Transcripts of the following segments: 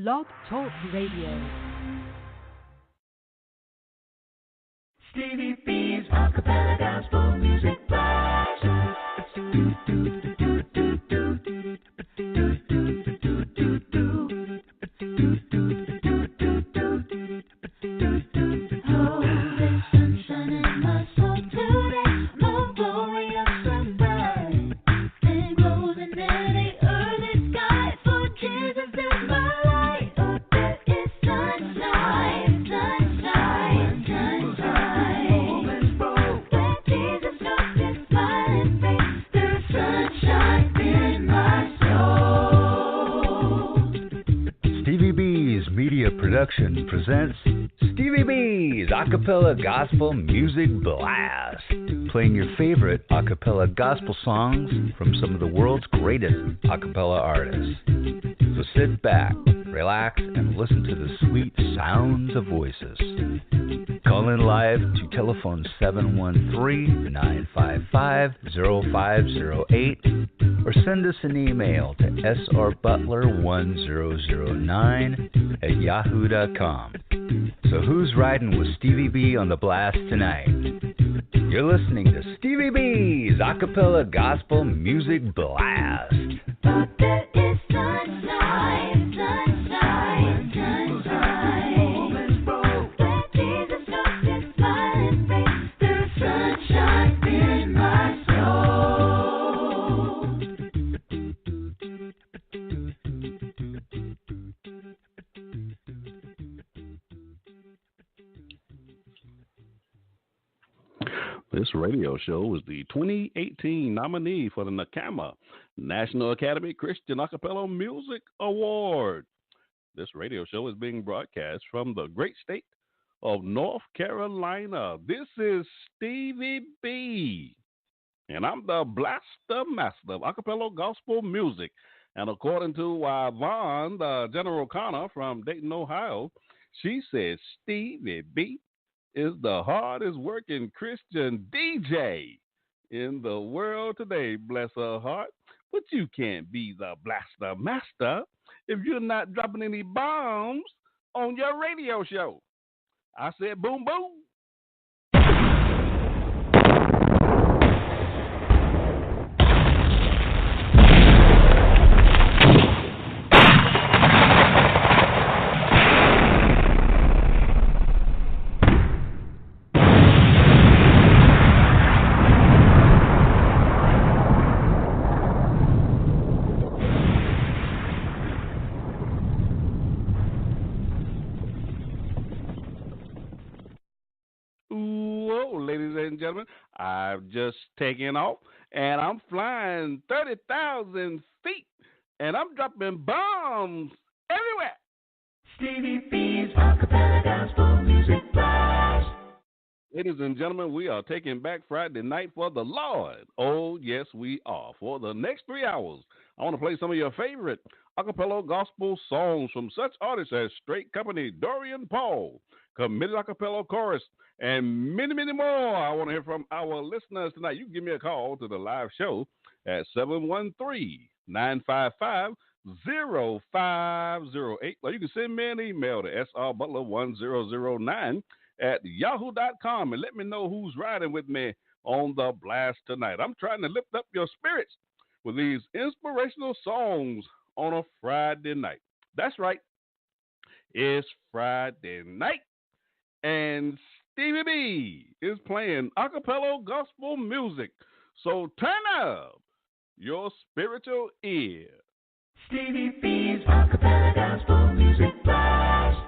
Blog Talk Radio. Stevie B's Acapella Gospel Music Blast. Oh, there's sunshine in my soul today, more glorious and bright, than glows in any earthly sky. For Jesus is my light. Oh, there is sunshine, sunshine, sunshine. When Jesus looks his smiling face, there's sunshine in my soul. Stevie B's Media Production presents Stevie B's Acapella Gospel Music Blast, playing your favorite acapella gospel songs from some of the world's greatest acapella artists. So sit back, relax, and listen to the sweet sounds of voices. Call in live to telephone 713-955-0508 or send us an email to srbutler1009@yahoo.com. So who's riding with Stevie B on the blast tonight? You're listening to Stevie B's Acapella Gospel Music Blast. But there is sunshine, sunshine, sunshine. When Jesus looks his smiling face, there's sunshine in my soul. This radio show is the 2018 nominee for the NACAMA National Academy Christian Acapella Music Award. This radio show is being broadcast from the great state of North Carolina. This is Stevie B, and I'm the blaster master of acapella gospel music. And according to Yvonne, the general Connor from Dayton, Ohio, she says Stevie B is the hardest working Christian DJ in the world today, bless her heart. But you can't be the blaster master if you're not dropping any bombs on your radio show. I said boom, boom. Whoa, ladies and gentlemen, I've just taken off, and I'm flying 30,000 feet, and I'm dropping bombs everywhere. Stevie B's Acapella Gospel Music Blast. Ladies and gentlemen, we are taking back Friday night for the Lord. Oh, yes, we are. For the next 3 hours, I want to play some of your favorite acapella gospel songs from such artists as Straight Company, Dorian Paul, Committed Acapella Chorus, and many, many more. I want to hear from our listeners tonight. You can give me a call to the live show at 713-955-0508. Or you can send me an email to srbutler1009@yahoo.com and let me know who's riding with me on the blast tonight. I'm trying to lift up your spirits with these inspirational songs on a Friday night. That's right. It's Friday night, and Stevie B is playing acapella gospel music. So turn up your spiritual ear. Stevie B's Acapella Gospel Music Blast. I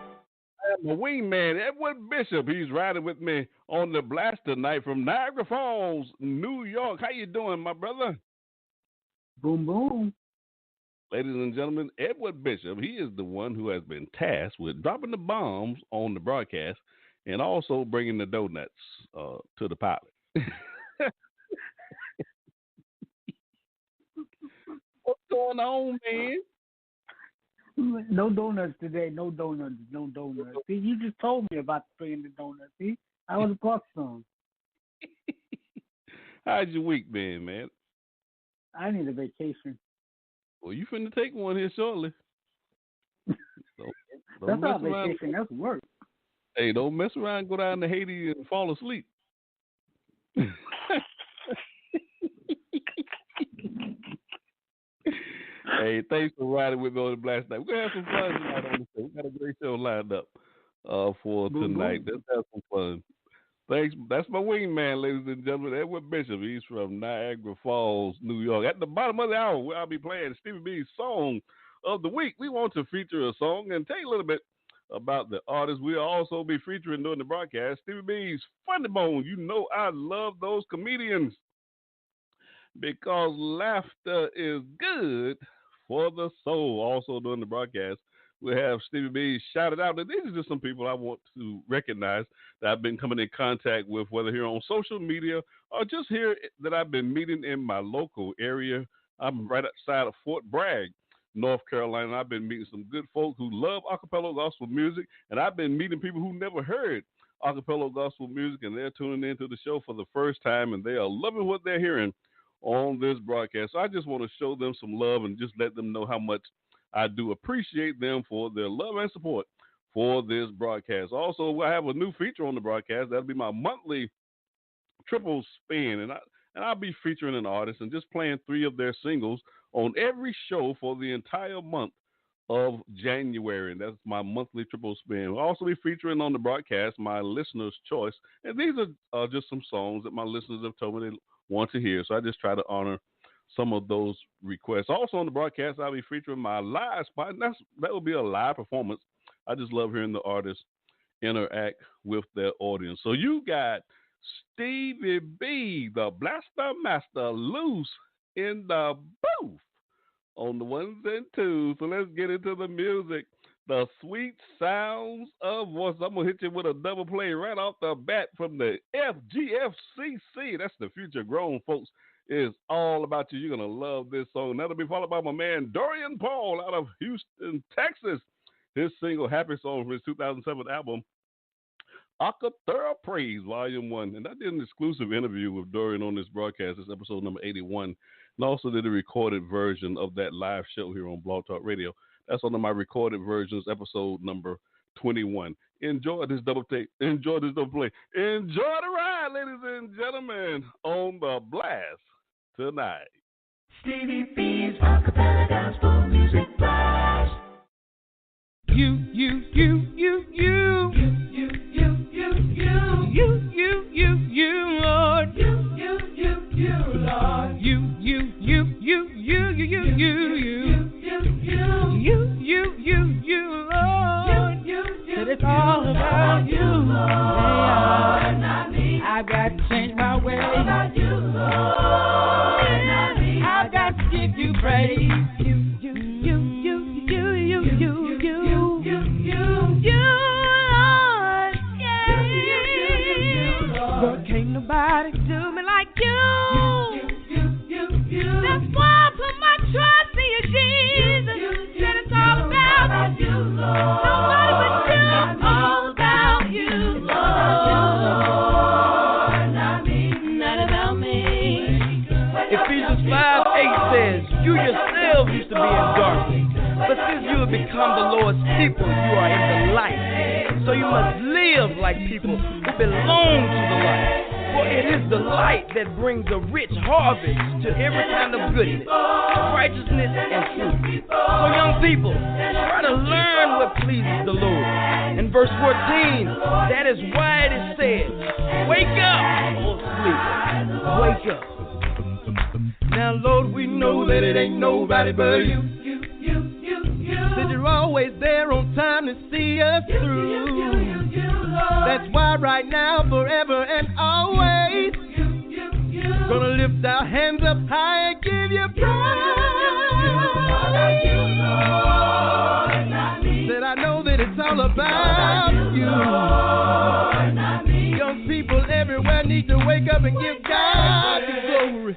have my wingman, Edward Bishop. He's riding with me on the blast tonight from Niagara Falls, New York. How you doing, my brother? Boom, boom. Ladies and gentlemen, Edward Bishop, he is the one who has been tasked with dropping the bombs on the broadcast and also bringing the donuts to the pilot. What's going on, man? No donuts today. No donuts. No donuts. See, you just told me about bringing the donuts. See, I would have bought some. How's your week been, man? I need a vacation. Well, you finna take one here shortly. So That's not vacation. That's work. Hey, don't mess around and go down to Haiti and fall asleep. Hey, thanks for riding with me on the Blast Night. We're going to have some fun tonight on the show. We got a great show lined up for tonight. Let's have some fun. Thanks. That's my wingman, ladies and gentlemen, Edward Bishop. He's from Niagara Falls, New York. At the bottom of the hour, where I'll be playing Stevie B's Song of the Week. We want to feature a song and tell you a little bit about the artist. We'll also be featuring during the broadcast Stevie B's Funny Bone. You know I love those comedians because laughter is good for the soul. Also during the broadcast, we'll have Stevie B shouted out. And these are just some people I want to recognize that I've been coming in contact with, whether here on social media or just here that I've been meeting in my local area. I'm right outside of Fort Bragg, North Carolina. I've been meeting some good folk who love acapella gospel music, and I've been meeting people who never heard acapella gospel music, and they're tuning into the show for the first time, and they are loving what they're hearing on this broadcast. So I just want to show them some love and just let them know how much I do appreciate them for their love and support for this broadcast. Also, I have a new feature on the broadcast. That'll be my monthly triple spin, and I'll be featuring an artist and just playing 3 of their singles on every show for the entire month of January. And that's my monthly triple spin. We'll also be featuring on the broadcast my listener's choice. And these are just some songs that my listeners have told me they want to hear. So I just try to honor some of those requests. Also on the broadcast, I'll be featuring my live spot. And that will be a live performance. I just love hearing the artists interact with their audience. So you got Stevie B, the Blaster Master, loose in the booth on the ones and twos. So let's get into the music. The sweet sounds of voice. I'm going to hit you with a double play right off the bat from the FGFCC. That's the Future Grown Folks. Is all about you. You're going to love this song. That'll be followed by my man Dorian Paul out of Houston, Texas. His single Happy Song from his 2007 album, Acappella Praise, Volume 1. And I did an exclusive interview with Dorian on this broadcast. This episode number 81. And also did a recorded version of that live show here on Blog Talk Radio. That's one of my recorded versions, episode number 21. Enjoy this double take. Enjoy this double play. Enjoy the ride, ladies and gentlemen, on the blast tonight. Stevie B's Acapella Gospel Music Blast. You, Lord. Lord. You, Lord. That it's all about you, Lord. Not me. I've got to change my way. All about you, Lord. Not me. I've got to give you praise. Nobody do me like you. That's why I put my trust in you, Jesus. Said it's all about you, Lord. Nobody but you. All about you, Lord. Not me, not about me. Ephesians 5:8 says, you yourselves used to be in darkness, but since you have become the Lord's people, you are in the light. So you must live like people who belong to the light. For it is the light that brings a rich harvest to every kind of goodness, righteousness, and truth. So young people, try to learn what pleases the Lord. In verse 14, that is why it is said, wake up, O sleeper, wake up. Now, Lord, we know that it ain't nobody but you. That you're always there on time to see us through. That's why right now, forever and always, gonna lift our hands up high and give you praise. That I know that it's all about you. Young people everywhere need to wake up and give God the glory.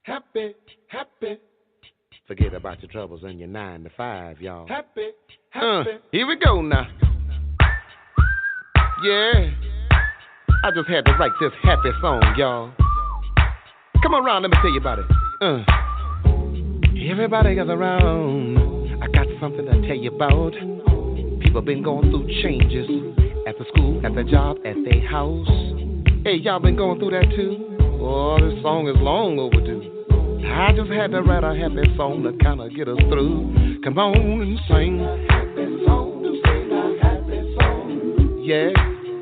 happy, happy. Forget about your troubles and your 9 to 5, y'all. Happy, happy. Here we go now. Yeah, I just had to write this happy song, y'all. Come around, let me tell you about it. Everybody gather around. I got something to tell you about. People been going through changes at the school, at the job, at their house. Hey, y'all been going through that too? Oh, this song is long overdue. I just had to write a happy song to kind of get us through. Come on and sing a happy song, sing a happy song. Yeah.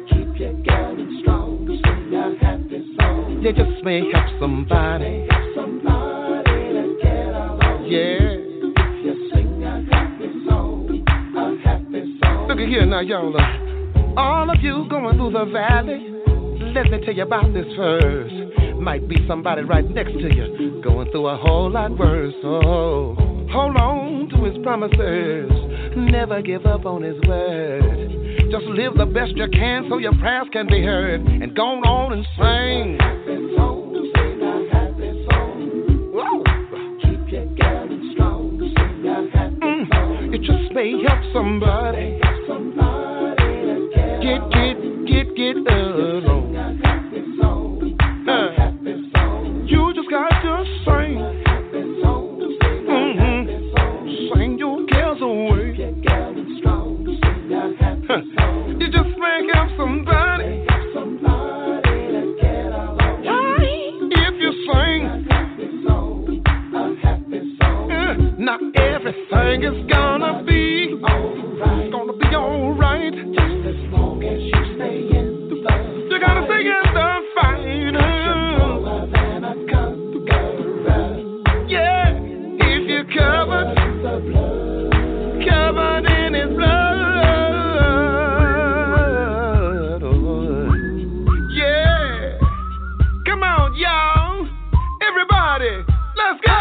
Keep your going strong, sing a happy song. You just may help somebody. To get along. Yeah. If you sing a happy song, a happy song. Look at here now, y'all. All of you going through the valley. Let me tell you about this verse. Might be somebody right next to you going through a whole lot worse. Oh, hold on to his promises. Never give up on his word. Just live the best you can so your prayers can be heard. And go on and sing. Happy song, sing a happy song. Whoa. Keep your going strong, sing a happy song. It just may help somebody. Get along. You just got to sing. Sing your cares away. You just make up somebody. If you sing, not everything is gonna be alright. It's gonna be alright. Just as long as you stay in the fight. You gotta stay in the fight. Covered in his blood. Yeah. Come on, y'all. Everybody, let's go.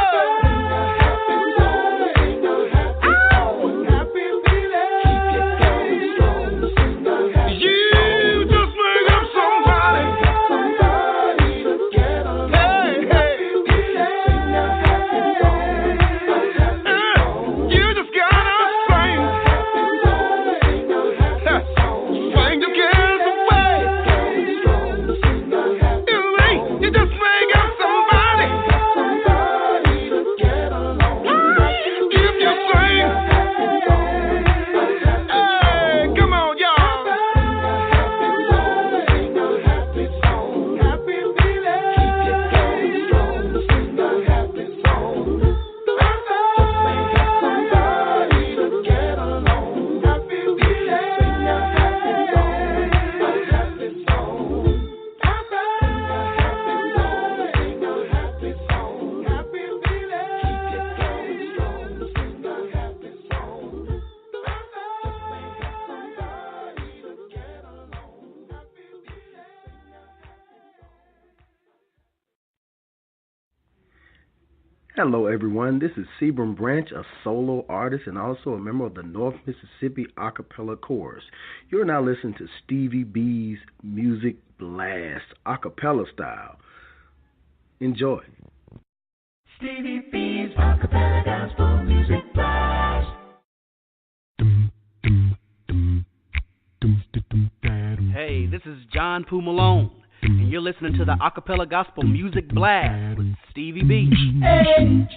Hello, everyone. This is Sebram Branch, a solo artist and also a member of the North Mississippi Acapella Chorus. You're now listening to Stevie B's Music Blast, acapella style. Enjoy. Stevie B's Acapella Gospel Music Blast. Hey, this is John Poo Malone, and you're listening to the Acapella Gospel Music Blast with Stevie B. Hey.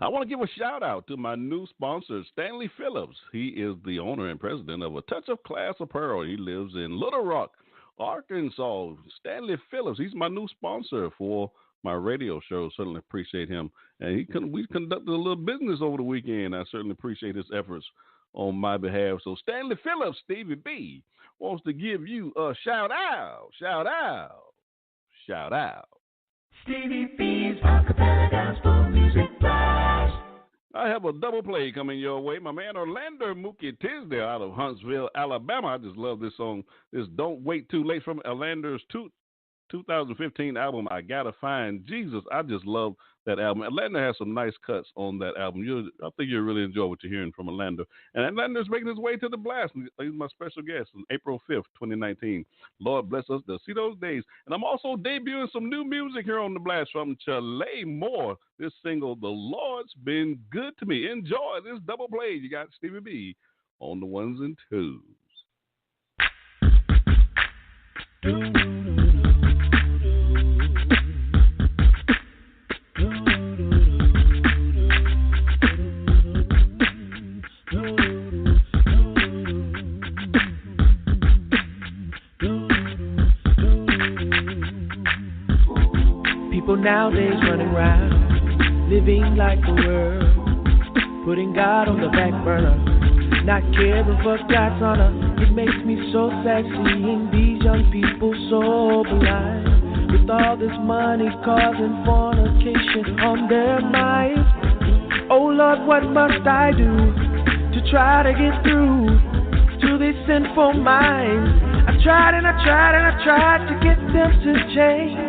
I want to give a shout out to my new sponsor, Stanley Phillips. He is the owner and president of A Touch of Class Apparel. He lives in Little Rock, Arkansas. Stanley Phillips, he's my new sponsor for my radio show. Certainly appreciate him. And we conducted a little business over the weekend. I certainly appreciate his efforts on my behalf. So Stanley Phillips, Stevie B, wants to give you a shout out. Shout out. Shout out. Stevie B's Acapella Gospel Music Blast. I have a double play coming your way. My man Orlando Mookie Tisdale out of Huntsville, Alabama. I just love this song. This Don't Wait Too Late from Orlando's 2015 album, I Gotta Find Jesus. I just love that album. Atlanta has some nice cuts on that album. I think you'll really enjoy what you're hearing from Orlando. And Atlanta's making his way to the blast. He's my special guest on April 5th, 2019. Lord bless us to see those days. And I'm also debuting some new music here on the blast from Chile Moore. This single, The Lord's Been Good to Me. Enjoy this double play. You got Stevie B on the ones and twos. People nowadays running around, living like the world, putting God on the back burner, not caring for God's honor. It makes me so sad seeing these young people so blind, with all this money causing fornication on their minds. Oh Lord, what must I do to try to get through to these sinful minds? I tried and I tried and I tried to get them to change.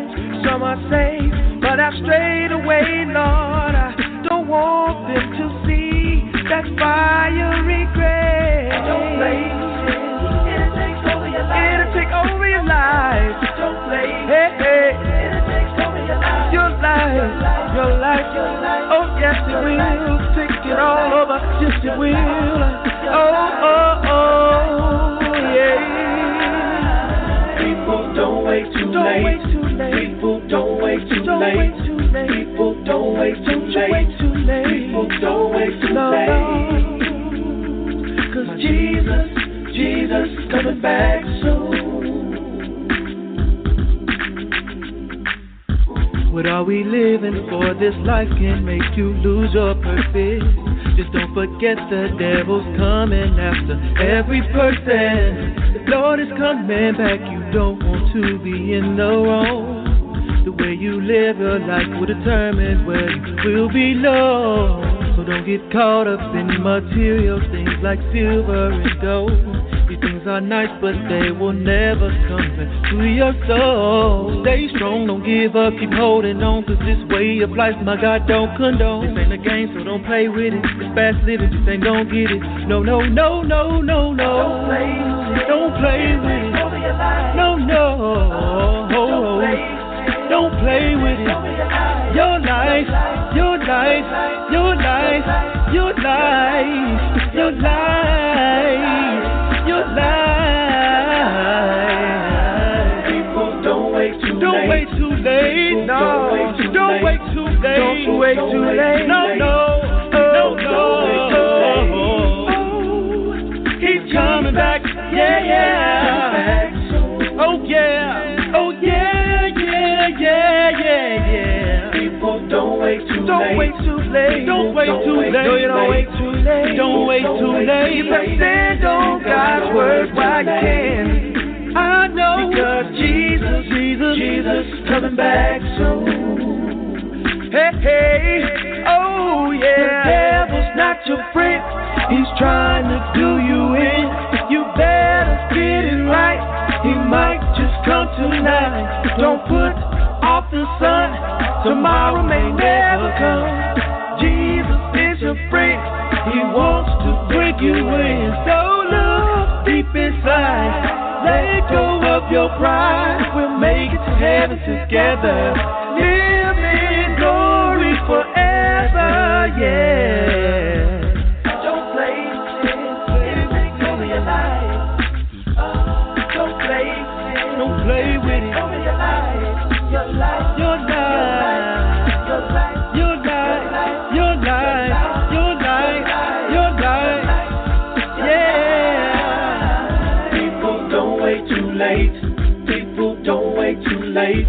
Some are saved, but I've strayed away, Lord. I don't want them to see that fiery grace. Don't play. It'll take over your life. It'll take over your life. Don't play. Hey, hey. It'll take over your life. Your life. Your life. Your life. Oh, yes, it will. Take it all over. Yes, it will. Oh, oh, oh, yeah. People, don't wait too late. People, don't wait too late. People, don't wait too late. People, don't wait too late. 'Cause Jesus is coming back soon. What are we living for? This life can make you lose your purpose. Just don't forget the devil's coming after every person. The Lord is coming back. You don't want to be in the wrong. The way you live your life will determine where you will belong. So don't get caught up in material things like silver and gold. These things are nice, but they will never come back to your soul. Stay strong, don't give up, keep holding on, 'cause this way of life, my God, don't condone. This ain't a game, so don't play with it. It's fast living, just ain't gon' get it. No, no, no, no, no, no. Don't play with it. Don't play with it. No, no. Don't play with it. Your life, your life, your life, your life, your life, your life. People, don't wait too late. Don't wait too late. No, don't wait too late. Don't wait too late. No, no, no, no. He's coming back. Yeah, yeah. Oh yeah. Oh yeah. Yeah, yeah, yeah. People, don't wait too late. Don't wait too late. Don't wait too late. No, you don't wait too late. Don't wait too late. You better stand on God's word while you can. I know because Jesus coming back soon. Hey, hey, oh yeah. The devil's not your friend. He's trying to do you in. You better get it right. He might just come tonight. Don't put off the sun. Tomorrow may never come. Jesus is your friend. He wants to bring you in. So look deep inside. Let go of your pride. We'll make it to heaven together. Live in glory forever. Yeah. Don't play sin. It'll take over your life. Don't play sin. Don't play with it. Over your life. Your life. Your life. Your life. Your life. Your life. Your life. Your life. Yeah. People, don't wait too late. People, don't wait too late.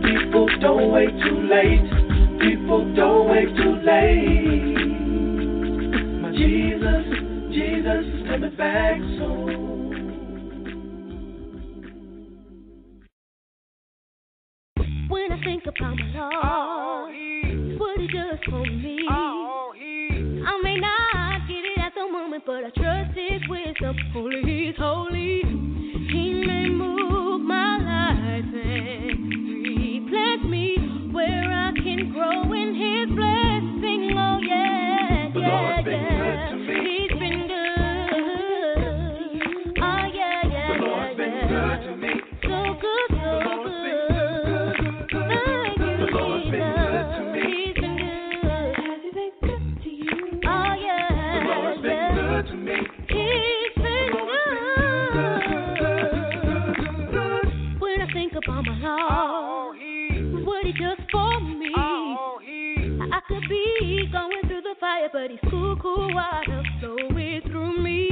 People, don't wait too late. People, don't wait too late. My Jesus is coming back soon. When I think about my Lord, what He does for me, I may not get it at the moment, but I trust His wisdom. Holy, He's holy. He may move my life and good to me. He's been good. When I think about my Lord, what he does for me, I could be going through the fire, but he's cool, cool water flowing through me.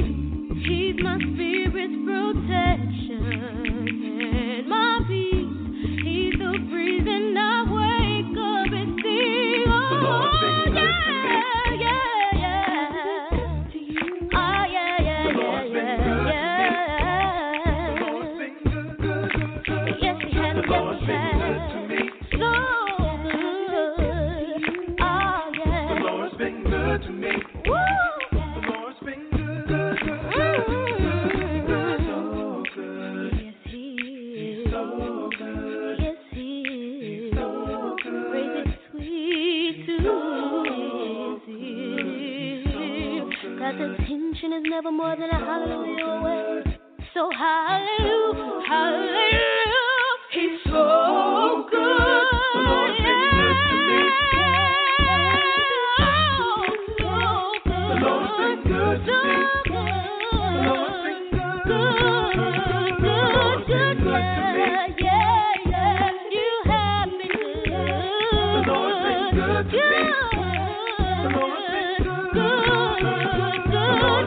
He's my spirit's protection and my peace. He's the reason I wake up and sing. Oh, yeah, yeah, yeah. Oh, yeah, yeah, yeah, yeah. Yes, he has, yes, he has. So good. Oh, yeah. The Lord's been good to me. Woo! The Lord's been good, good, good, good, so good. Yes, he He's is. so good. Yes, he is. So good. Praise is sweet to his ears. God's attention is never more than a hallelujah away. So hallelujah, hallelujah. He's so good. The Lord's been good to me. So good. The Lord's been good to me. The Lord's been good. The Lord's been good to me. Yeah. You have been good. The Lord's been good to me. The Lord's been good.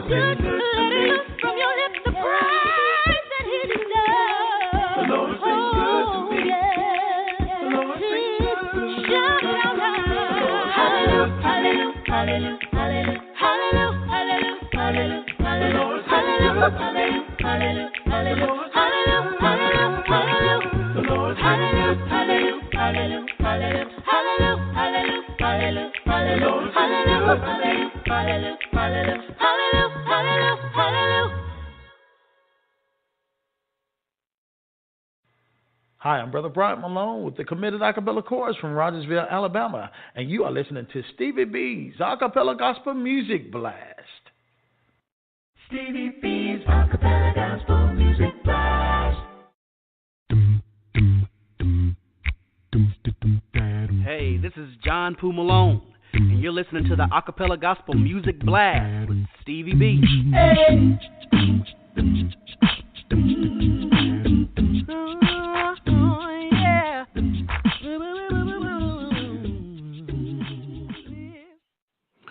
Good. Let it loose from your lips the praise that he deserves. The Lord's been good to me. The Lord's been good. Shout it out loud. Hallelujah, hallelujah, hallelujah, hallelujah, hallelujah, hallelujah, hallelujah, hallelujah, hallelujah, hallelujah, hallelujah, The Lord's been hallelujah, good to me. hallelujah, hallelujah, hallelujah, hallelujah, hallelujah, The Lord's been hallelujah, good to me. hallelujah, hallelujah, hallelujah, hallelujah, hallelujah. Hi, I'm Brother Brian Malone with the Committed Acapella Chorus from Rogersville, Alabama, and you are listening to Stevie B's Acapella Gospel Music Blast. Stevie B's Acapella Gospel Music Blast. Hey, this is John Poo Malone, and you're listening to the Acapella Gospel Music Blast with Stevie B. Yeah.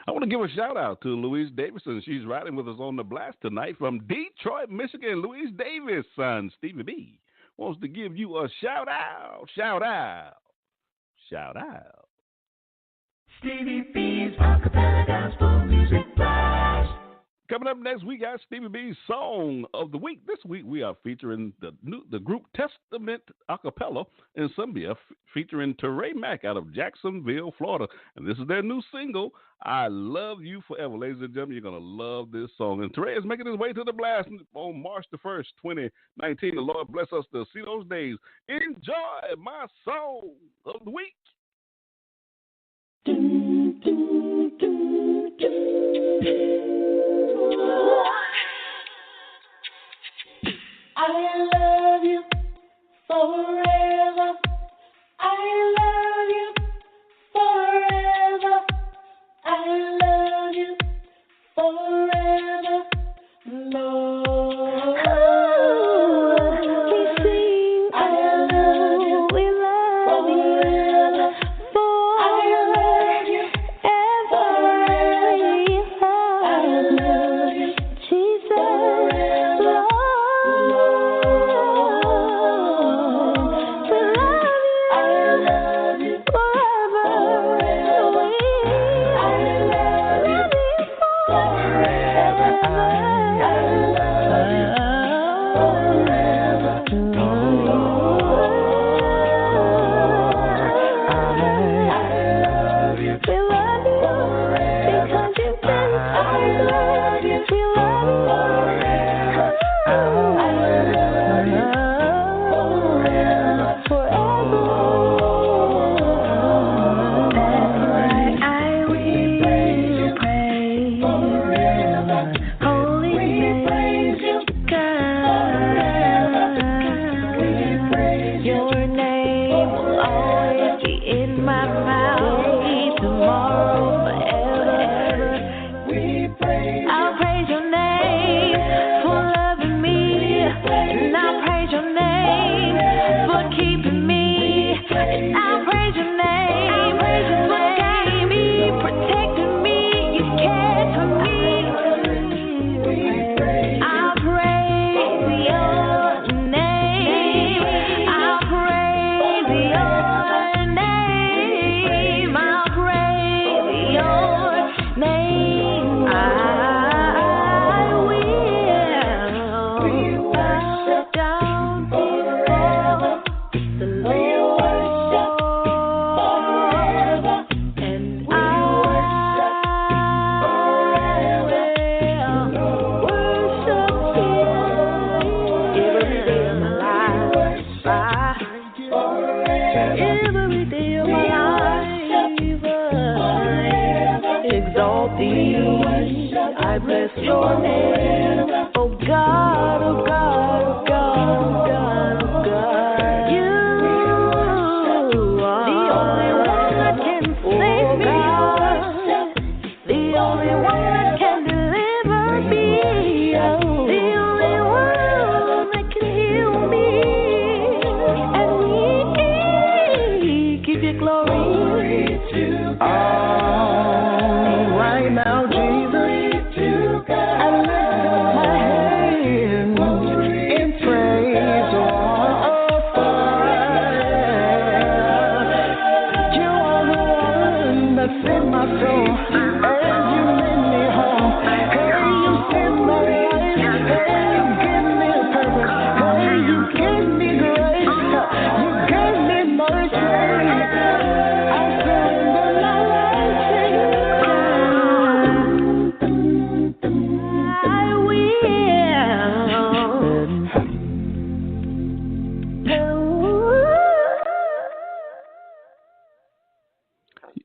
I want to give a shout out to Louise Davison. She's riding with us on the blast tonight from Detroit, Michigan. Louise Davis' son, Stevie B, wants to give you a shout out. Shout out. Shout out. Stevie B's Acapella Gospel Music Blast. Coming up next, we got Stevie B's Song of the Week. This week, we are featuring the group Testament Acappella Ensemble, featuring Teray Mack out of Jacksonville, Florida. And this is their new single, I Love You Forever. Ladies and gentlemen, you're going to love this song. And Teray is making his way to the blast on March the 1st, 2019. The Lord bless us to see those days. Enjoy my Song of the Week. I love you forever. I love you forever. I love you forever, Lord. We sing, I love you, we love forever. I love you ever. I love you, Jesus, Lord. I'll praise your your name. Oh God, oh God, oh God, oh God, oh God. You are the only one that can save me. The only one that can deliver me. The only one that can heal me. And we give you glory to God. Right now, Jesus, I lift up my hands in praise. You are the one that set my soul.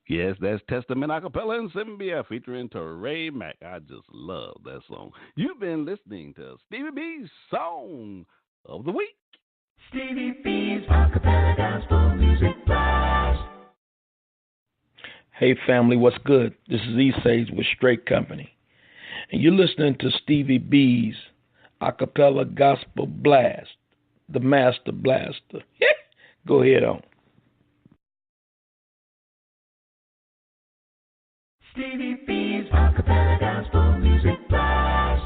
Yes, that's Testament Acappella Ensemble featuring Ray Mack. I just love that song. You've been listening to Stevie B's Song of the Week. Stevie B's Acapella Gospel Music Blast. Hey family, what's good? This is E-Sage with Straight Company. And you're listening to Stevie B's Acapella Gospel Blast, the Master Blaster. Go ahead on. Stevie B's Acapella Gospel Music Blast.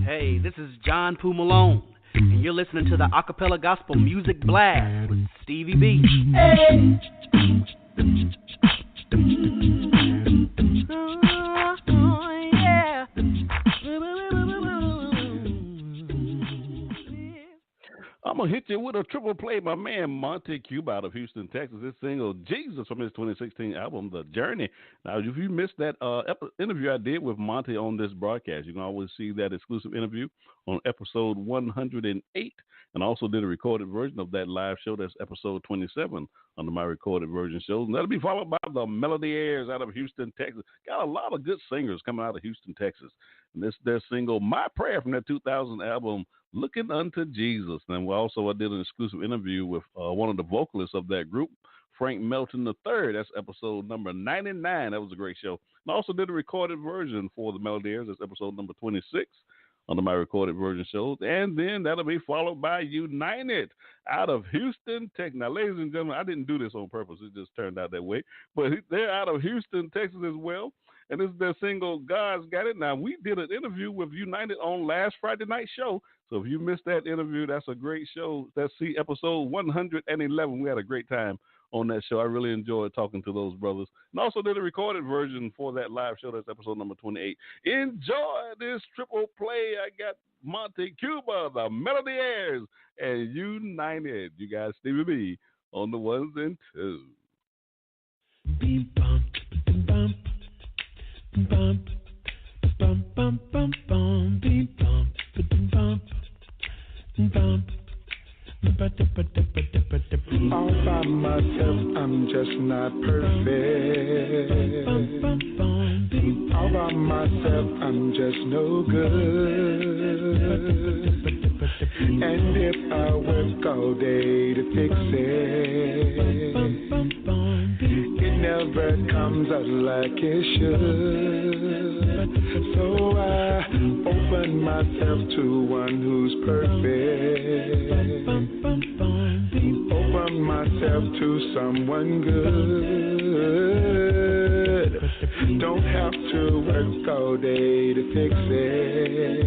Hey, this is John Poo Malone, and you're listening to the Acapella Gospel Music Blast with Stevie B. Hey. Yeah. I'm going to hit you with a triple play. My man Monte Cuba out of Houston, Texas. This single, Jesus, from his 2016 album, The Journey. Now, if you missed that interview I did with Monte on this broadcast, you can always see that exclusive interview on episode 108. And I also did a recorded version of that live show. That's episode 27 under my recorded version shows. And that'll be followed by the Melody Airs out of Houston, Texas. Got a lot of good singers coming out of Houston, Texas. And this their single, My Prayer, from their 2000 album, Looking Unto Jesus. And I did an exclusive interview with one of the vocalists of that group, Frank Melton III. That's episode number 99. That was a great show. And I also did a recorded version for the Melody Airs. That's episode number 26 under my recorded version shows. And then that'll be followed by United out of Houston, Texas. Now, ladies and gentlemen, I didn't do this on purpose. It just turned out that way. But they're out of Houston, Texas as well. And this is their single, God's Got It. Now, we did an interview with United on last Friday night show. So if you missed that interview, that's a great show. That's episode 111. We had a great time on that show. I really enjoyed talking to those brothers. And also did a recorded version for that live show. That's episode number 28. Enjoy this triple play. I got Monte Cuba, the Melody Airs, and United. You guys, Stevie B on the ones and twos. Beep, bump, bump, bump, bump, bump, bump, bump, beep, bump, bump, bump. All by myself, I'm just not perfect. All by myself, I'm just no good. And if I work all day to fix it, it never comes out like it should. So I open myself to one who's perfect. Open myself to someone good. Don't have to work all day to fix it.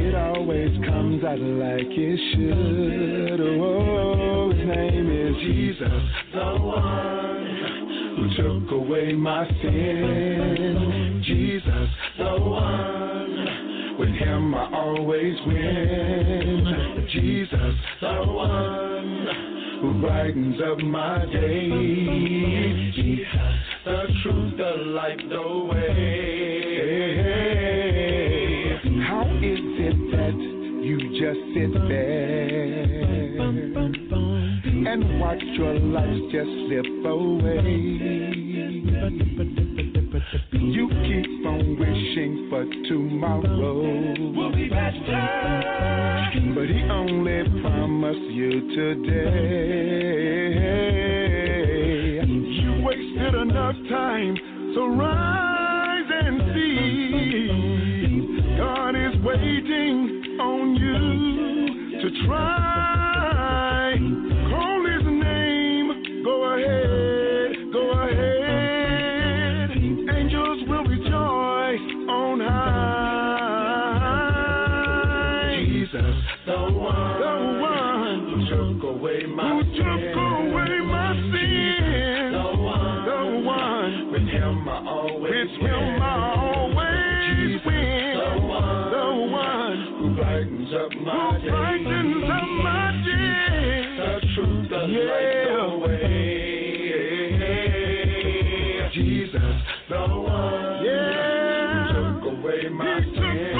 It always comes out like it should. Oh, his name is Jesus, the one who took away my sin. Jesus, the one. With him I always win. Jesus, the one who brightens up my day. Jesus, the truth, the light, the way. How is it that you just sit there and watch your life just slip away. You keep on wishing for tomorrow. Will be better. But he only promised you today. You wasted enough time, so rise and see. God is waiting on you to try. Call his name, go ahead, go ahead. Angels will rejoice on high. Jesus, the one who took away my sin. The one, with him I always win. The one who brightens up my day. The truth, the light, the way. Jesus, the one who took away my sin.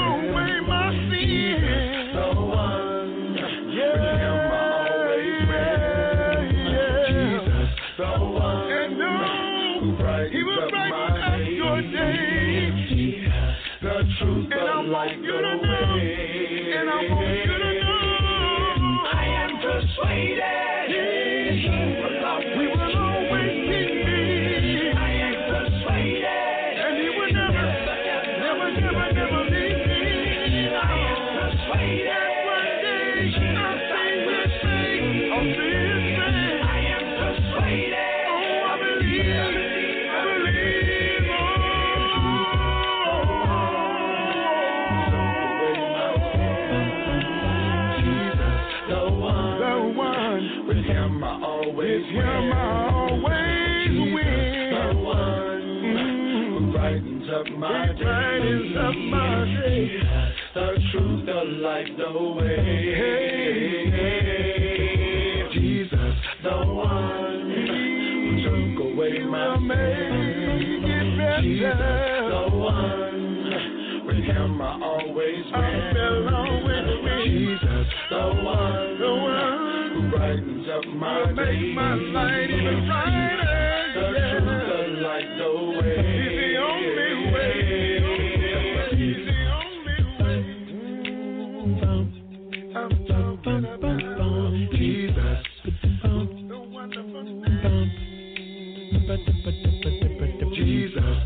The one, with him I always win. Jesus, the one who brightens up my day. The truth, the light, the way. And I want you to know I am persuaded we will always keep me. I am persuaded and he will never leave me. I am persuaded one day I'll see his face. I am persuaded. Oh, I believe. With him I always win. The one who brightens up my day. The truth, the light, the way. Jesus, the one who took away my sin. Jesus, the one. With him I always win. Jesus, the one who brightens up my day. Make my light even brighter. The truth, the light, the way. He's the only way. He's the only way. Jesus, the wonderful name. Jesus.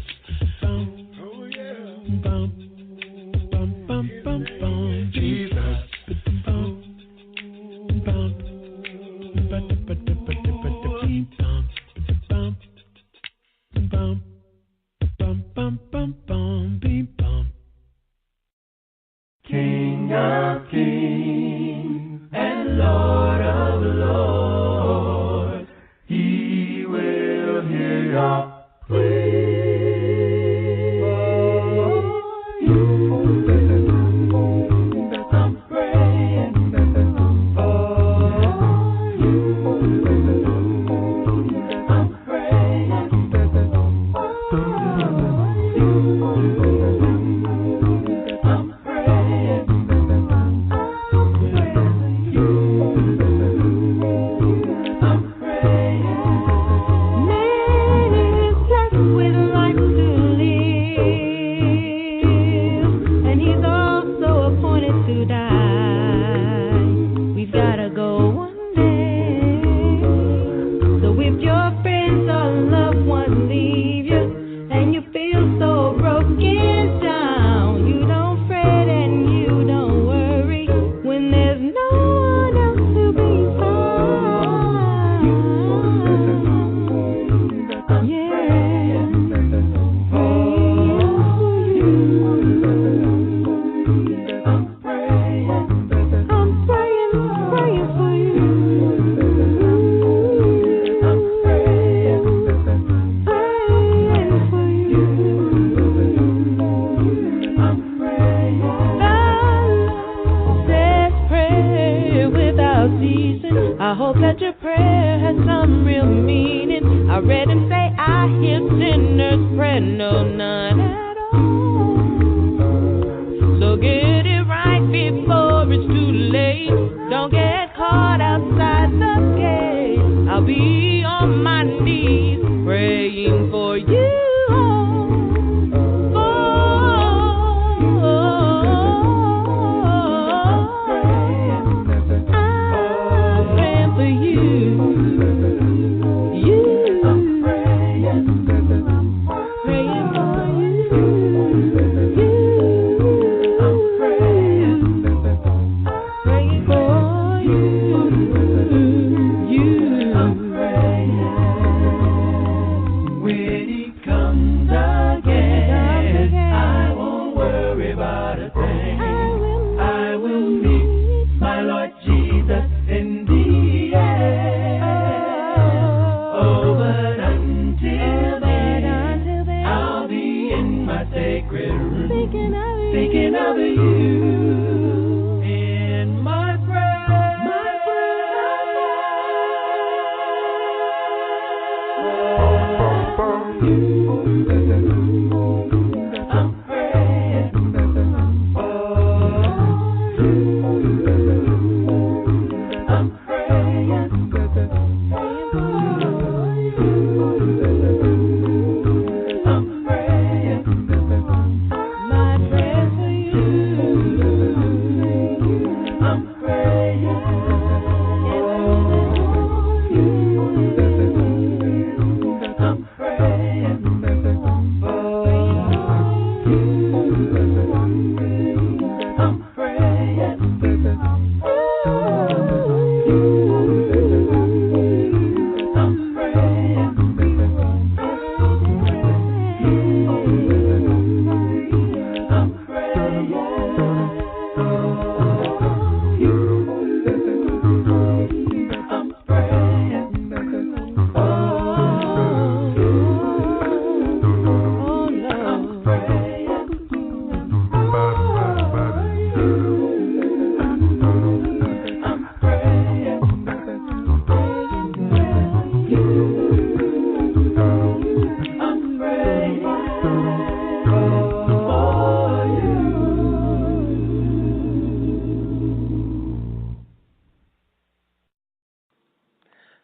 Oh yeah. Jesus. King of kings and Lord of lords, he will hear your praise. I'm praying. I'm praying. hope that your prayer has some real meaning. I read him say, I hear sinners pray, no, none at all. So get it right before it's too late. Don't get caught outside the gate. for you.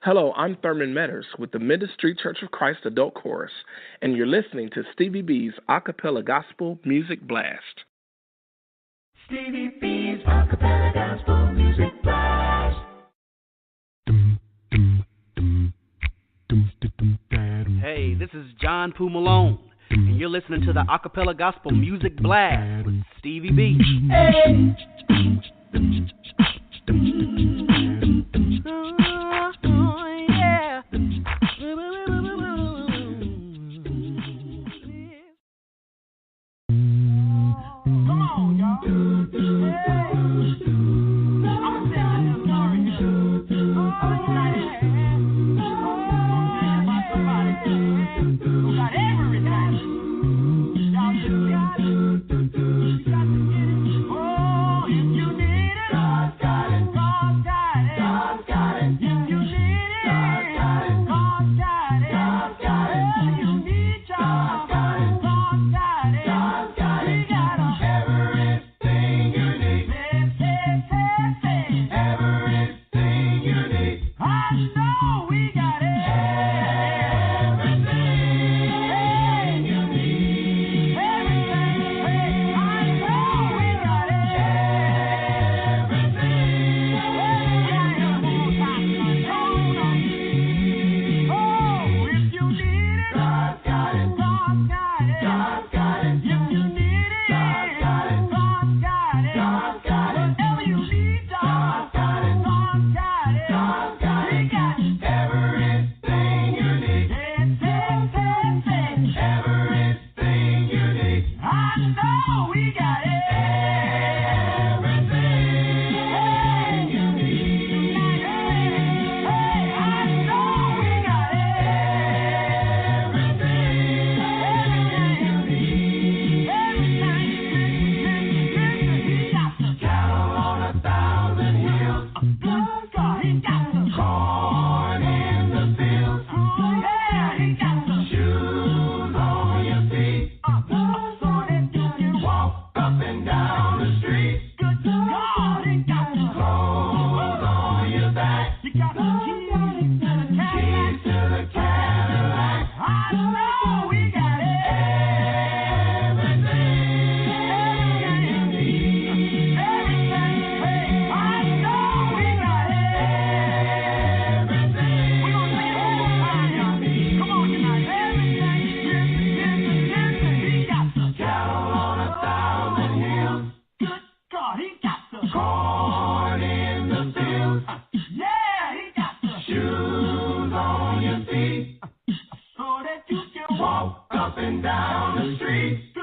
Hello, I'm Thurman Metters with the Ministry Church of Christ Adult Chorus, and you're listening to Stevie B's Acapella Gospel Music Blast. Stevie B's Acapella Gospel Music Blast. Hey, this is John Poo Malone, and you're listening to the Acapella Gospel Music Blast with Stevie B. Hey. walk up and down the street. You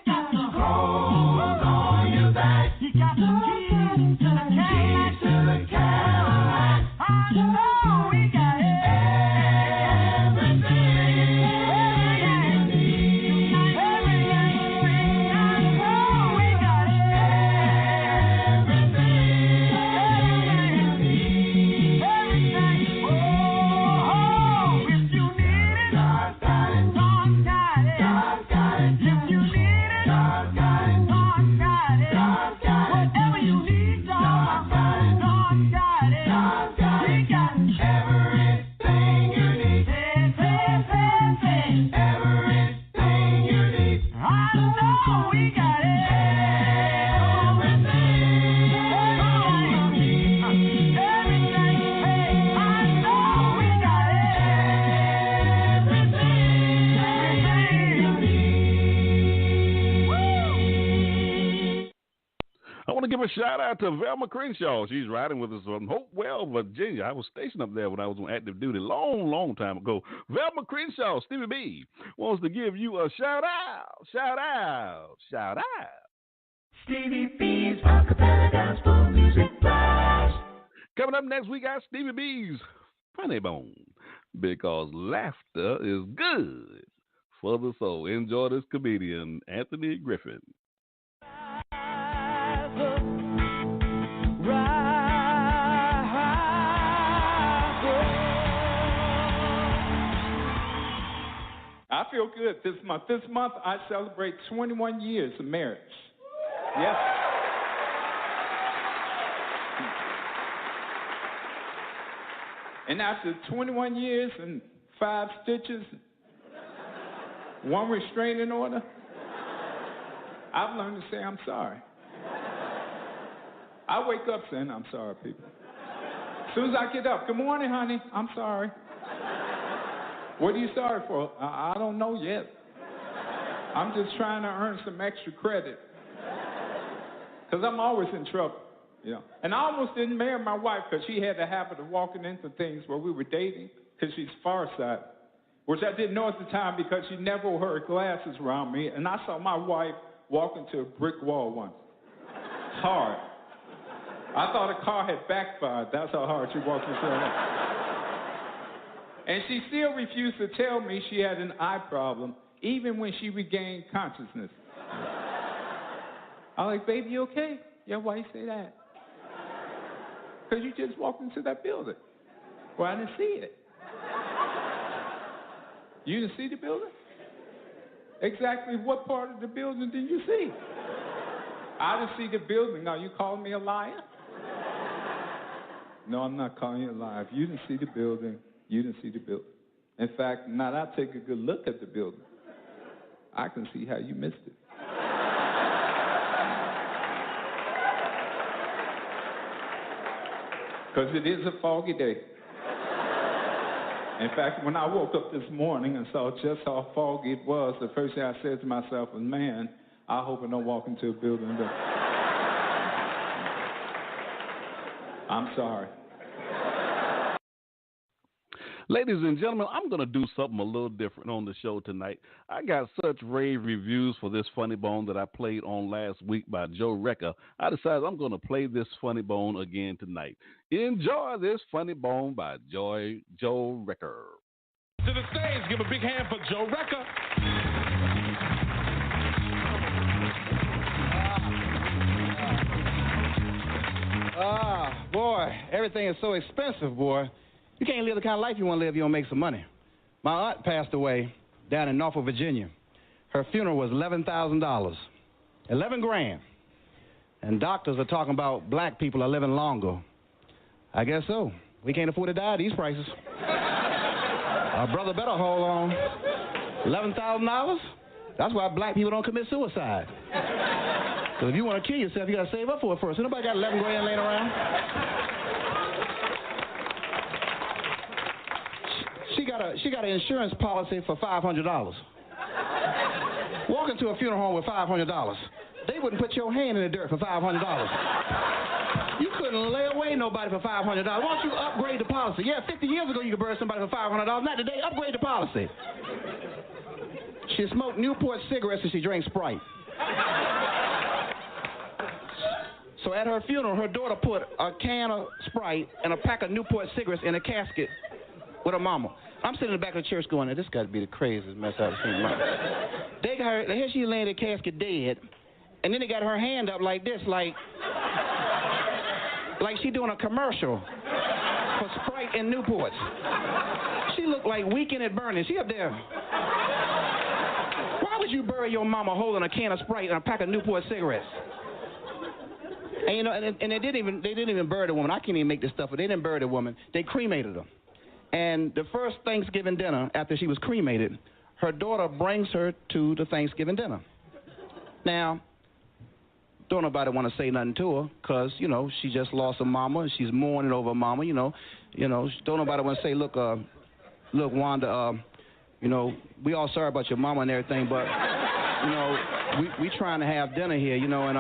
got the clothes on your back. You got the keys to the Cadillac. I know we got a shout out to Velma Crenshaw. She's riding with us from Hopewell, Virginia. I was stationed up there when I was on active duty long time ago. Velma Crenshaw, Stevie B, wants to give you a shout out. Stevie B's Acapella Gospel Music Blast. Coming up next, we got Stevie B's Funny Bone, because laughter is good for the soul. Enjoy this comedian, Anthony Griffin. I feel good this month. This month, I celebrate 21 years of marriage. Yes. And after 21 years and 5 stitches, 1 restraining order, I've learned to say I'm sorry. I wake up saying I'm sorry, people. As soon as I get up, good morning, honey, I'm sorry. What are you sorry for? I don't know yet. I'm just trying to earn some extra credit. Because I'm always in trouble, you know. And I almost didn't marry my wife because she had the habit of walking into things where we were dating because she's farsighted, which I didn't know at the time because she never wore her glasses around me. And I saw my wife walk into a brick wall once. Hard. I thought a car had backfired. That's how hard she walked into it. And she still refused to tell me she had an eye problem, even when she regained consciousness. I'm like, baby, you okay? Yeah, why you say that? Because you just walked into that building. Well, I didn't see it. You didn't see the building? Exactly what part of the building did you see? I didn't see the building. Are you calling me a liar? No, I'm not calling you a liar. If you didn't see the building, you didn't see the building. In fact, now that I take a good look at the building, I can see how you missed it. Because it is a foggy day. In fact, when I woke up this morning and saw just how foggy it was, the first thing I said to myself was, man, I hope I don't walk into a building that... I'm sorry. Ladies and gentlemen, I'm going to do something a little different on the show tonight. I got such rave reviews for this funny bone that I played on last week by Joe Recker. I decided I'm going to play this funny bone again tonight. Enjoy this funny bone by Joe Recker. To the stage, give a big hand for Joe Recker. Boy, everything is so expensive, boy. You can't live the kind of life you want to live if you don't make some money. My aunt passed away down in Norfolk, Virginia. Her funeral was $11,000. 11 grand. And doctors are talking about black people are living longer. I guess so. We can't afford to die at these prices. Our brother better hold on. $11,000? That's why black people don't commit suicide. So if you want to kill yourself, you got to save up for it first. Nobody got 11 grand laying around. She got an insurance policy for $500. Walk into a funeral home with $500. They wouldn't put your hand in the dirt for $500. You couldn't lay away nobody for $500. Why don't you upgrade the policy? Yeah, 50 years ago you could bury somebody for $500. Not today. Upgrade the policy. She smoked Newport cigarettes and she drank Sprite. So at her funeral, her daughter put a can of Sprite and a pack of Newport cigarettes in a casket with her mama. I'm sitting in the back of the church going, this got to be the craziest mess I've ever seen in my life. They got her, here she laying in the casket dead, and then they got her hand up like this, like she doing a commercial for Sprite and Newports. She looked like Weekend at Bernie's. She up there. Why would you bury your mama holding a can of Sprite and a pack of Newport cigarettes? And you know, and they didn't even bury the woman. I can't even make this stuff up. They didn't bury the woman. They cremated her. And the first Thanksgiving dinner after she was cremated, her daughter brings her to the Thanksgiving dinner. Now, don't nobody want to say nothing to her because, you know, she just lost her mama and she's mourning over her mama, you know. Don't nobody want to say, look, Wanda, you know, we all sorry about your mama and everything, but, you know, we trying to have dinner here, you know, and,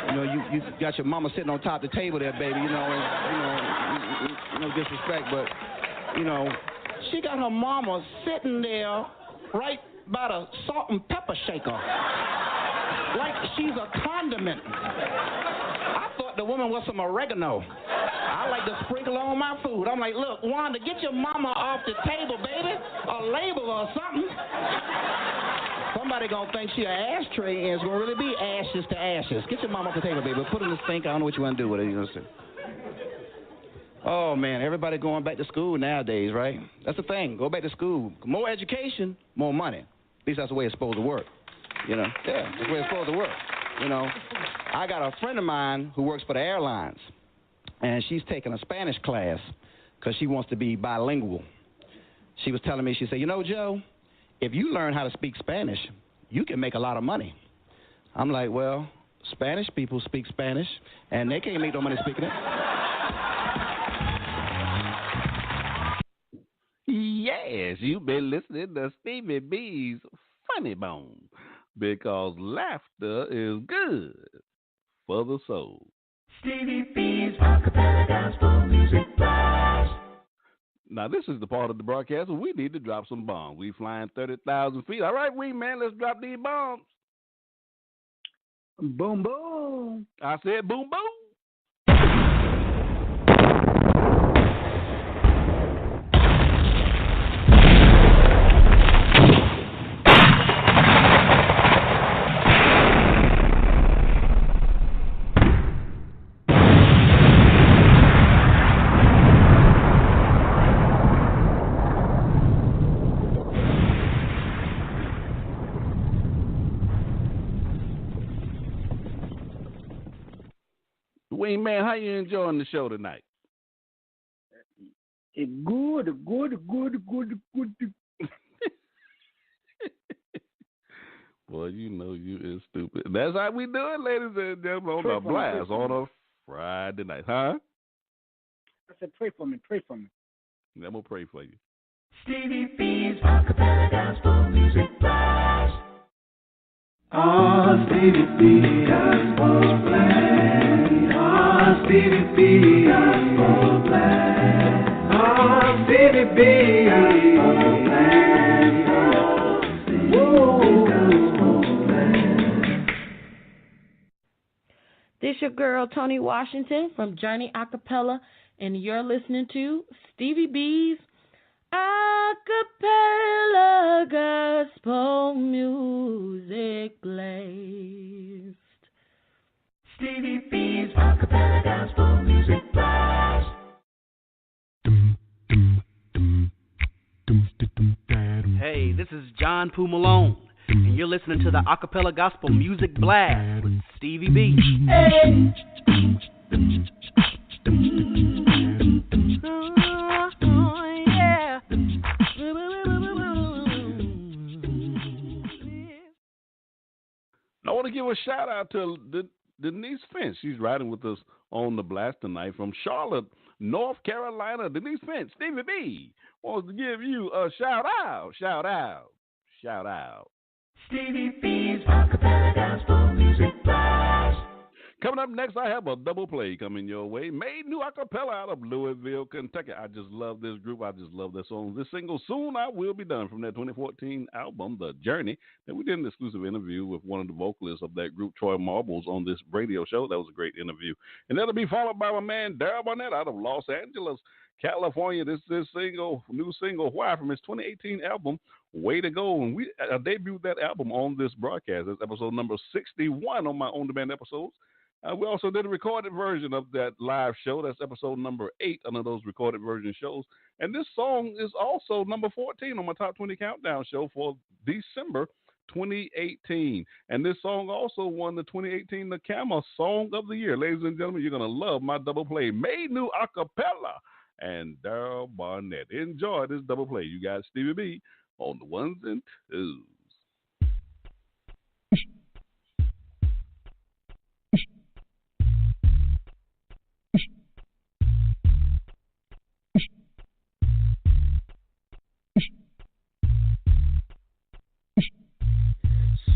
you know, you got your mama sitting on top of the table there, baby, you know, and, no disrespect, but, you know, she got her mama sitting there right by the salt and pepper shaker, like she's a condiment. I thought the woman was some oregano. I like to sprinkle on my food. I'm like, look, Wanda, get your mama off the table, baby, or label or something. Somebody gonna think she an ashtray and it's gonna really be ashes to ashes. Get your mama off the table, baby. Put it in the sink. I don't know what you want to do with it. You know what I'm saying? Oh, man, everybody going back to school nowadays, right? That's the thing. Go back to school. More education, more money. At least that's the way it's supposed to work. You know? Yeah, that's the way it's supposed to work. You know? I got a friend of mine who works for the airlines, and she's taking a Spanish class because she wants to be bilingual. She was telling me, she said, you know, Joe, if you learn how to speak Spanish, you can make a lot of money. I'm like, well, Spanish people speak Spanish, and they can't make no money speaking it. Yes, you've been listening to Stevie B's Funny Bone because laughter is good for the soul. Stevie B's Acapella Gospel Music Blast. Now, this is the part of the broadcast where we need to drop some bombs. We flying 30,000 feet. All right, man, let's drop these bombs. Boom, boom. I said boom, boom. Wayne, man, how you enjoying the show tonight? Good. Boy, you know you is stupid. That's how we do it, ladies and gentlemen, on the blast on a Friday night. Huh? I said pray for me. I'm going to pray for you. Stevie B's Acapella Gospel Music Blast. Stevie B Gospel Blast. Stevie B Gospel Blast. Stevie B Gospel Blast. This your girl Tony Washington from Journey Acapella, and you're listening to Stevie B's Acapella Gospel Music Blast. Stevie B's Acapella Gospel Music Blast. Hey, this is John Poo Malone, and you're listening to the Acapella Gospel Music Blast with Stevie B. Hey. I want to give a shout out to Denise Finch. She's riding with us on the blast tonight from Charlotte, North Carolina. Denise Finch, Stevie B wants to give you a shout out. Stevie B's Acapella Gospel Music Blast. Coming up next, I have a double play coming your way. Made new acapella out of Louisville, Kentucky. I just love this group. I just love their songs. This single, Soon I Will Be Done, from their 2014 album, The Journey. And we did an exclusive interview with one of the vocalists of that group, Troy Marbles, on this radio show. That was a great interview. And that'll be followed by my man, Daryl Barnett, out of Los Angeles, California. This is new single, Why, from his 2018 album, Way to Go. And we debuted that album on this broadcast. That's episode number 61 on my on-demand episodes. We also did a recorded version of that live show. That's episode number 8 under those recorded version shows. And this song is also number 14 on my Top 20 Countdown show for December 2018. And this song also won the 2018 NACAMA Song of the Year. Ladies and gentlemen, you're going to love my double play. Made new acapella and Daryl Barnett. Enjoy this double play. You got Stevie B on the ones and twos.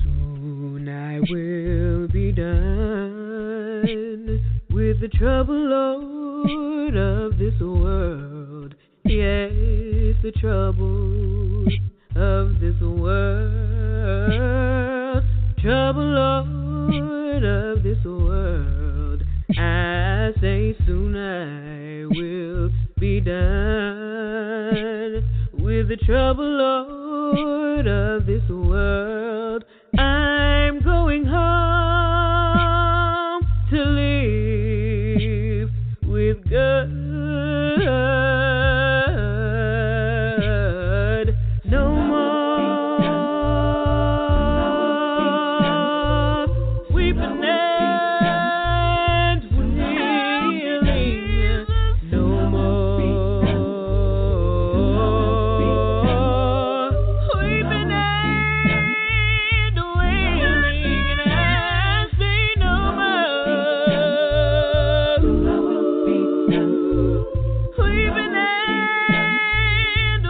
Soon I will be done with the trouble, Lord, of this world. Yes, the trouble of this world. Trouble, Lord, of this world. I say soon I will be done with the trouble, Lord, of this world. I'm going home to live with God. No more weeping and wailing. No more weeping and wailing. And I say no more weeping and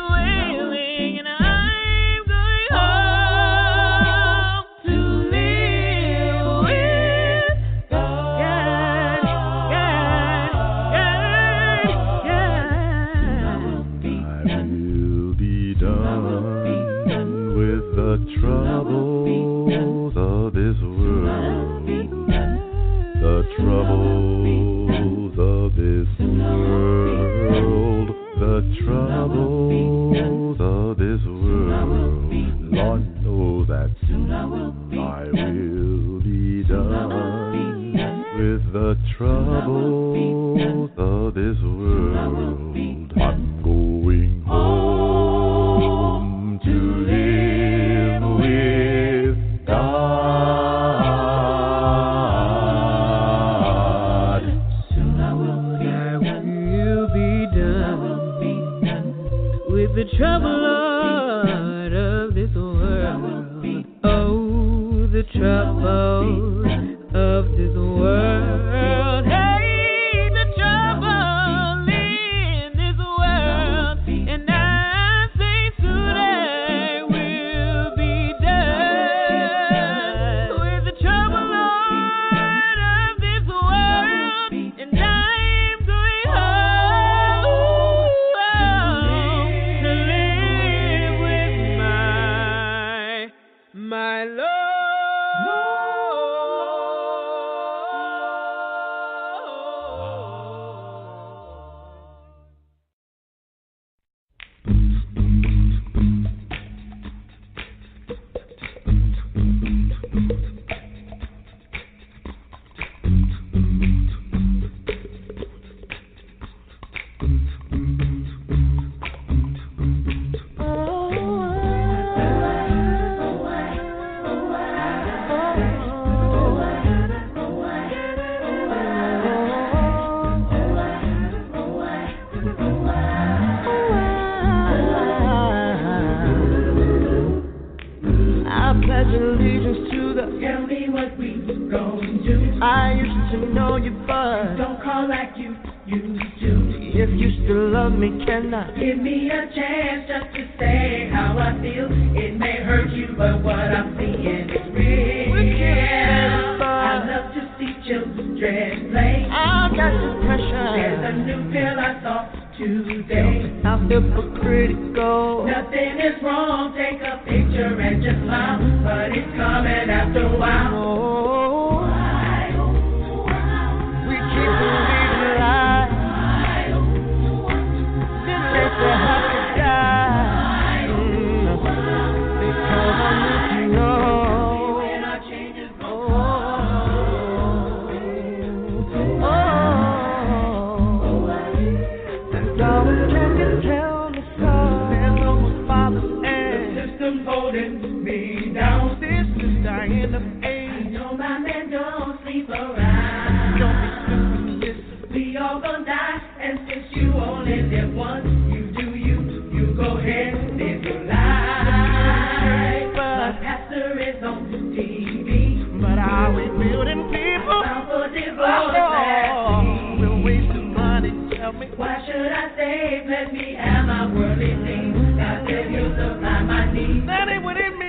wailing. And I'm going home to live with God. I will be done with the troubles of this world. The troubles of this world. The troubles of this world. Lord knows that soon I will be done with the troubles of this world. I'm going home to live with God. Soon I will be done with the trouble, Lord, of this world. Oh, the trouble of this world. Hey, the trouble in this world. And I say soon I will be done with the trouble, Lord, of this world. And I'm going home to live with my Lord. I pledge allegiance to the. Tell me what we gon' do. I used to know you, but Don't call like you used to. if you still love me, can I? Give me a chance just to say how I feel. It may hurt you, but what I'm seeing is real. I love to see children take a picture and just smile, but it's coming after a while. We keep believing lies. Then let the happy die. Because I need to know. Holding me down, sisters dying of age. No, my man don't sleep around. Don't be stupid, we all gonna die, and since you only live once, you do you go ahead and live your life. My pastor is on TV, but are we building people? Bound for divorce, we're wasting money. Tell me, why should I save? Let me have my worldly things. God said He'll supply my needs. That ain't what it means.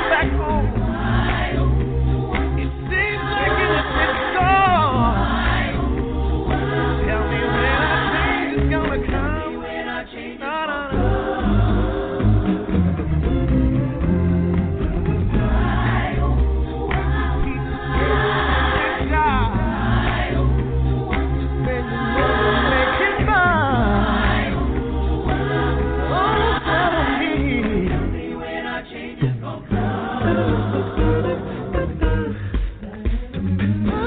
Back home. It seems like it was meant to. Tell me when our change is gonna come. No.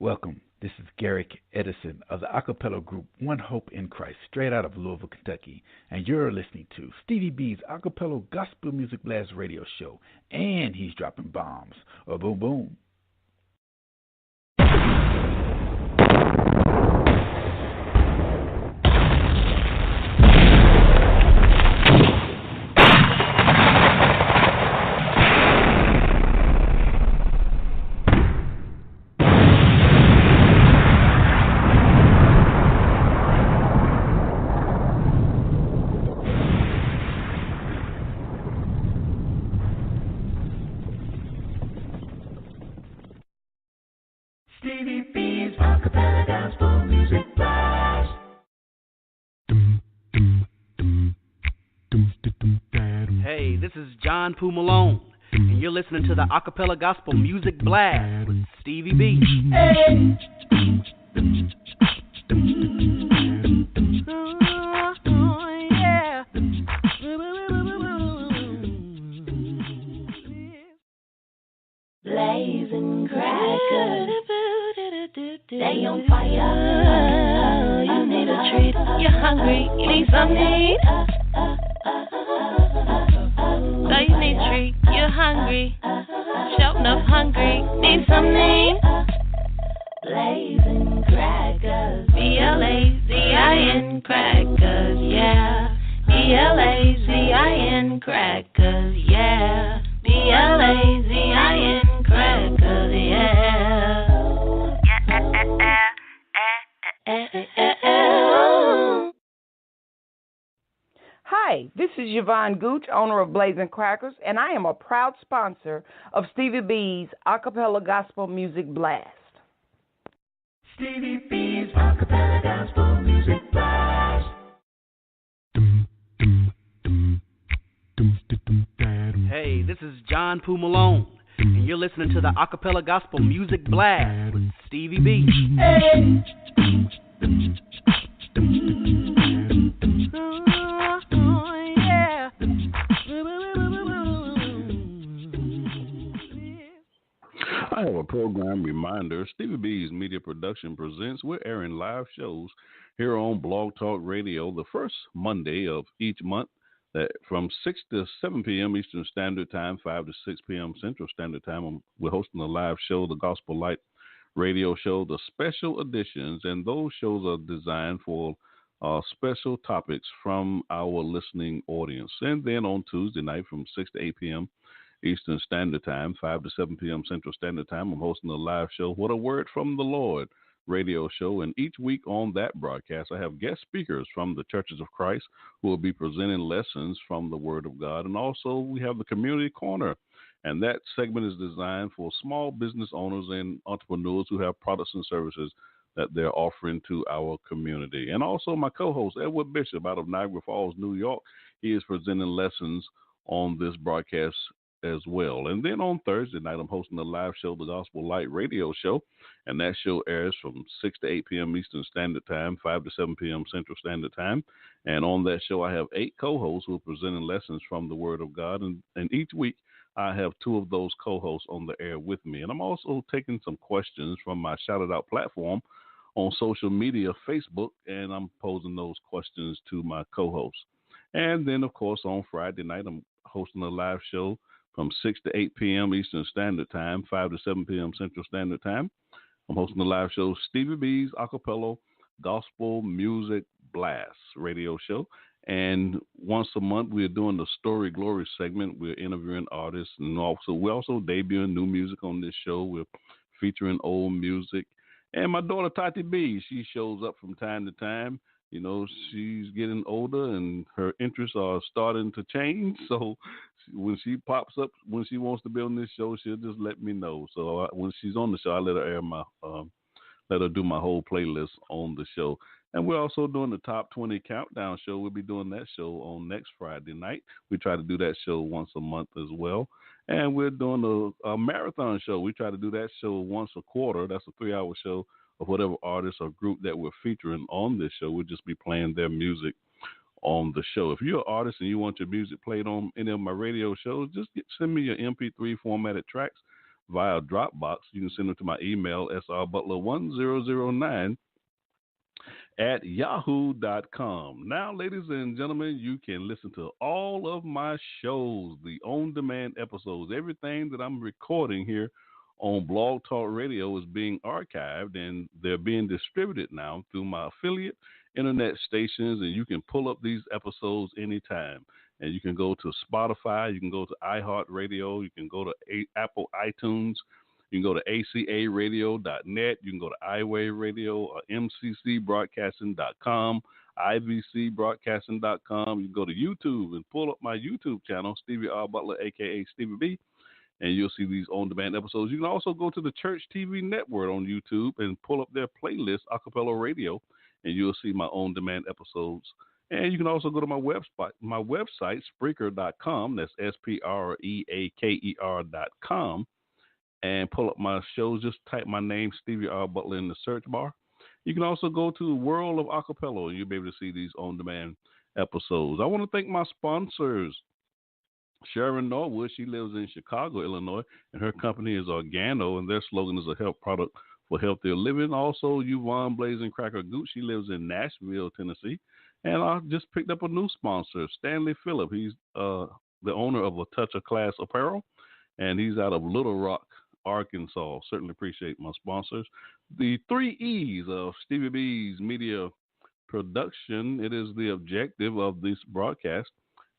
Welcome. This is Garrick Edison of the acapella group One Hope in Christ, straight out of Louisville, Kentucky. And you're listening to Stevie B's acapella gospel music blast radio show. And he's dropping bombs. Boom, boom. this is John Poo Malone, and you're listening to the Acapella Gospel Music Blast with Stevie B. Blazing crackers, they on fire. You need a treat. You're hungry. You need something to eat. So you need a treat. You're hungry. Shouting up hungry. Need something to eat. Blazing crackers. BLAZIN crackers. Yeah. BLAZIN crackers. Yeah. BLAZIN crackers, yeah. Hi, this is Yvonne Gooch, owner of Blazing Crackers, and I am a proud sponsor of Stevie B's Acapella Gospel Music Blast. Stevie B's Acapella Gospel Music Blast. Hey, this is John Poo Malone, and you're listening to the Acapella Gospel Music Blast with Stevie B. I have a program reminder. Stevie B's Media Production presents. We're airing live shows here on Blog Talk Radio the first Monday of each month from 6 to 7 p.m. Eastern Standard Time, 5 to 6 p.m. Central Standard Time. We're hosting a live show, the Gospel Light Radio Show, the special editions, and those shows are designed for special topics from our listening audience. And then on Tuesday night from 6 to 8 p.m. Eastern Standard Time, 5 to 7 p.m. Central Standard Time, I'm hosting a live show, What a Word from the Lord radio show. And each week on that broadcast, I have guest speakers from the Churches of Christ who will be presenting lessons from the Word of God. And also we have the Community Corner. And that segment is designed for small business owners and entrepreneurs who have products and services that they're offering to our community. And also my co-host, Edward Bishop, out of Niagara Falls, New York, he is presenting lessons on this broadcast as well. And then on Thursday night, I'm hosting a live show, the Gospel Light Radio Show, and that show airs from 6 to 8 p.m. Eastern Standard Time, 5 to 7 p.m. Central Standard Time. And on that show, I have 8 co-hosts who are presenting lessons from the Word of God. And each week, I have 2 of those co-hosts on the air with me. And I'm also taking some questions from my Shout It Out platform on social media, Facebook, and I'm posing those questions to my co-hosts. And then, of course, on Friday night, I'm hosting a live show from 6 to 8 p.m. Eastern Standard Time, 5 to 7 p.m. Central Standard Time. I'm hosting a live show, Stevie B's Acapella Gospel Music Blast radio show. And once a month, we're doing the Story Glory segment. We're interviewing artists, and we're also debuting new music on this show. We're featuring old music. And my daughter, Tati B, she shows up from time to time. You know, she's getting older and her interests are starting to change. So when she pops up, when she wants to be on this show, she'll just let me know. So when she's on the show, I let her air let her do my whole playlist on the show. And we're also doing the Top 20 Countdown show. We'll be doing that show on next Friday night. We try to do that show once a month as well. And we're doing a marathon show. We try to do that show once a quarter. That's a 3-hour show of whatever artist or group that we're featuring on this show. We'll just be playing their music on the show. If you're an artist and you want your music played on any of my radio shows, just send me your MP3 formatted tracks via Dropbox. You can send them to my email, srbutler1009 at yahoo.com. Now, ladies and gentlemen, you can listen to all of my shows, the on-demand episodes, everything that I'm recording here on Blog Talk Radio is being archived, and they're being distributed now through my affiliate internet stations, and you can pull up these episodes anytime. And you can go to Spotify, you can go to iHeartRadio, you can go to Apple iTunes, you can go to acaradio.net, you can go to iWave Radio or mccbroadcasting.com, ivcbroadcasting.com. You can go to YouTube and pull up my YouTube channel, Stevie R. Butler, a.k.a. Stevie B, and you'll see these on-demand episodes. You can also go to the Church TV Network on YouTube and pull up their playlist, Acapella Radio, and you'll see my on-demand episodes And you can also go to my website, Spreaker.com. That's SPREAKER.com. And pull up my shows. Just type my name, Stevie R. Butler, in the search bar. You can also go to World of Acapella, and you'll be able to see these on-demand episodes. I want to thank my sponsors. Sharon Norwood, she lives in Chicago, Illinois, and her company is Organo, and their slogan is a health product for healthier living. Also, Yvonne Blazing Cracker Gooch, she lives in Nashville, Tennessee. And I just picked up a new sponsor, Stanley Phillip. He's the owner of A Touch of Class Apparel, and he's out of Little Rock, Arkansas. Certainly appreciate my sponsors. The 3 E's of Stevie B's media production. It is the objective of this broadcast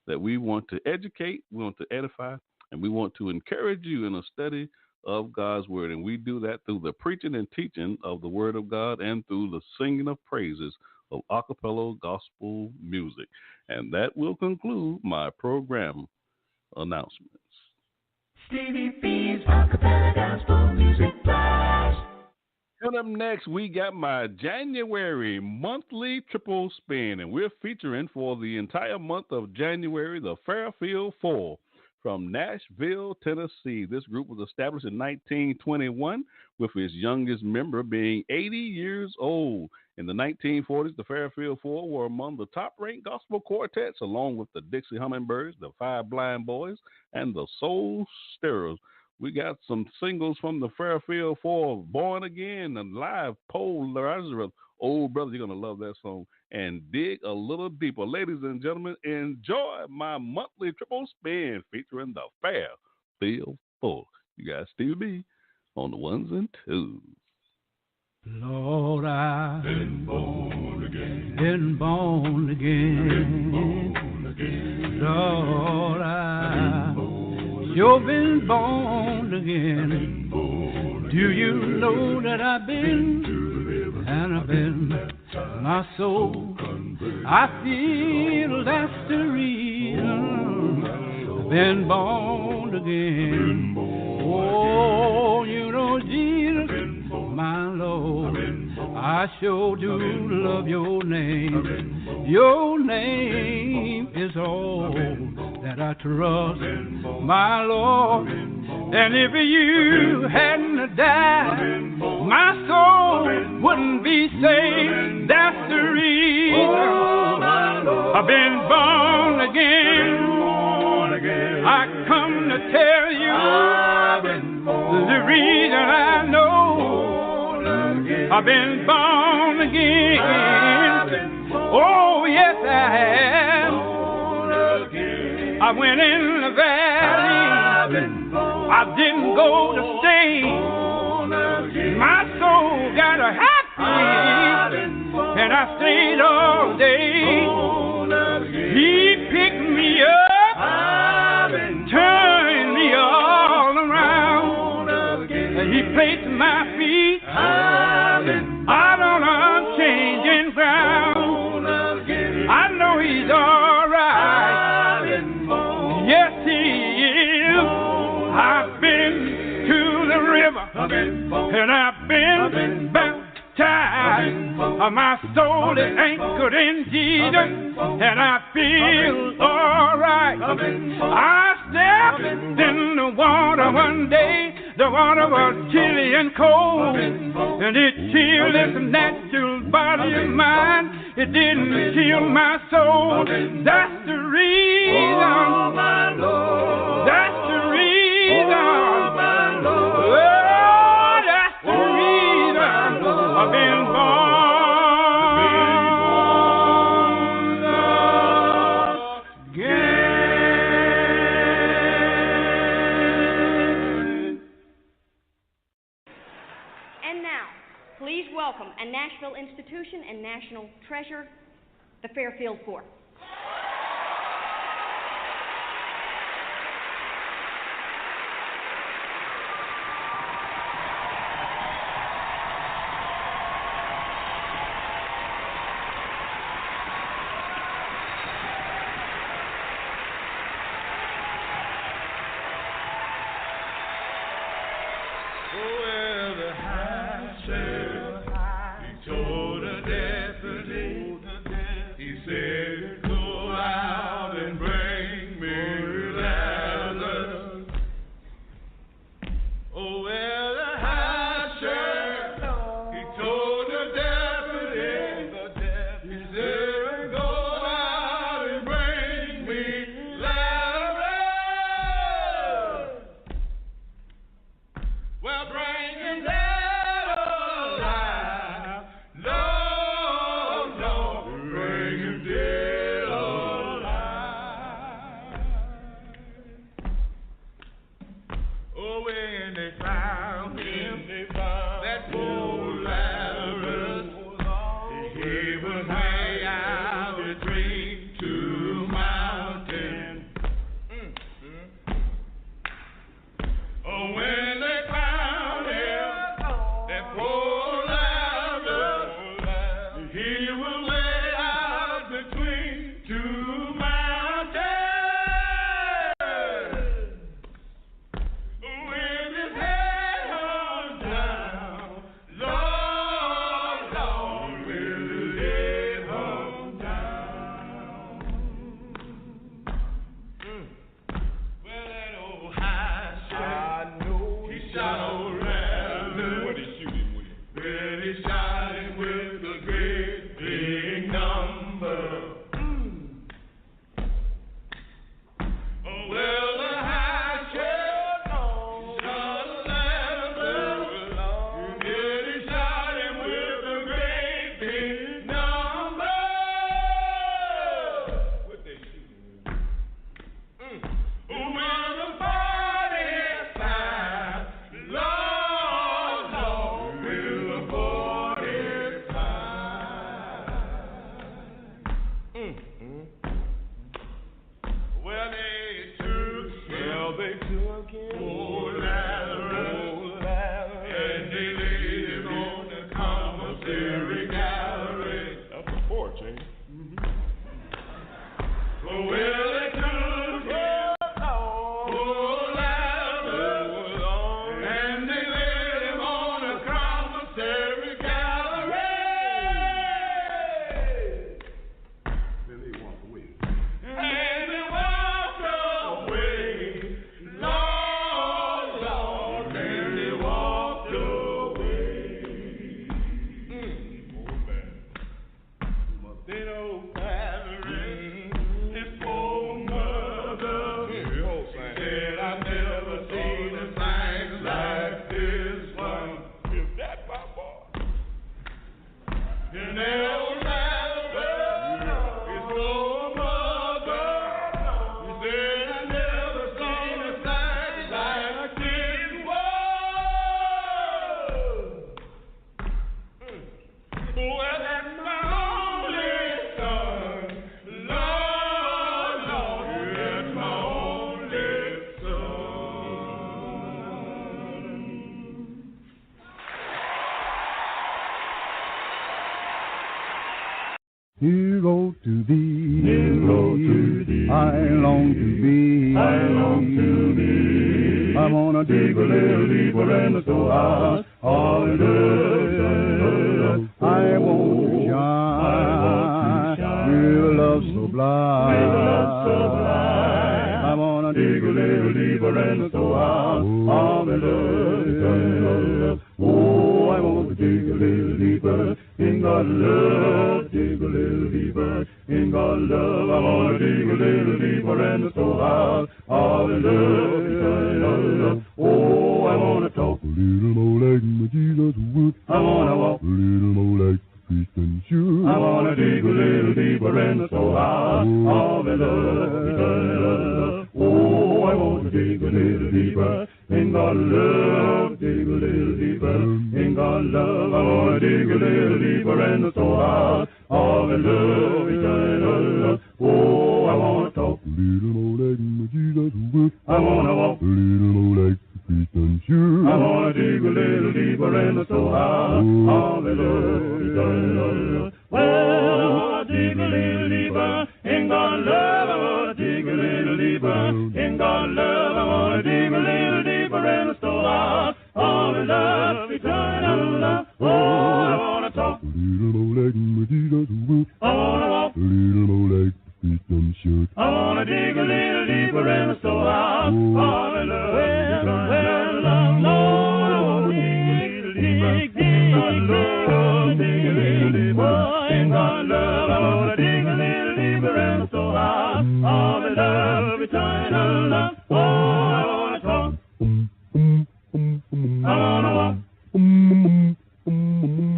that we want to educate, we want to edify, and we want to encourage you in a study of God's Word. And we do that through the preaching and teaching of the Word of God and through the singing of praises of a cappella gospel music. And that will conclude my program announcements. Stevie B's Acapella Gospel Music Blast. And up next, we got my January monthly triple spin, and we're featuring for the entire month of January the Fairfield 4 from Nashville, Tennessee. This group was established in 1921, with its youngest member being 80 years old. In the 1940s, the Fairfield 4 were among the top-ranked gospel quartets, along with the Dixie Hummingbirds, the Five Blind Boys, and the Soul Stirrers. We got some singles from the Fairfield 4, Born Again, and Live Polarizer. Old Brother, you're going to love that song. And Dig a Little Deeper. Ladies and gentlemen, enjoy my monthly triple spin featuring the Fairfield 4. You got Stevie B on the ones and twos. Lord, I've been born again. Been born again. Been born again. Lord, I've you've been born again. Do you know that I've been and I've been my soul? I feel that's the reason I've been born again. Oh, you know Jesus, my Lord, I sure do love your name. Your name is all that I trust, my Lord. And if you hadn't died, my soul wouldn't be saved. That's the reason I've been born again. I come to tell you the reason I know I've been born again. Oh, yes, I have. I went in the valley, I didn't go to stay. My soul got a happy, and I stayed all day. He picked me up, turned me all around, and he placed my feet out on unchanging ground. I know he's all right. Yes, he is. I've been to the river, and I've been baptized. My soul is anchored in Jesus, and I feel all right. I stepped in the water one day. The water was chilly and cold, and it chilled this natural body of mine. It didn't kill my soul. That's the reason. Oh, my Lord. That's the reason. Oh, my Lord. Oh, that's the reason I've been born again. And now, please welcome a Nashville institution and national treasure, the Fairfield 4. He told her death, he said Oh, Lazarus, and they laid him on the commissary gallery. That's the porch, ain't it? Oh, well, they took him, oh, Lazarus, and they laid him on the commissary gallery. Then they walked away. And they walked away. Lord, Lord, and they walked away. Oh, man. They don't Lazarus, his poor mother, said, I've never seen a sight like this one. Is that my boy? And there was Lazarus, his poor mother, said, I've never seen a sight like this one. Well, that's my only son. Lord, Lord, that's my only son. Here go to thee, I long to be, I'm gonna dig a little deeper in the storehouse of love. I want to shine with love so blind. I'm gonna dig a little deeper in the storehouse of love. Oh, I want to dig a little deeper in God's love, dig a little deeper in God's love. I want to dig a little deeper in the storehouse of love. Oh, I want to talk a little more like my Jesus would. I want to walk a little more like the Christian should. I want to dig a little deeper in the storehouse of love. Oh, I want to dig a little deeper in God's love, dig a little deeper in God's love. I want to dig a little deeper in the storehouse of love, eternal love. Oh, I want to talk a little more like my Jesus would. I want to walk a little more like the Christian should. I want to dig a little deeper in the storehouse of love, eternal love. Well, I want to dig a little deeper in God's love. I want to dig a little deeper in God's love. I want to dig a little deeper in the storehouse of love, eternal love. Oh, I want to talk a little more like my Jesus would. I want to walk a little more like the Christian should. I want to dig a little deeper in the storehouse of love. Well, Lord, I want to dig in God's love, dig a little deeper in God's love. I want to dig a little deeper in the storehouse of love, eternal love. Oh, I want to talk. I want to walk.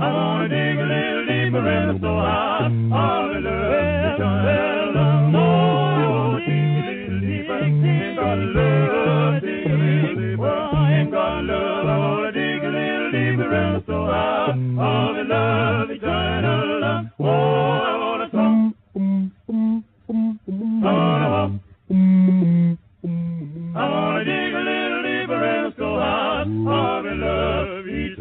I want to dig a little deeper in the storehouse of love, eternal love. Oh, I want to dig a little deeper in God's love, dig a little deeper in God's love. I want to dig a little deeper in the storehouse of love, eternal love. Oh, I want to talk. I want to walk. I want to dig a little deeper in the storehouse of love, eternal love.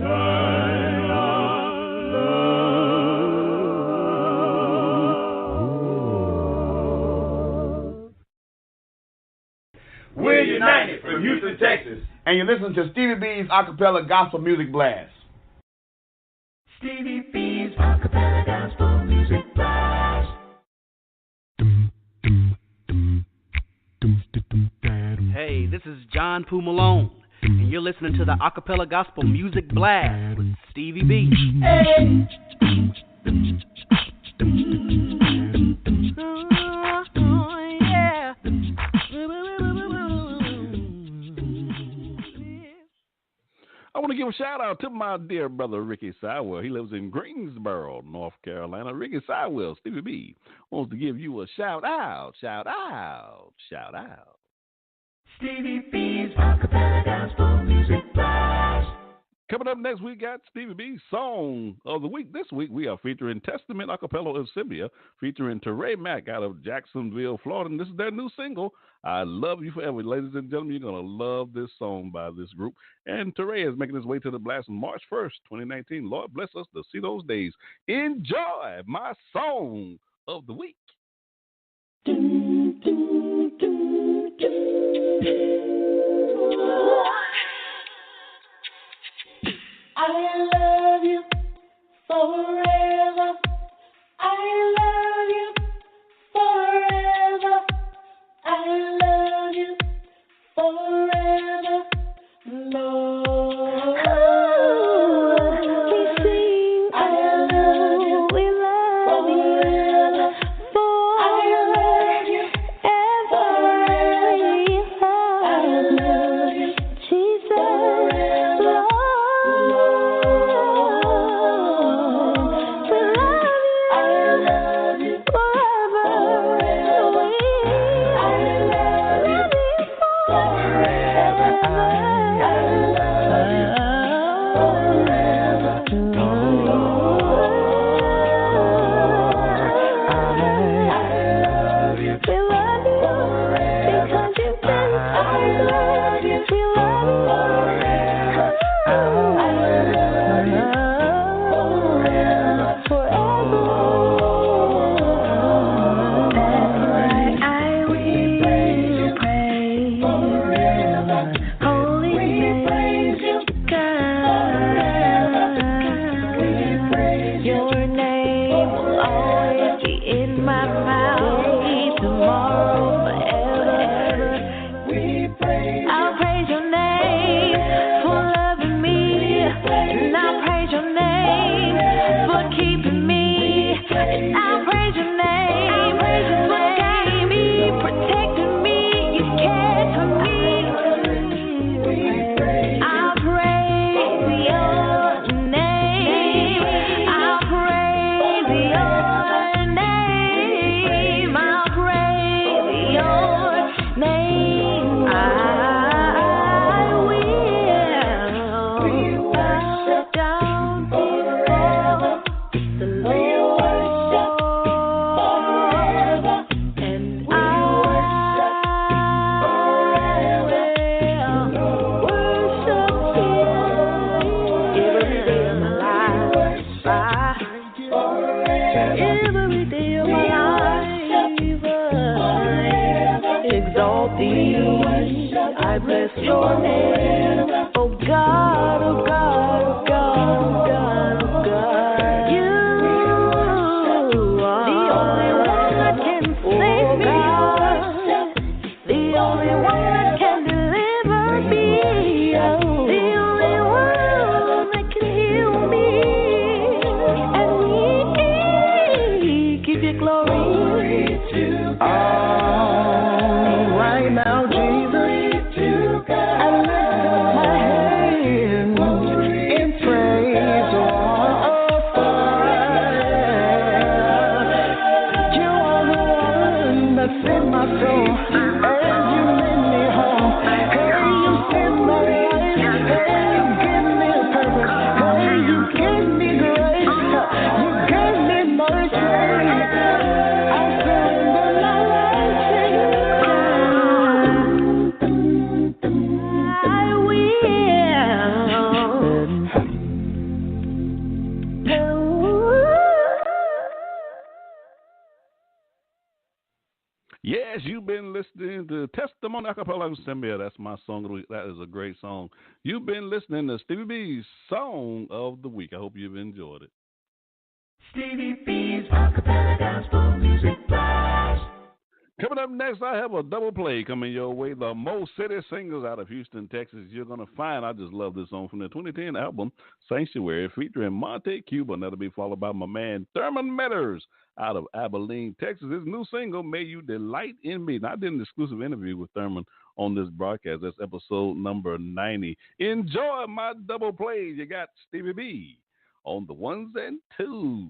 We're United from Houston, Texas, and you listen to Stevie B's Acapella Gospel Music Blast. Stevie B's Acapella Gospel Music Blast. Hey, this is John Poo Malone, and you're listening to the Acapella Gospel Music Blast with Stevie B. Hey. Yeah. I want to give a shout out to my dear brother Ricky Sywell. He lives in Greensboro, North Carolina. Ricky Sywell, Stevie B, wants to give you a shout out, shout out, shout out. Stevie B's Acapella Gospel Music Blast. Coming up next, we got Stevie B's Song of the Week. This week, we are featuring Testament Acappella Ensemble, featuring Teray Mack out of Jacksonville, Florida. And this is their new single, I Love You Forever. Ladies and gentlemen, you're going to love this song by this group. And Teray is making his way to the blast on March 1st, 2019. Lord bless us to see those days. Enjoy my Song of the Week. I love you forever. I love you forever. I love you forever, Lord. We sing, I love you, we love forever. I love you ever. I love you, Jesus, Lord. Yes, you've been listening to Testament Acappella Ensemble. That's my song of the week. That is a great song. You've been listening to Stevie B's Song of the Week. I hope you've enjoyed it. Stevie B's Acapella Gospel Music Blast. Coming up next, I have a double play coming your way. The most city singles out of Houston, Texas, you're going to find. I just love this song from the 2010 album, Sanctuary, featuring Monte Cuba. And that'll be followed by my man, Thurman Metters, out of Abilene, Texas. His new single, May You Delight in Me. Now, I did an exclusive interview with Thurman on this broadcast. That's episode number 90. Enjoy my double plays. You got Stevie B on the ones and twos.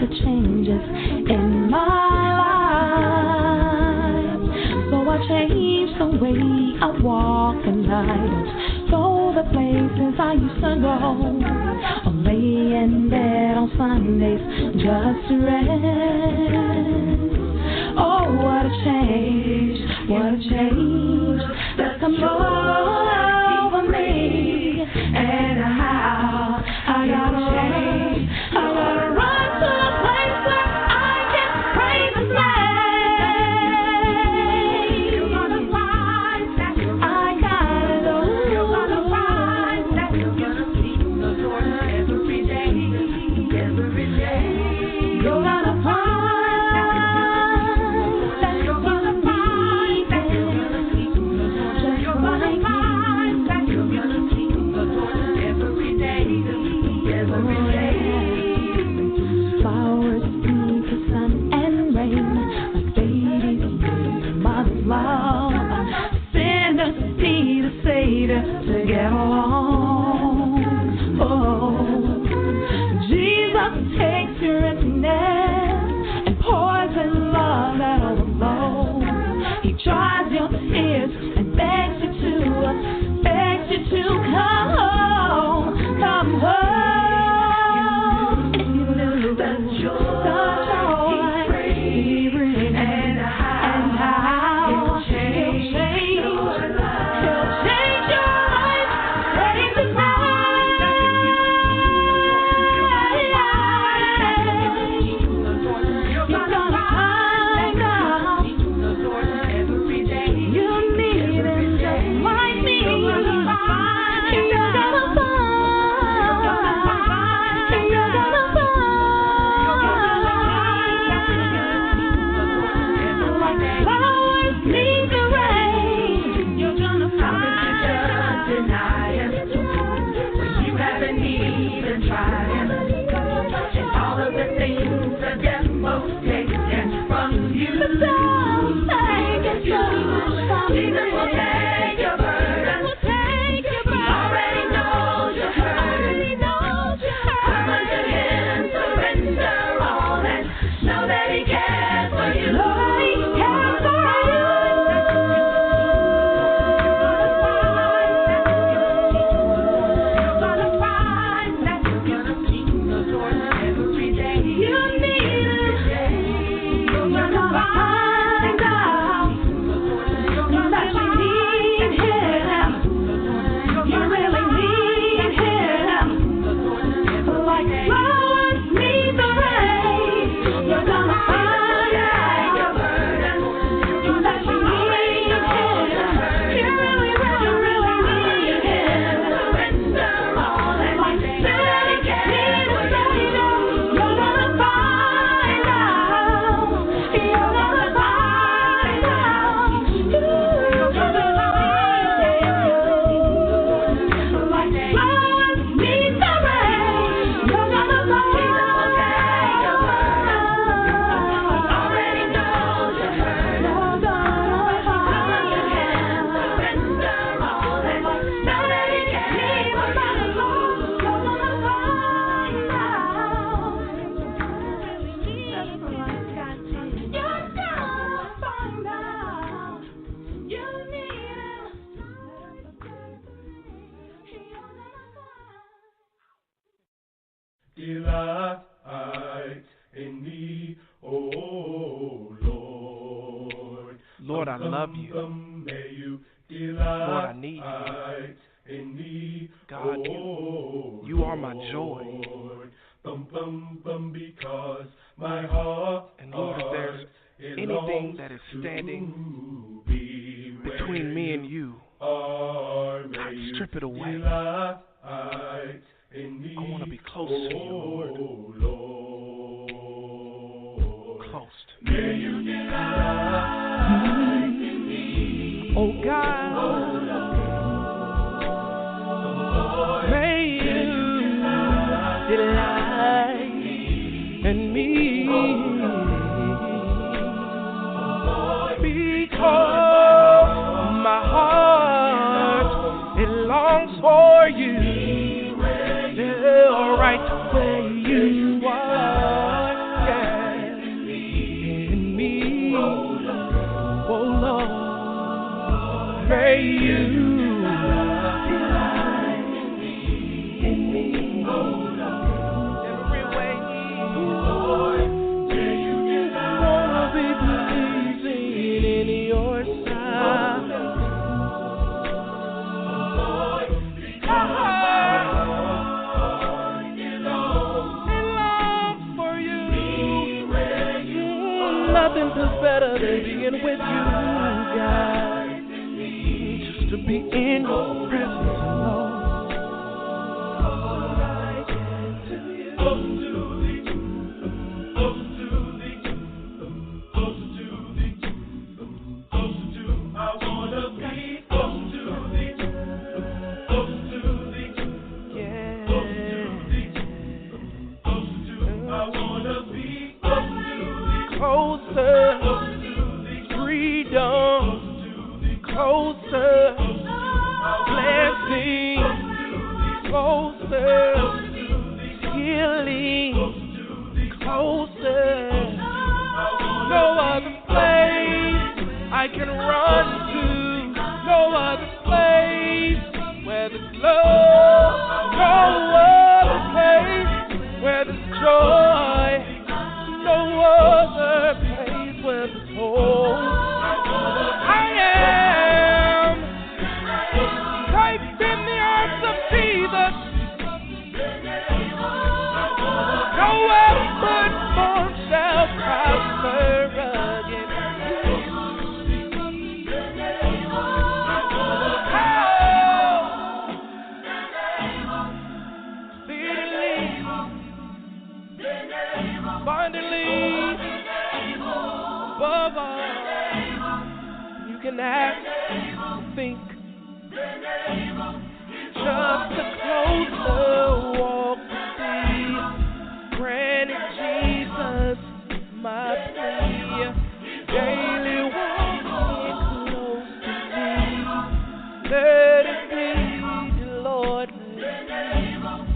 the changes in my life. So I changed the way I walk and I don't go the places I used to go, or lay in bed on Sundays just to rest. Oh, what a change that's come over me, and how I gotta change. I gotta run to a place where I can praise His name. You're gonna find that I gotta go. You're gonna find that you're gonna see the Lord every day, every day. You're gonna find. To get along. Oh, Jesus takes your emptiness and pours His love that overflows. He dries your tears and begs you to come home, come home. The joy He brings, and how He'll change your life. He'll change your life. Praise His name. You're gonna find out every day. You need Him just like me. You're gonna find. You're gonna find. You're gonna find. Flowers need the rain. You're gonna find. Deny Him when you haven't even tried Him, and all of the things the devil's taken from you. But don't take it from Jesus will take your burden. He already knows you're hurting. Come unto Him, surrender all, and know that He cares for you. He cares for you. You're gonna find that you're gonna see the Lord every day. You need Him. You're gonna find out that you need Him. You really need Him. Like flowers need the rain. You're gonna find out that you need Him. You really, really, really need Him. Surrender all and like that He cares for you. You're gonna find out. You're gonna find out. You're gonna find out. Like flowers need the rain. You're gonna find out. Already knows you're hurt. You're gonna find out. Surrender all and know that He cares for you. You're gonna find out. That's what I got to. You're gonna find out. You need Him. Delight in me, oh Lord. Lord, I love you. May you Lord, I need you. delight in me, God, you are my joy. Lord. Because my heart And Lord, if there's anything that is standing between me and you, God, strip it away. I want to be close to you, Lord. Close to me. May you delight in me, oh God. May you delight in me, because my heart, it longs for you. Right where you are, Nothing feels better than being with you, God. Just to be in your presence, Lord. Closer, freedom, closer, blessing, closer, healing, closer. No other place I can run to, no other place where there's love, no other place where there's joy. No other place where there's hope. I am safe in the arms of Jesus. No weapon formed shall prosper again. Abundantly, above all, you can act, think, just a closer walk with thee. Granted, Jesus, my plea, daily walking close to thee. Let it be, Lord, let it be, Lord.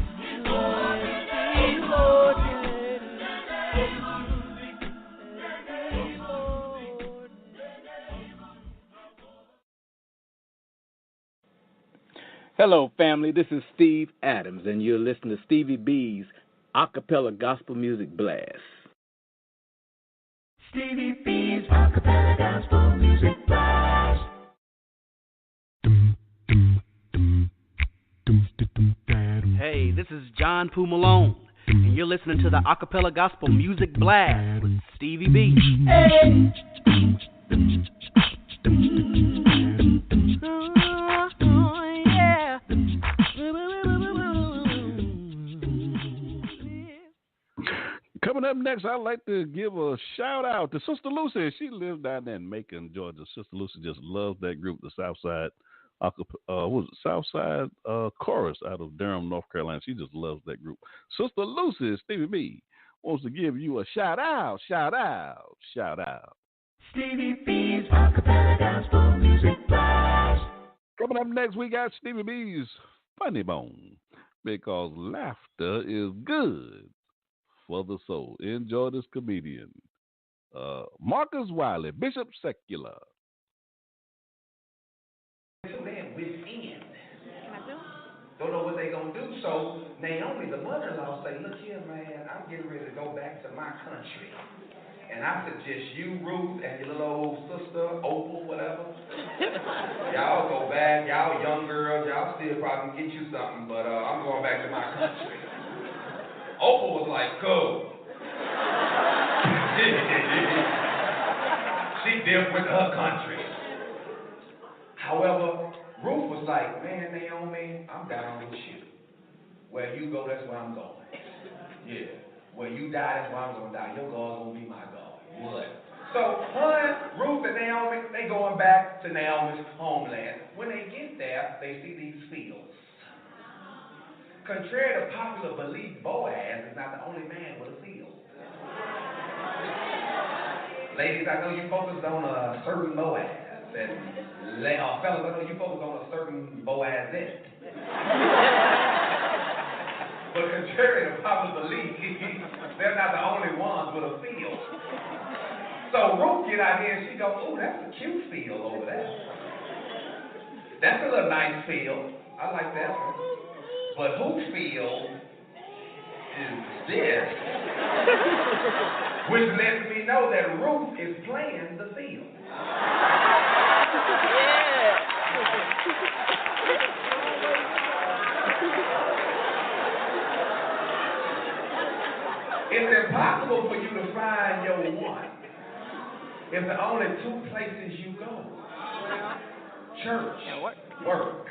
Hello, family. This is Steve Adams, and you're listening to Stevie B's Acapella Gospel Music Blast. Stevie B's Acapella Gospel Music Blast. Hey, this is John Poo Malone, and you're listening to the Acapella Gospel Music Blast with Stevie B. Hey. Coming up next, I'd like to give a shout out to Sister Lucy. She lives down there in Macon, Georgia. Sister Lucy just loves that group, the Southside Southside Chorus out of Durham, North Carolina. She just loves that group. Sister Lucy, Stevie B, wants to give you a shout out. Stevie B's Acapella Gospel Music Blast. Coming up next, we got Stevie B's Funny Bone, because laughter is good for the soul. Enjoy this comedian, Marcus Wiley, Bishop Secular. Within. Don't know what they gonna do. So Naomi, the mother-in-law, say, "Look here, man, I'm getting ready to go back to my country, and I suggest you, Ruth, and your little old sister, Opal, whatever. Y'all go back. Y'all young girls, y'all still probably get you something, but I'm going back to my country." Opal was like, "Cool." She dealt with her country. However, Ruth was like, "Man, Naomi, I'm down with you. Where you go, that's where I'm going. Yeah. Where you die, that's where I'm going to die. Your God's going to be my God." What? So, Ruth and Naomi, they going back to Naomi's homeland. When they get there, they see these fields. Contrary to popular belief, Boaz is not the only man with a field. Ladies, I know you focus on a certain Boaz. And fellas, I know you focus on a certain Boazette. But contrary to popular belief, they're not the only ones with a field. So Ruth get out here and she goes, "Oh, that's a cute field over there. That's a little nice field. I like that one. But whose field is this?" Which lets me know that Ruth is playing the field. It's impossible for you to find your one is the only two places you go. Church, work.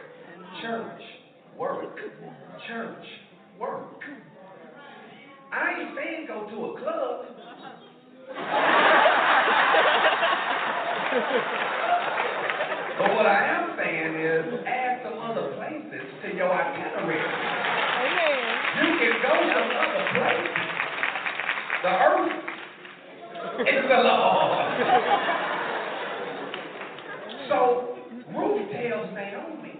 Church, work. Church, work. I ain't saying go to a club. But what I am saying is add some other places to your itinerary. You can go some other places. The earth is the Lord. So Ruth tells Naomi,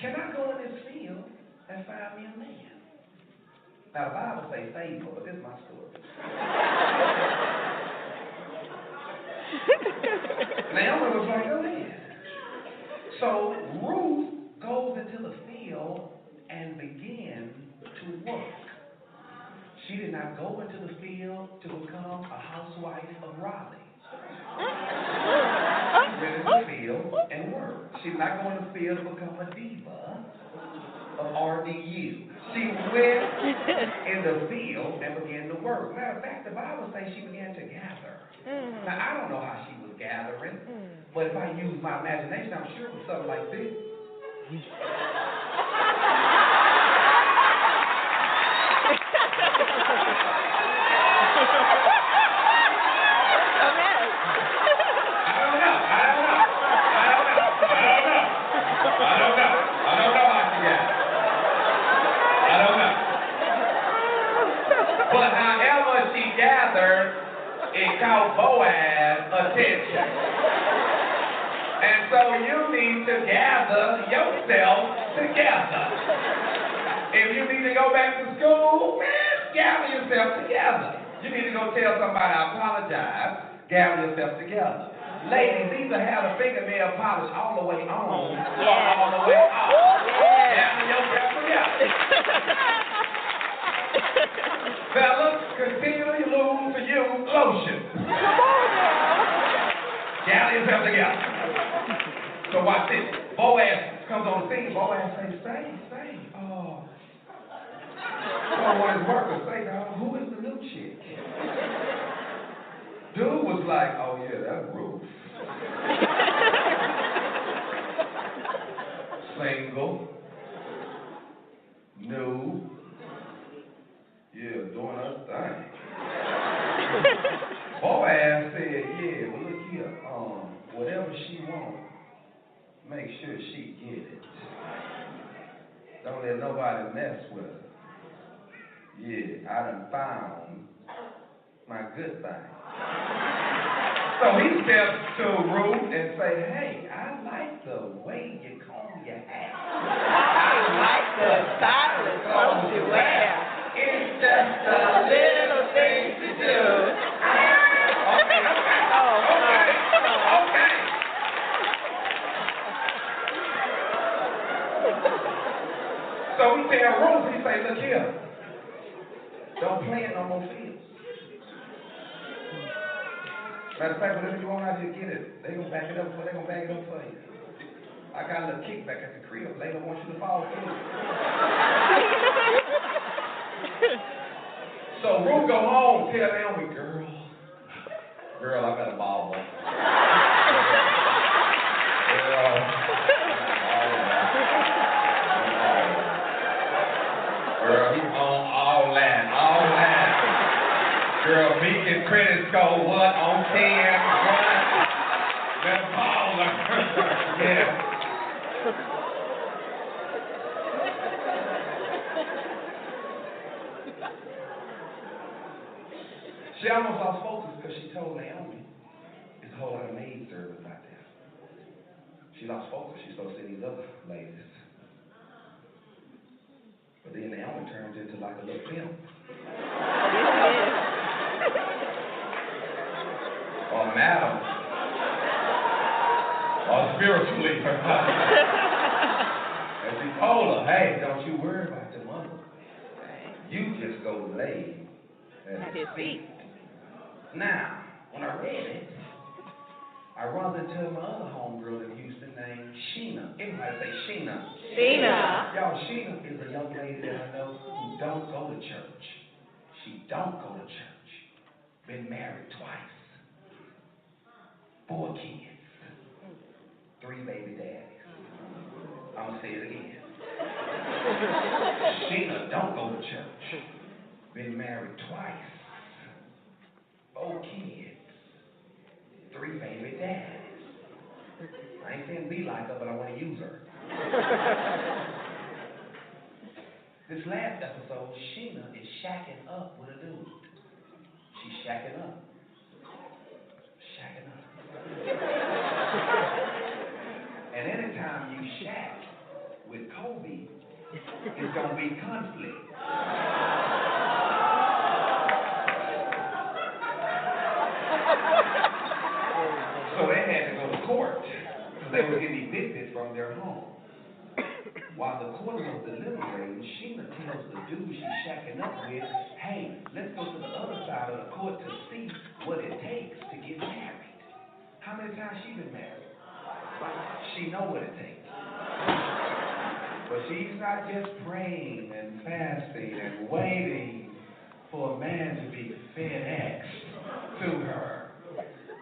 can I go in this field and find me a man? Now the Bible says faithful, but this is my story. Naomi was like, go ahead. So Ruth goes into the field and began to work. She did not go into the field to become a housewife of Raleigh. She went into the field and worked. She's not going to the field to become a diva of RDU. She went in the field and began to work. Matter of fact, the Bible says she began to gather. Now, I don't know how she was gathering, but if I use my imagination, I'm sure it was something like this. But however she gathered, it caught Boaz's attention. And so you need to gather yourself together. If you need to go back to school, man, gather yourself together. You need to go tell somebody I apologize, gather yourself together. Ladies, either have the fingernail polish all the way on or all the way off. Gather yourself together. Fellas, continually lose to use lotion. Gather yourself together. So watch this. Boaz comes on the scene. Boaz says, stay. Oh, what his workers say, now, who is the new chick? Dude was like, oh yeah, that's Ruth. Single. New. Yeah, doing her thing. Boaz said, yeah, well look here, whatever she wants, make sure she get it. Don't let nobody mess with her. Yeah, I done found my good thing. So he steps to Ruth and say, hey, I like the way you comb your hair. I like the stylish clothes you wear. It's just a little thing to do. Okay. So we tell Ruth, he say, look here, don't play in no more fields. Matter of fact, whatever you want out here, get it. They gonna back it up for you. I got a little kickback at the crib. They don't want you to fall through. So Ruth go home, tell Naomi, girl, I got a ball ball. Girl, he's on all that. Girl, Beacon credit score, what, on 10, what? That's baller. Yeah. She almost lost focus because she told Naomi it's a whole lot of maid servants out there. She lost focus. She started seeing these other ladies. But then Naomi turns into like a little pimp. Or madam. Or spiritual leader. And she told her, hey, don't you worry about the money. You just go lay at his feet. Now, when I read it, I run into my other homegirl in Houston named Sheena. Everybody say Sheena. Sheena. Y'all, Sheena is a young lady that I know who don't go to church. She don't go to church. Been married twice. 4 kids, 3 baby daddies. I'm going to say it again. Sheena don't go to church. Been married twice. 4 kids, 3 baby daddies. I ain't saying be like her, but I want to use her. This last episode, Sheena is shacking up with a dude. She's shacking up. Shacking up. And anytime you shack with Kobe, it's going to be conflict. So they had to go to court because they were getting evicted from their home. While the court was deliberating, Sheena tells the dude she's shacking up with, hey, let's go to the other side of the court to see what it takes to get married. How many times she been married? She know what it takes. But she's not just praying and fasting and waiting for a man to be FedExed to her.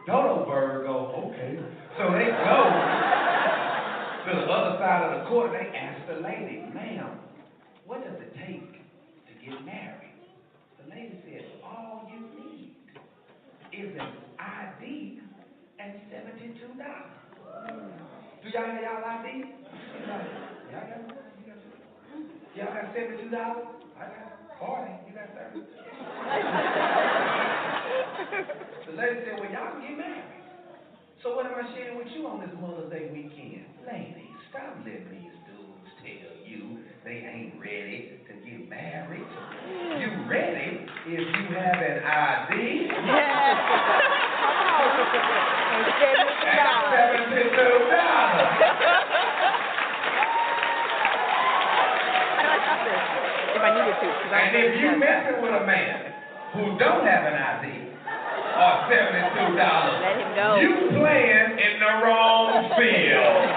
Dodo Bird go, okay. So they go to the other side of the court. They ask the lady, ma'am, what does it take to get married? The lady said, all you need is an ID and $72. Do y'all have y'all ID? Y'all got $72? I got 40. You got 30. The lady said, well, y'all can get married. So what am I sharing with you on this Mother's Day weekend? Ladies, stop letting these dudes tell you they ain't ready to get married. You ready if you have an ID. And $72. If I needed to. And if you messing with a man who don't have an ID or $72, let him go. You playing in the wrong field.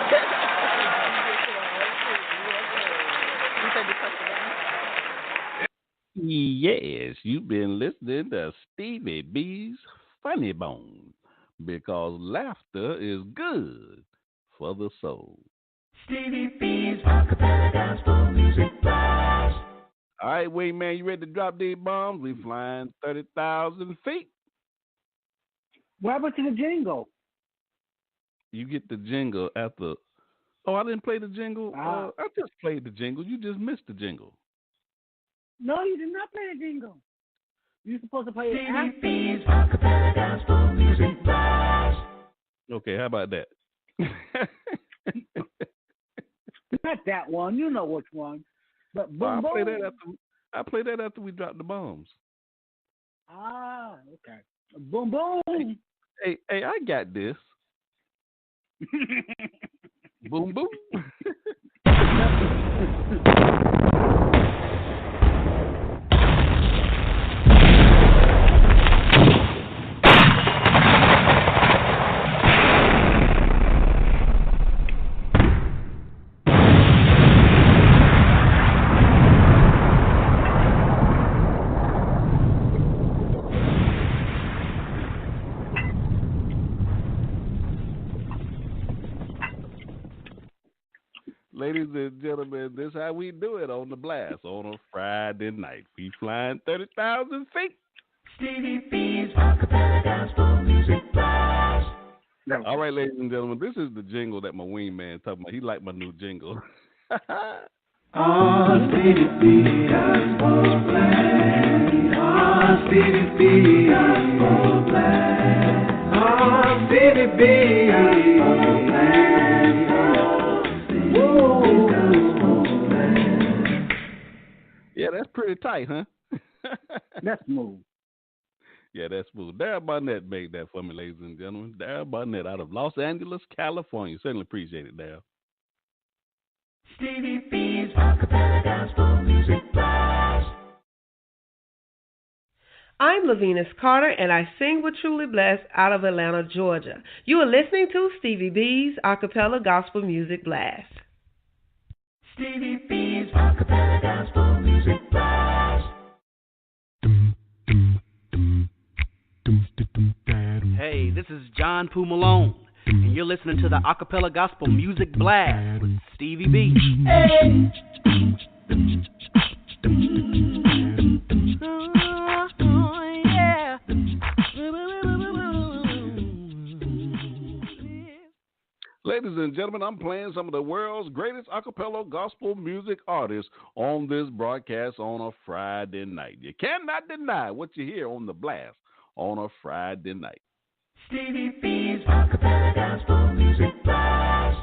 Yes, you've been listening to Stevie B's Funny Bone, because laughter is good for the soul. Stevie B's Acapella Gospel Music Blast. All right, Wayne, man, you ready to drop these bombs? We flying 30,000 feet. What happened to the jingle? You get the jingle after. Oh, I didn't play the jingle. I just played the jingle. You just missed the jingle. No, you did not play the jingle. You're supposed to play it Stevie B's Acapella Gospel Music Blast. Okay, how about that? Not that one. You know which one. But boom, boom. I play that after we drop the bombs. Ah, okay. Boom, boom. Hey, I got this. Boom, boom. Ladies and gentlemen, this is how we do it on the blast on a Friday night. We flying 30,000 feet. Stevie B's Acapella Gospel Music Blast. All right, ladies and gentlemen, this is the jingle that my wingman talking about. He liked my new jingle. Stevie B Gospel Blast. Stevie B Gospel Blast. Stevie B Gospel Blast. Yeah, that's pretty tight, huh? That's smooth. Yeah, that's smooth. Darryl Barnett made that for me, ladies and gentlemen. Darryl Barnett out of Los Angeles, California. Certainly appreciate it, Darryl. Stevie B's Acapella Gospel Music Blast. I'm Lavinas Carter, and I sing with Truly Blessed out of Atlanta, Georgia. You are listening to Stevie B's Acapella Gospel Music Blast. Stevie B's Acapella Gospel Music Blast. Hey, this this is John Poo Malone, and you're listening to the Acapella Gospel Music Blast with Stevie B. Hey. Ladies and gentlemen, I'm playing some of the world's greatest a cappella gospel music artists on this broadcast on a Friday night. You cannot deny what you hear on the blast on a Friday night. Stevie B's a cappella gospel music blast.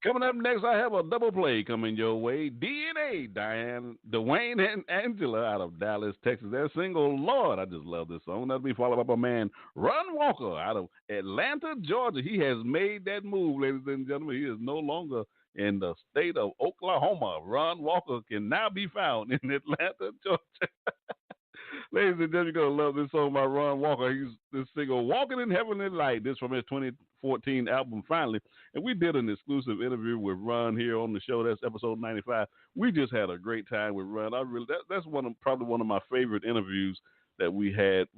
Coming up next, I have a double play coming your way. DNA, Dwayne and Angela out of Dallas, Texas. Their single, Lord, I just love this song. That'll be followed up by man Ron Walker out of Atlanta, Georgia. He has made that move, ladies and gentlemen. He is no longer in the state of Oklahoma. Ron Walker can now be found in Atlanta, Georgia. Ladies and gentlemen, you're going to love this song by Ron Walker. He's this single, Walking in Heavenly Light. This from his 2014 album, Finally. And we did an exclusive interview with Ron here on the show. That's episode 95. We just had a great time with Ron. That's probably one of my favorite interviews that we've had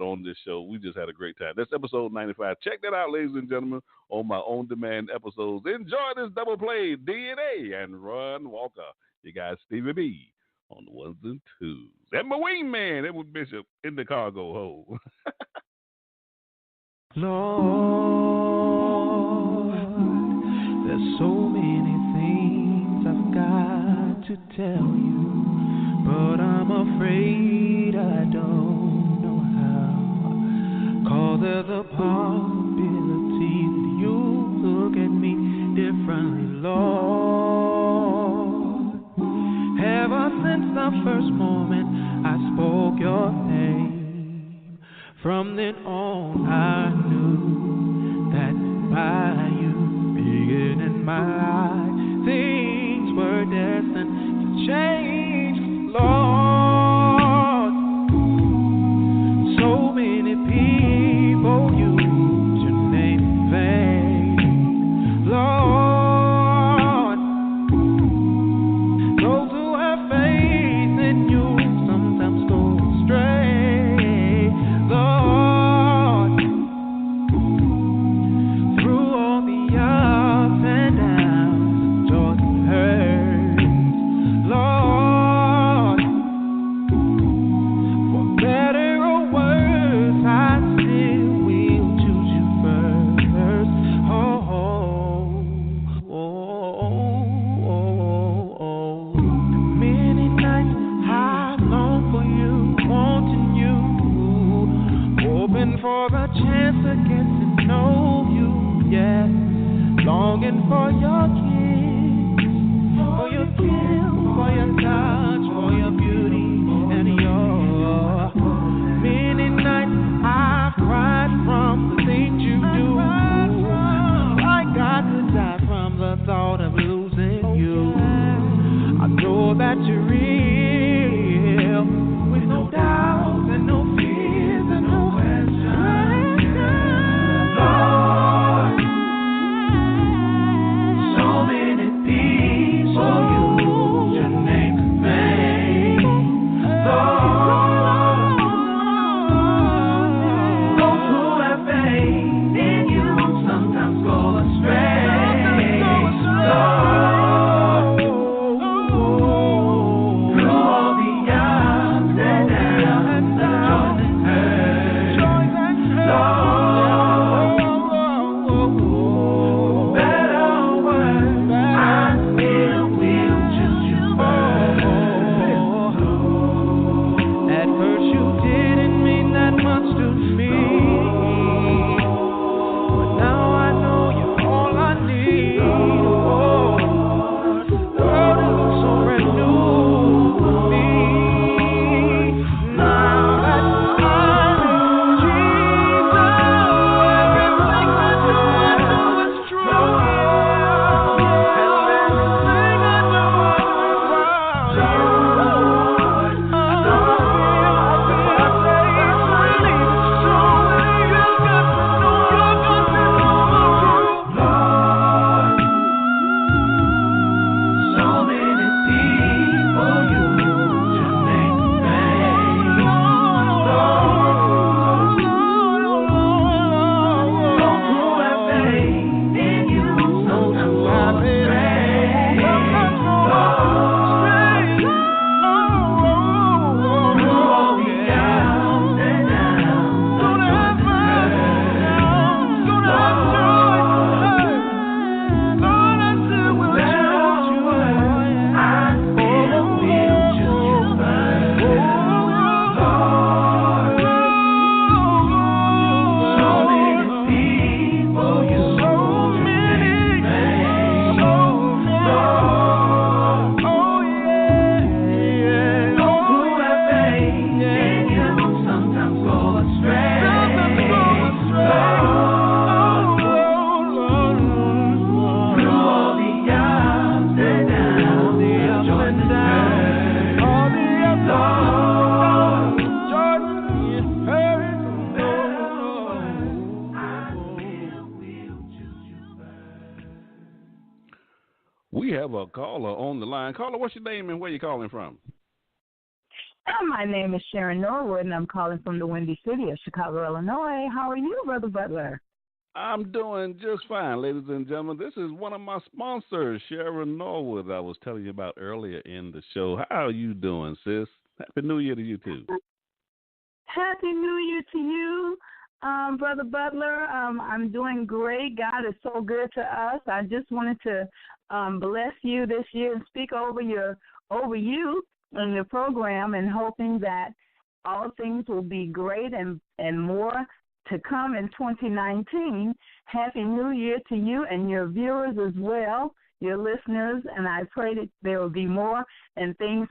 on this show. We just had a great time. That's episode 95. Check that out, ladies and gentlemen, on my on-demand episodes. Enjoy this double play, DNA and Ron Walker. You guys, Stevie B on the ones and twos. And my wingman, Edward Bishop, in the cargo hold. Lord, there's so many things I've got to tell you, but I'm afraid I don't know how. 'Cause there's a possibility that you look at me differently, Lord. Ever since the first moment I spoke your name, from then on I knew that by you being in my life, things were destined to change, Lord. So many people use your name in vain, Lord. Those who have faith in you sometimes go astray, Lord. Through all the ups and downs, joys and hurt, Lord. For better or worse, I still will choose you first. Many nights I've longed for you, wanting you, hoping for a chance to get to know you, yeah. Longing for your kiss, for your kill, for your touch, for your beauty and your. Many nights I've cried from the things you do. Like I could die from the thought of losing you. I know that you're real, with no doubts and no fears and no questions, Lord. So many people use your name we have a caller on the line. Caller, what's your name and where you calling from? My name is Sharon Norwood, and I'm calling from the Windy City of Chicago, Illinois. How are you, Brother Butler? I'm doing just fine, ladies and gentlemen. This is one of my sponsors, Sharon Norwood, I was telling you about earlier in the show. How are you doing, sis? Happy New Year to you, too. Happy New Year to you, Brother Butler. I'm doing great. God is so good to us. I just wanted to bless you this year and speak over you in your program, and hoping that all things will be great and more to come in 2019. Happy New Year to you and your viewers as well, your listeners, and I pray that there will be more and things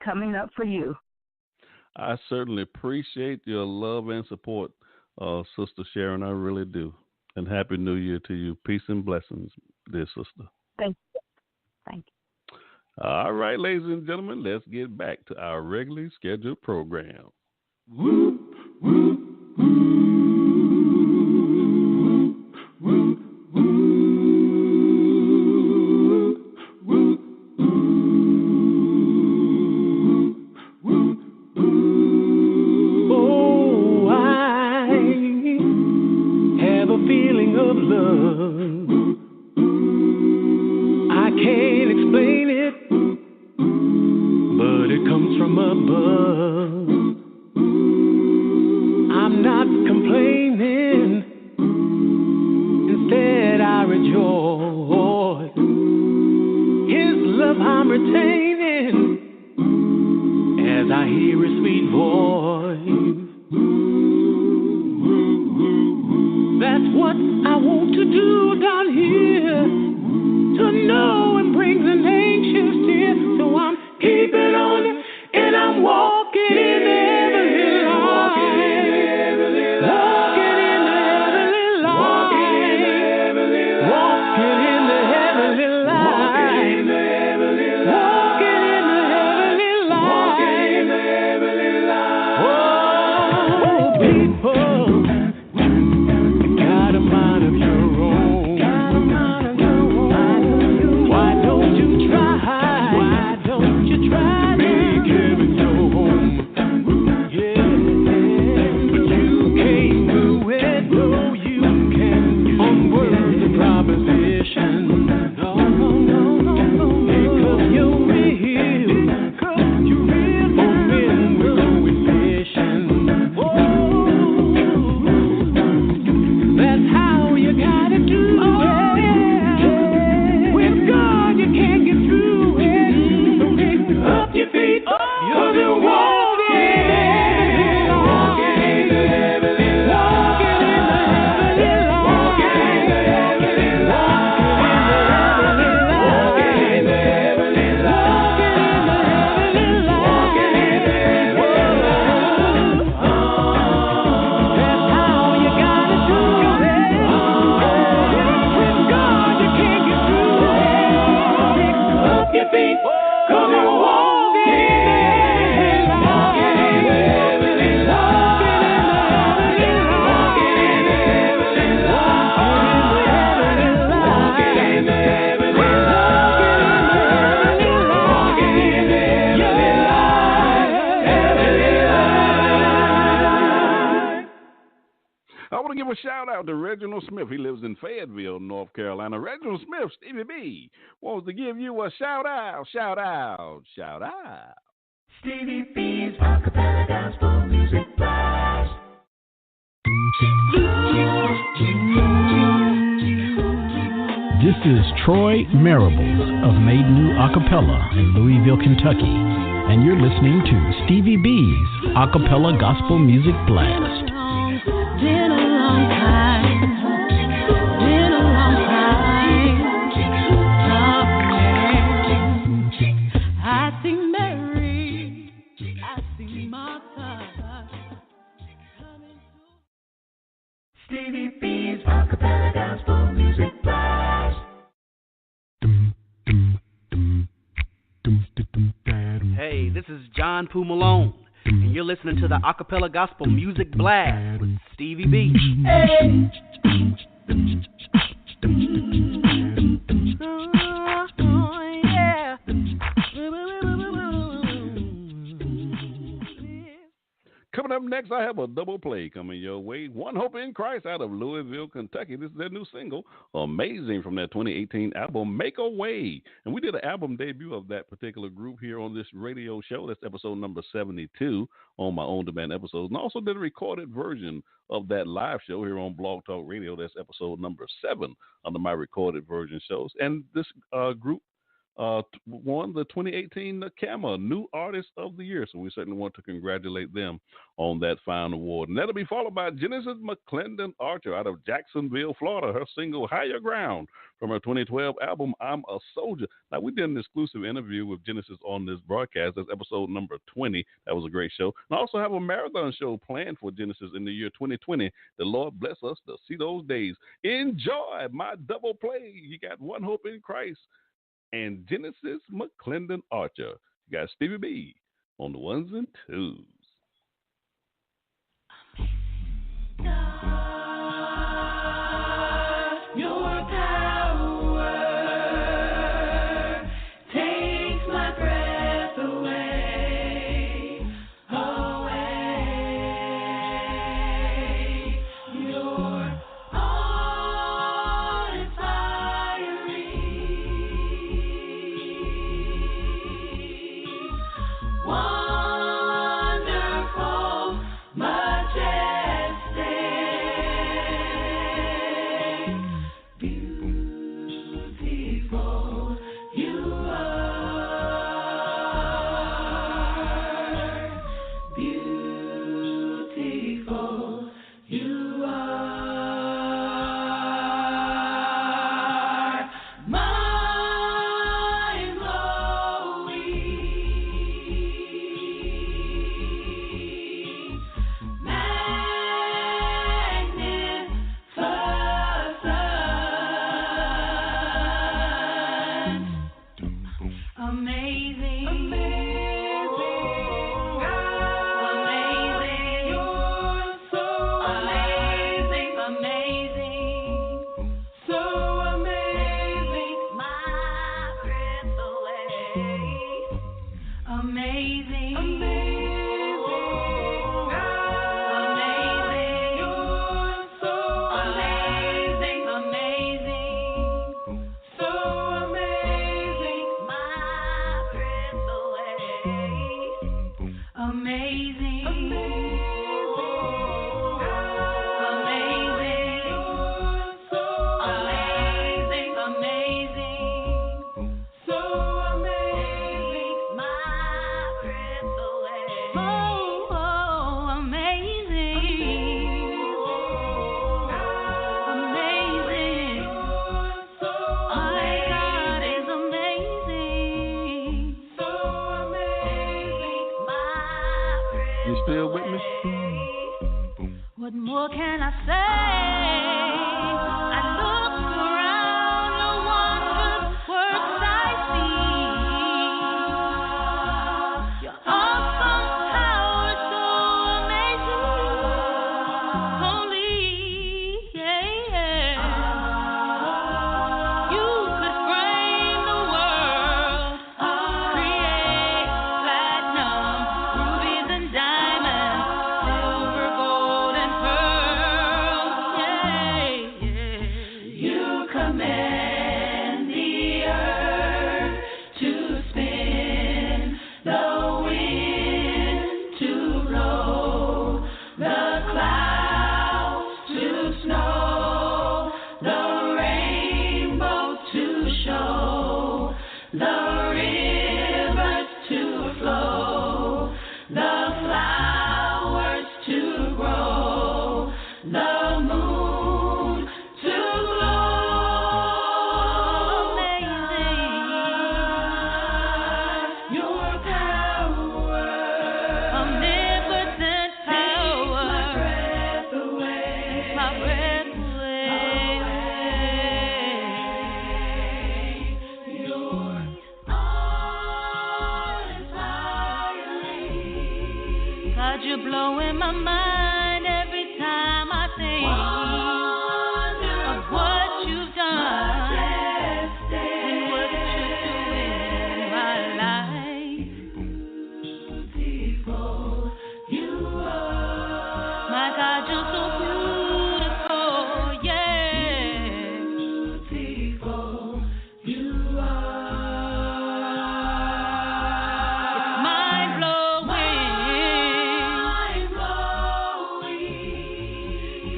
coming up for you. I certainly appreciate your love and support, Sister Sharon. I really do. And Happy New Year to you. Peace and blessings, dear sister. Thank you. Thank you. All right, ladies and gentlemen, let's get back to our regularly scheduled program. Oh, I have a feeling of love. I can't explain it, but it comes from above. I'm not complaining, instead I rejoice. His love I'm retaining as I hear his sweet voice. That's what I want to do down here, to know and brings an anxious tear. So I'm keeping on and I'm walking in the heavenly light. Walking in the heavenly light. Walking in the heavenly light. Walking in the heavenly light. Walking in the heavenly light. Walking in the heavenly light. Oh, people, got a mind of your own. Why don't you try? Why don't you try to make heaven your home? Yeah, but you can't do it. No, you can't. On words of proposition. No, because you're real. You're real. For men we're going fishing. That's how you gotta do it. With God you can't get through it. So pick up your feet, you'll be walking in the heavenly light. Walking in the heavenly light. Walking in the heavenly light. Walking in the heavenly light. That's how you gotta do it. With God you can't get through it. Pick up your feet, 'cause you're walking. Walking in the heavenly light. Walking in the heavenly light. Walking in the heavenly light. Walking in the heavenly light. Heavenly light. I want to give a shout out to Reginald Smith. He lives in Fairfield, North Carolina. Reginald Smith, Stevie B, wants to give you a shout out. Stevie B's Acapella Gospel Music Blast. This is Troy Marables of Made New Acapella in Louisville, Kentucky, and you're listening to Stevie B's Acapella Gospel Music Blast. Been a long time. Been a long time. I see Mary. I see Martha. Stevie B's Acapella Gospel Music Blast. Hey, this is John Poo Malone, and you're listening to the Acapella Gospel Music Blast with Stevie B. Hey. I have a double play coming your way. One Hope in Christ out of Louisville, Kentucky. This is their new single, Amazing, from their 2018 album, Make a Way. And we did an album debut of that particular group here on this radio show. That's episode number 72 on my on-demand episodes. And also did a recorded version of that live show here on Blog Talk Radio. That's episode number 7 under my recorded version shows. And this group won the 2018 NACAMA New Artist of the Year. So we certainly want to congratulate them on that fine award. And that'll be followed by Genesis McClendon Archer out of Jacksonville, Florida. Her single Higher Ground from her 2012 album I'm a Soldier. Now, we did an exclusive interview with Genesis on this broadcast. That's episode number 20. That was a great show. And I also have a marathon show planned for Genesis in the year 2020. The Lord bless us to see those days. Enjoy my double play. You got One Hope in Christ and Genesis McClendon Archer. You got Stevie B on the ones and twos. Your power takes my breath away, away. You're wonderful, majestic, beautiful. You are beautiful. You are mind blowing, magnificent, amazing, amazing, you're so amazing, amazing, so amazing, my breath away, amazing, amazing, you're so amazing, amazing, so amazing, my breath away, amazing, amazing, so amazing, amazing, so amazing, my breath away. Oh, amazing, amazing, my God is amazing, so amazing, my breath. You still with me? What more can I say? I look around the wondrous works I see. Your awesome power so amazing. Holy, yeah. You could frame the world, create platinum, rubies and diamonds, silver, gold and pearls. Yeah. You command the earth to spin, the wind to blow, the clouds to snow, the rainbow to show, the rivers to flow, the flowers to grow, the moon to glow. Amazing, your power, omnipotent power, takes my breath away, my breath away. You're awe-inspiring. God, you're blowing my mind every time I think of what you've done and what you're doing in my life. Beautiful, you are.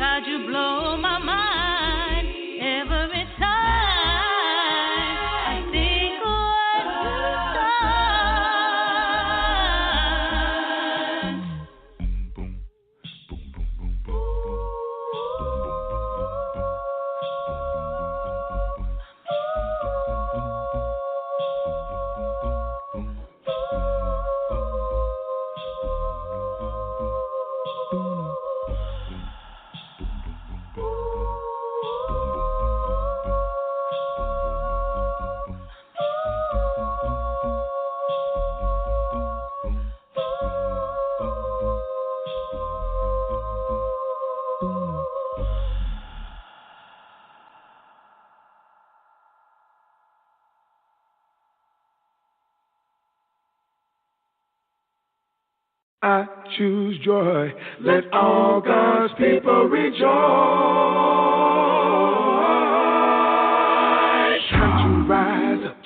God, you blow my mind every time I think what you've done. I choose joy. Let all God's people rejoice. Time to rise up,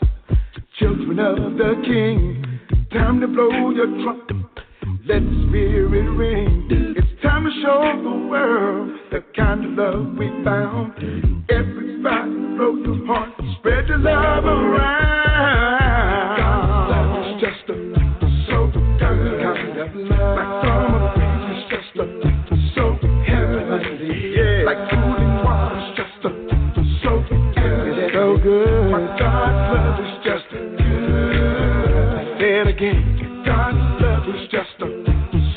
children of the King. Time to blow your trumpet. Let the Spirit ring. It's time to show the world the kind of love we found. Everybody blow your heart, spread your love around. God's love is just a so kind of love. Like summer breeze is just a so heavenly. Yeah. Like cooling water is just a so heavenly. So good. My God's love is just good. Say it again. God's love is just a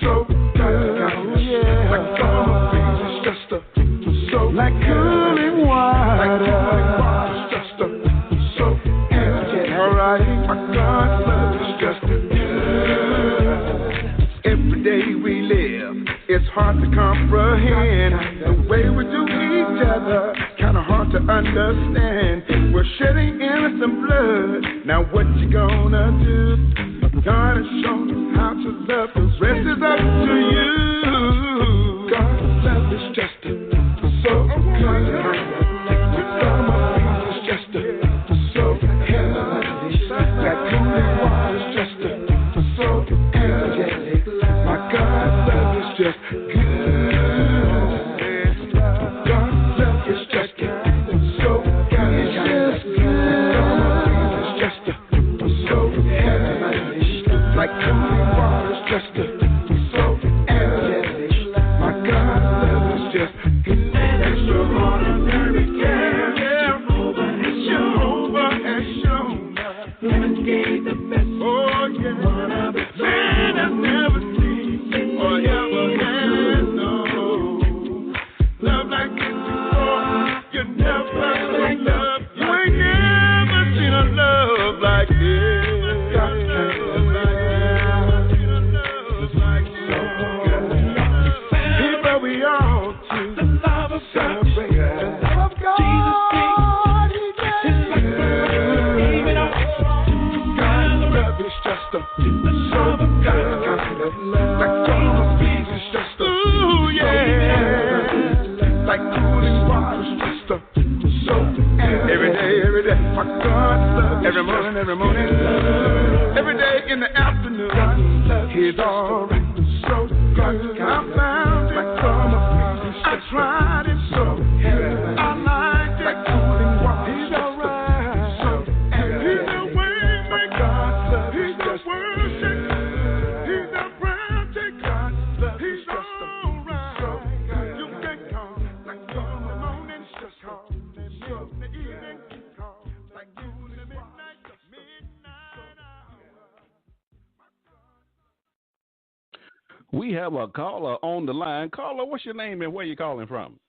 so good. Like summer breeze is just a so like cooling water. Like cooling water is just a so heavenly. All right. My God's love is just good. Every day we live, it's hard to comprehend the way we do each other. Kinda hard to understand. We're shedding innocent blood. Now what you gonna do? God has shown us how to love. The rest is up to you. God's love is just so good. Some of these is just so heavenly. That cooling water is just so heavenly. My God's love is just good. God's love is just so good. It's just good. Some of these is just so heavenly. Like cooling water is just so heavenly. My God's love is just good. Extraordinary care. Jehovah has shown. Heaven gave the best. Oh yeah. One of its man has never seen or ever had known. Love like this before. You never seen love. You ain't never seen a love like this. God's love like this. People we all to the love of God. Celebrate the love of God. Jesus King. His life gave it all. God's love is just a so kind of love. Like summer breeze is just a ooh yeah. Like cooling water is just a so every day. My God's love every morning, every day in the afternoon. He's alright, so good. I found it like summer breeze. I tried it so I liked it. Like cooling water, he's alright. So he's the way maker. He's the worship. He's the prayer taker. He's alright. You can call like summer morning, just call in the evening, call like noon to midnight hour. We have a caller on the line. Caller, what's your name and where you calling from?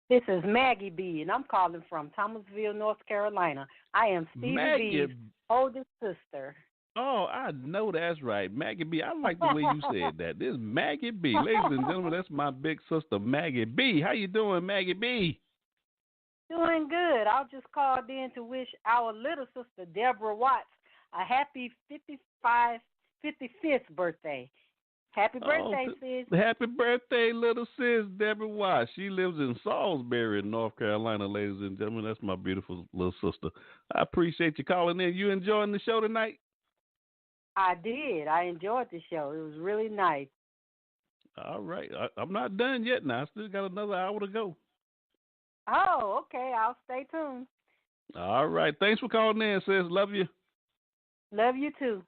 This is Maggie B, and I'm calling from Thomasville, North Carolina. I am Stevie B's oldest sister. Oh, I know that's right. Maggie B. I like the way you said that. This is Maggie B. Ladies and gentlemen, that's my big sister, Maggie B. How you doing, Maggie B? Doing good. I just called in to wish our little sister, Deborah Watts, a happy 55th birthday. Happy birthday, sis. Happy birthday, little sis, Deborah Watts. She lives in Salisbury, North Carolina, ladies and gentlemen. That's my beautiful little sister. I appreciate you calling in. You enjoying the show tonight? I did. I enjoyed the show. It was really nice. All right. I'm not done yet now. I still got another hour to go. Oh, okay. I'll stay tuned. All right. Thanks for calling in, sis. Love you. Love you too.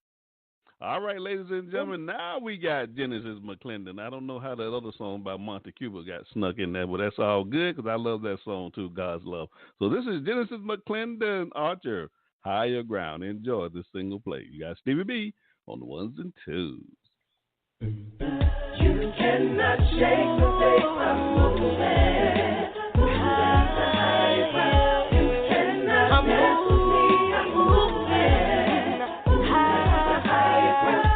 All right, ladies and gentlemen, now we got Genesis McClendon. I don't know how that other song by Monte Cuba got snuck in there, but that's all good because I love that song too, God's Love. So this is Genesis McClendon, Archer, Higher Ground. Enjoy this single play. You got Stevie B on the ones and twos. You cannot shake the faith I'm moving. Higher ground. You cannot mess with me. I'm moving. Higher ground.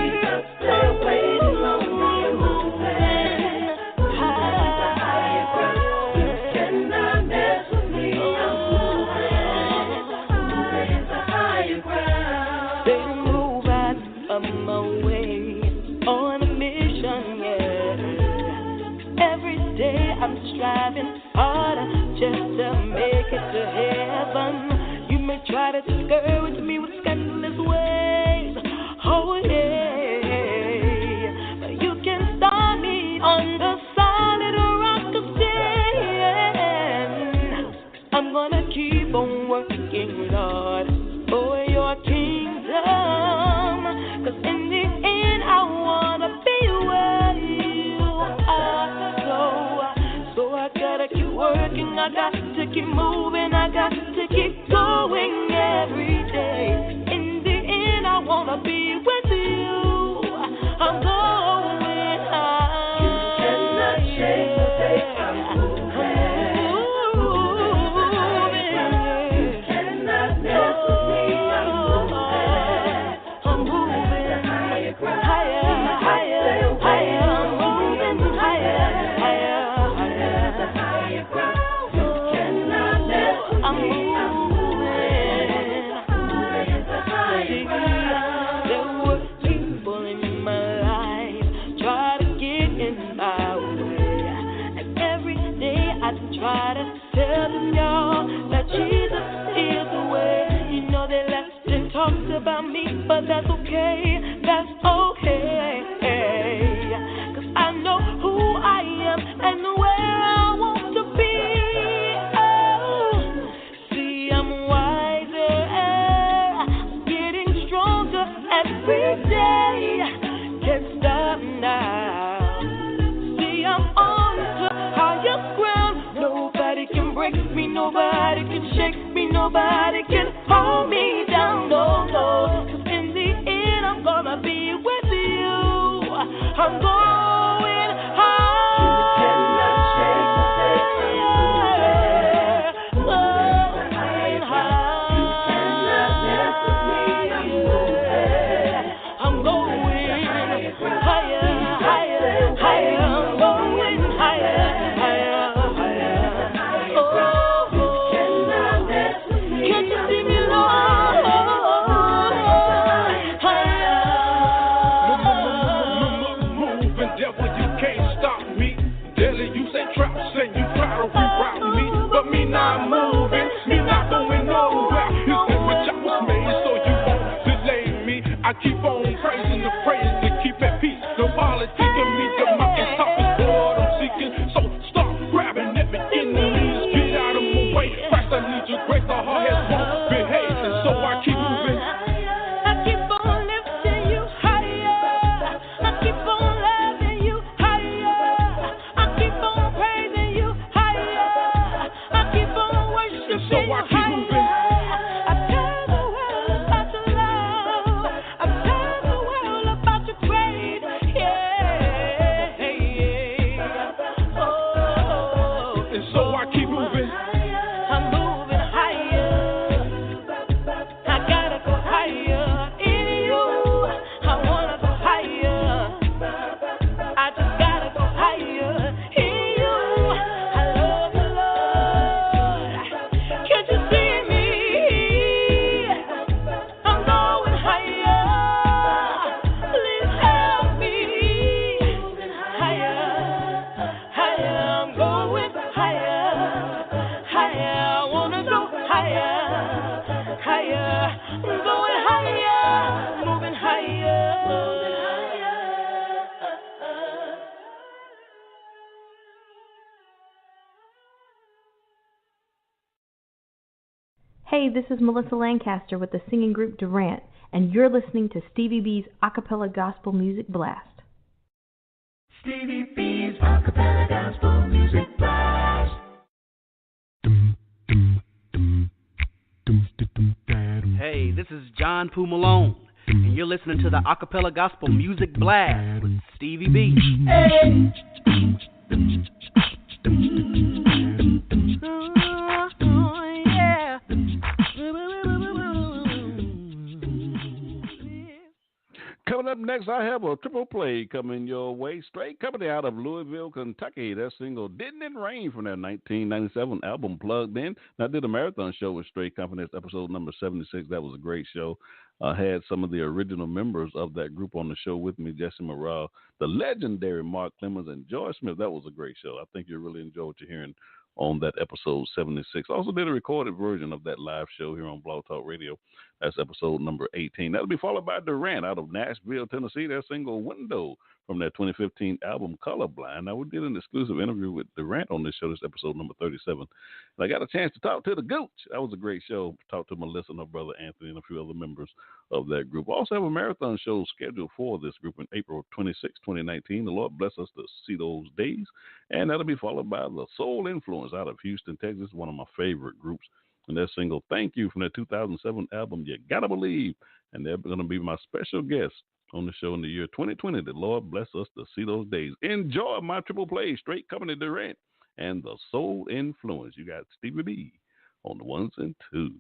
Jesus, they're waiting on me. Moving. Higher ground. You cannot mess with me. I'm moving to higher ground. They move out of my way on a mission, yeah. Every day I'm striving harder just to make it to heaven. You may try to discourage me with scandalous ways, oh yeah, but you can start me on the solid rock of sin. I'm gonna keep on working, Lord, for your kingdom, 'cause in the end I wanna be where you are. So I gotta keep working, I got to keep moving, I got to keep going every day. In the end I wanna be with you. I'm going high. You cannot shake the faith I'm moving. You cannot mess with me. I'm moving higher ground. Higher, higher, higher. I'm moving higher, higher, higher. Higher ground. You cannot mess with I'm me. I'm moving to higher ground. There were people in my life try to get in my way, and every day I try to tell them, y'all, that Jesus is the way. You know they left and talked about me, but that's okay, that's okay, 'cause I know who I am and where I want to be. Oh, see, I'm wiser, getting stronger every day. Can't stop now. See, I'm on to higher ground. Nobody can break me, nobody can shake me, nobody can hold me down. No, no. 'Cause in the end, I'm gonna be with you. I'm going high. You cannot shake the faith I'm moving. Going high. You cannot mess with me. I'm moving. I'm going higher, higher, higher. I'm going higher, higher, higher. Oh, You cannot mess with me. can't you see me, Lord? Moving, devil, you can't stop me. Daily you say traps and you try to reroute me, but me not moving, me not going nowhere. You said which I was made, so you won't delay me. I keep on praising the praise to keep at peace. No politics in me, the mountain top is what I'm seeking. So stop grabbing at me enemies, get out of my way. Christ, I need your grace, the heart has won't behave, and so I keep moving. I keep on lifting you higher. I keep on loving you higher. I keep on praising you higher. I keep on Hey, this is Melissa Lancaster with the singing group Durant, and you're listening to Stevie B's Acapella Gospel Music Blast. Stevie B's Acapella Gospel Music Blast. Hey, this is John Poo Malone, and you're listening to the Acapella Gospel Music Blast with Stevie B. Hey. Coming up next, I have a triple play coming your way, straight coming out of Louisville, Kentucky. That single, Didn't It Rain, from their 1997 album, Plugged In. And I did a marathon show with Straight Company. That's episode number 76. That was a great show. I had some of the original members of that group on the show with me, Jesse Morale, the legendary Mark Clemens, and Joy Smith. That was a great show. I think you'll really enjoy what you're hearing on that episode 76. Also did a recorded version of that live show here on Blog Talk Radio. That's episode number 18. That'll be followed by Durant out of Nashville, Tennessee. Their single Window from their 2015 album Colorblind. Now, we did an exclusive interview with Durant on this show. This episode number 37. And I got a chance to talk to the Gooch. That was a great show. Talked to Melissa and her brother Anthony and a few other members of that group. I also have a marathon show scheduled for this group in April 26, 2019. The Lord bless us to see those days. And that'll be followed by the Soul Influence out of Houston, Texas, one of my favorite groups. And their single Thank You from their 2007 album You Gotta Believe. And they're going to be my special guest on the show in the year 2020. The Lord bless us to see those days. Enjoy my triple play, Straight Company Durant and the Soul Influence. You got Stevie B on the ones and twos.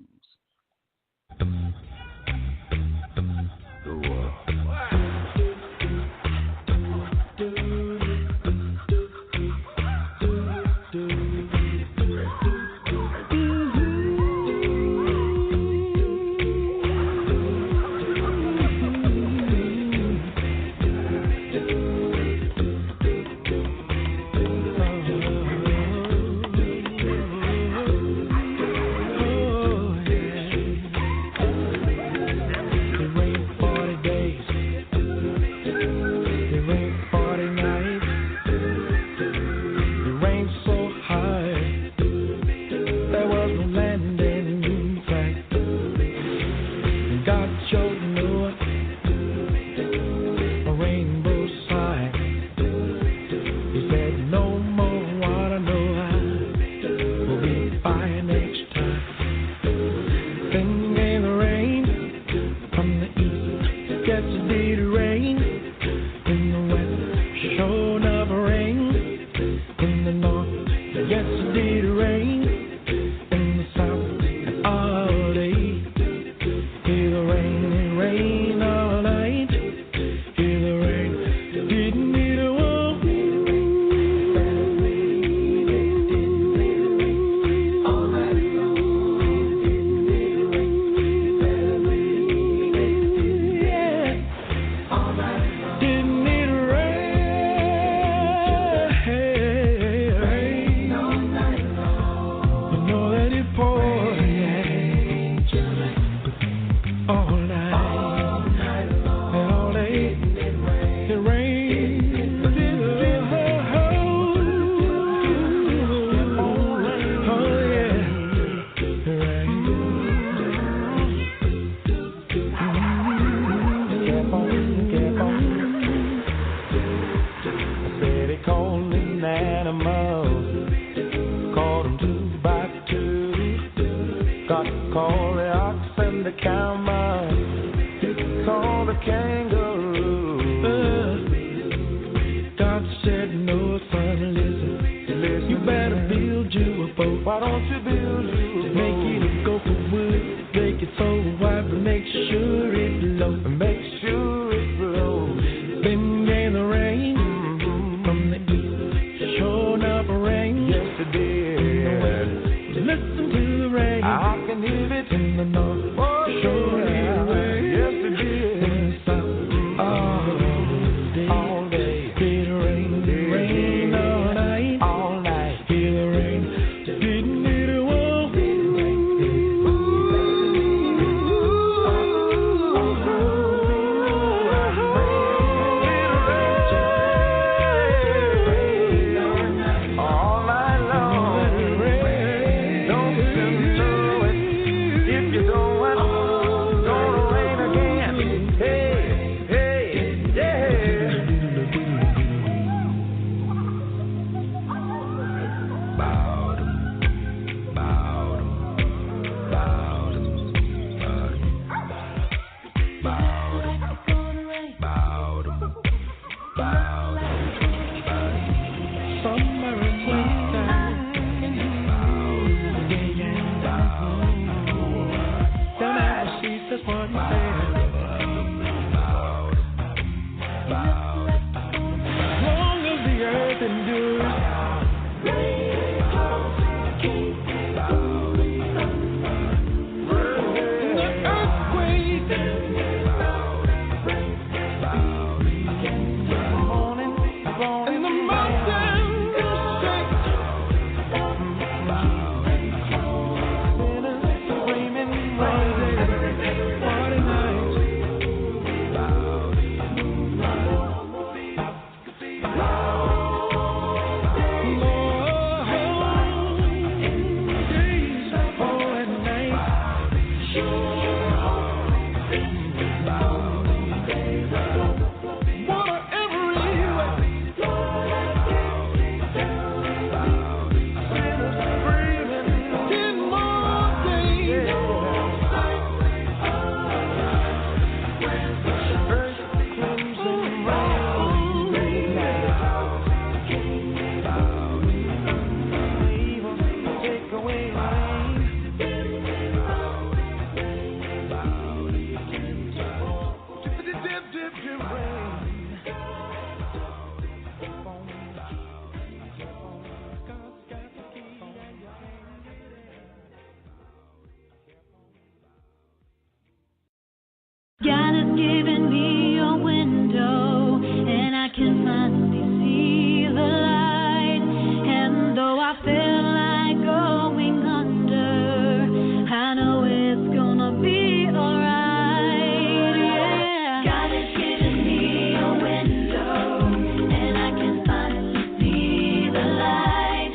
God has given me a window, and I can finally see the light. And though I feel like going under, I know it's gonna be alright. Yeah. God has given me a window, and I can finally see the light.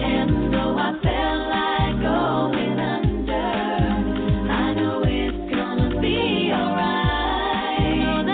And though I feel like going under, I know it's gonna be alright.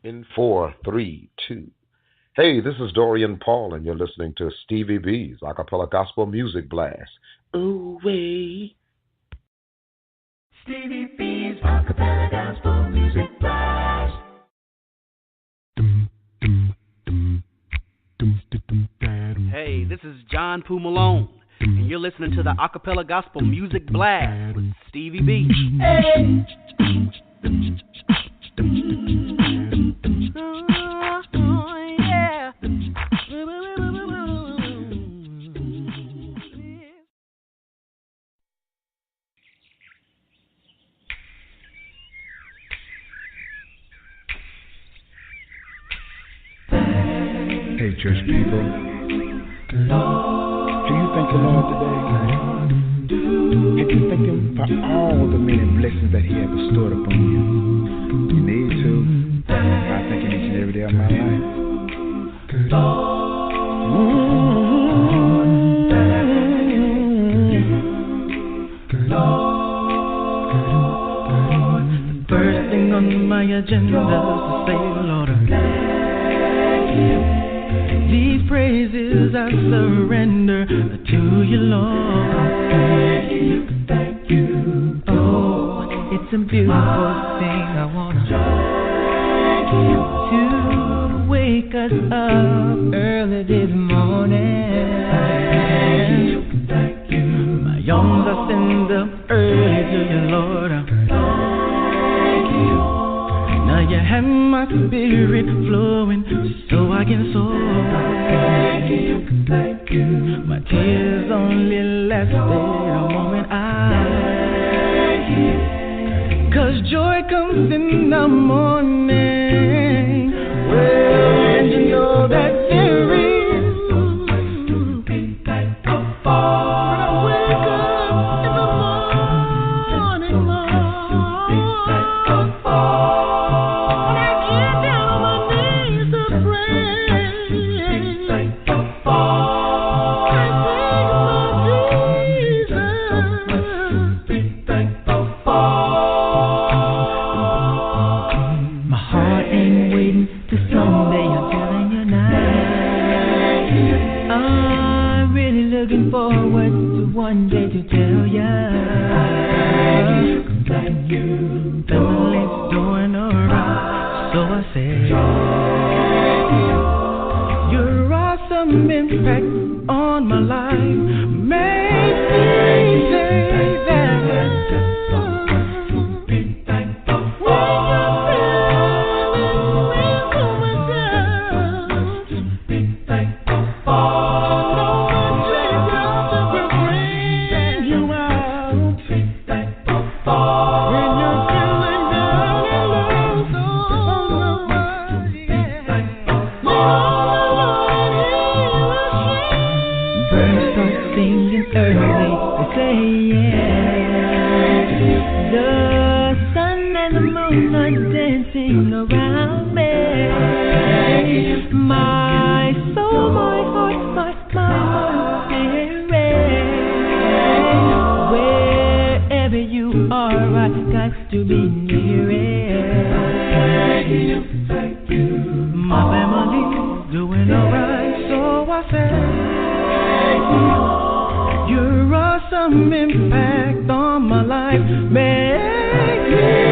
In 4, 3, 2. Hey, this is Dorian Paul, and you're listening to Stevie B's Acapella Gospel Music Blast. Ooh, wee. Stevie B's Acapella Gospel Music Blast. Hey, this is John Poo Malone, and you're listening to the Acapella Gospel Music Blast with Stevie B. Hey. Hey, church people, do you thank the Lord today? Have you thank Him for all the many blessings that He has bestowed upon you? You need to. I thank Him each and every day of my life. The first thing on my agenda is to say, Lord, I thank you. These praises I surrender to you, Lord. Thank you. Oh, it's a beautiful thing. I want to wake us up early this morning. Thank you. My arms I send up early to you, Lord. Thank you. Now you have my spirit flowing so I can soar. Thank you. My tears only lasted a moment. Cause joy comes in the morning when you know that there is. One day to tell ya, thank you. Family's doing alright, so I say, your awesome impact on my life makes me say that. To be near it. Thank you. My family's doing alright, so I say, your awesome impact on my life makes me say.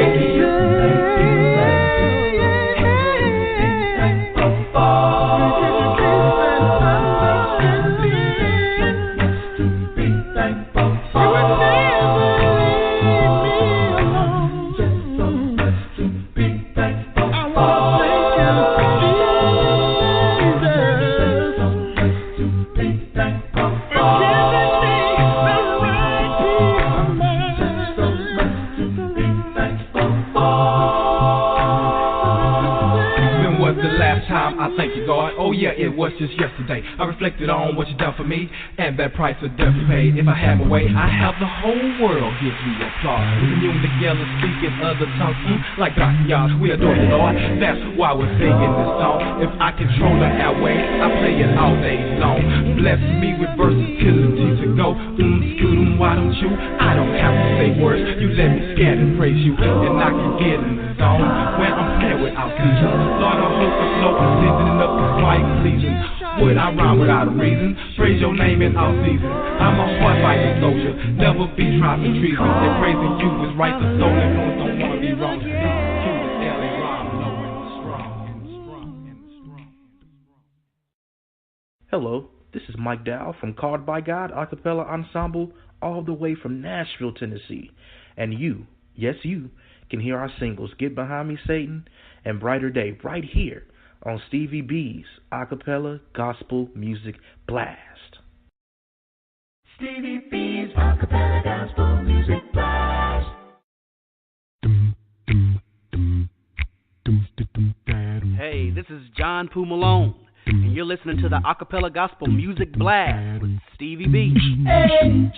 It was just yesterday. I reflected on what you done for me and that price of death you paid. If I had my way, I have the whole world give me applause. Commune together, speaking other tongues, like backyards. We adore you, Lord. That's why we're singing this song. If I control the airways, I play it all day long. Bless me with versatility to go. Scoot why don't you? I don't have to say words. You let me scan and praise you, and I can get in the zone when I'm playing without control. reason. Praise your name in all seasons. I'm a hard fighting soldier, never be tried for treason. They praising you is right, the soul influence don't wanna be wrong. Hello, this is Mike Dow from Called by God Acapella Ensemble, all the way from Nashville, Tennessee. And you, yes you, can hear our singles Get Behind Me Satan and Brighter Day right here on Stevie B's Acapella Gospel Music Blast. Stevie B's Acapella Gospel Music Blast. Hey, this is John Poo Malone, and you're listening to the Acapella Gospel Music Blast with Stevie B. Hey.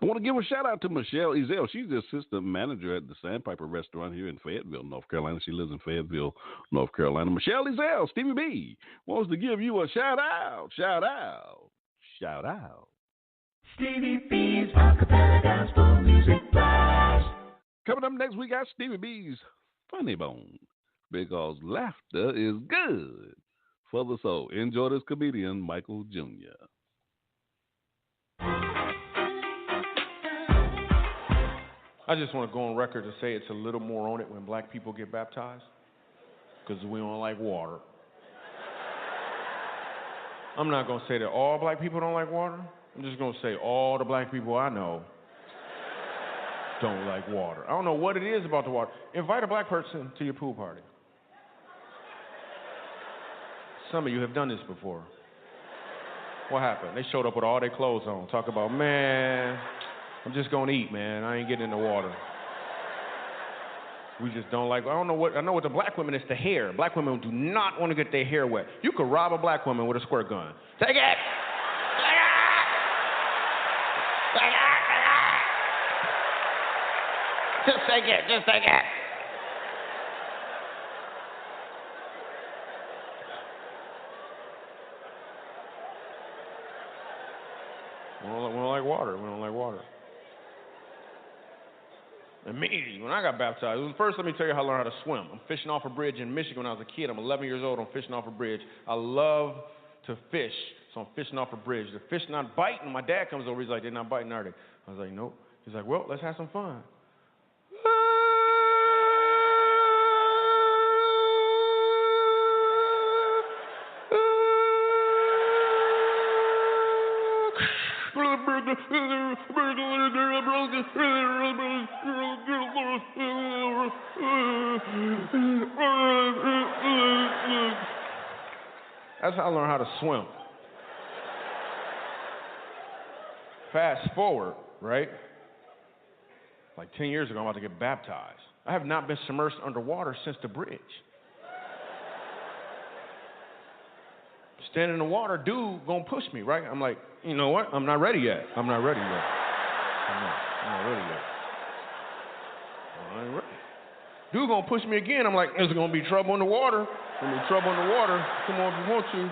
I want to give a shout out to Michelle Ezell. She's the assistant manager at the Sandpiper Restaurant here in Fayetteville, North Carolina. She lives in Fayetteville, North Carolina. Michelle Ezell, Stevie B, wants to give you a shout out. Shout out. Shout out. Stevie B's Acapella Gospel Music Blast. Coming up next, we got Stevie B's Funny Bone, because laughter is good for the soul. Enjoy this comedian, Michael Jr. I just want to go on record to say it's a little more on it when black people get baptized, because we don't like water. I'm not going to say that all black people don't like water. I'm just going to say all the black people I know don't like water. I don't know what it is about the water. Invite a black person to your pool party. Some of you have done this before. What happened? They showed up with all their clothes on. Talk about, man, I'm just going to eat, man. I ain't getting in the water. We just don't like, I know what the black women is, the hair. Black women do not want to get their hair wet. You could rob a black woman with a squirt gun. Take it! Just take it, just take it. We don't like water. We don't like water. And me, when I got baptized, first let me tell you how I learned how to swim. I'm fishing off a bridge in Michigan when I was a kid. I'm 11 years old. I'm fishing off a bridge. I love to fish, so I'm fishing off a bridge. The fish not biting. My dad comes over. He's like, they're not biting, are they? I was like, nope. He's like, well, let's have some fun. That's how I learned how to swim. Fast forward, right? Like 10 years ago, I'm about to get baptized. I have not been submerged underwater since the bridge. Standing in the water, dude gonna push me, right? I'm like, you know what? I'm not ready yet. I'm not ready yet. I'm not ready yet. I ain't ready. Dude gonna push me again. I'm like, there's gonna be trouble in the water. There's gonna be trouble in the water. Come on if you want to.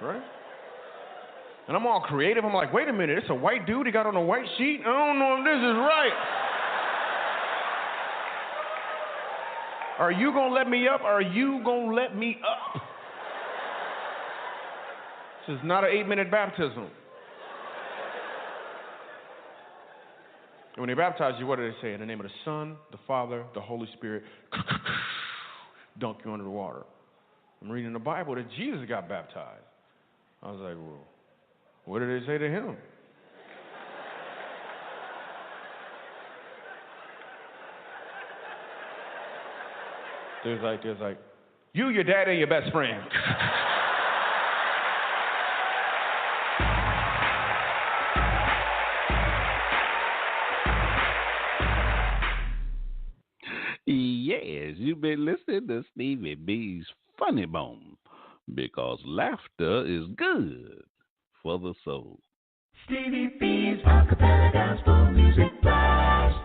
Right? And I'm all creative. I'm like, wait a minute, it's a white dude. He got on a white sheet. I don't know if this is right. Are you gonna let me up? Are you gonna let me up? This is not an 8-minute baptism. And when they baptize you, what do they say? In the name of the Son, the Father, the Holy Spirit, dunk you under the water. I'm reading the Bible that Jesus got baptized. I was like, well, what did they say to him? There's like, you, your daddy, and your best friend. Yes, you've been listening to Stevie B's Funny Bone, because laughter is good for the soul. Stevie B's Acapella Gospel Music Blast.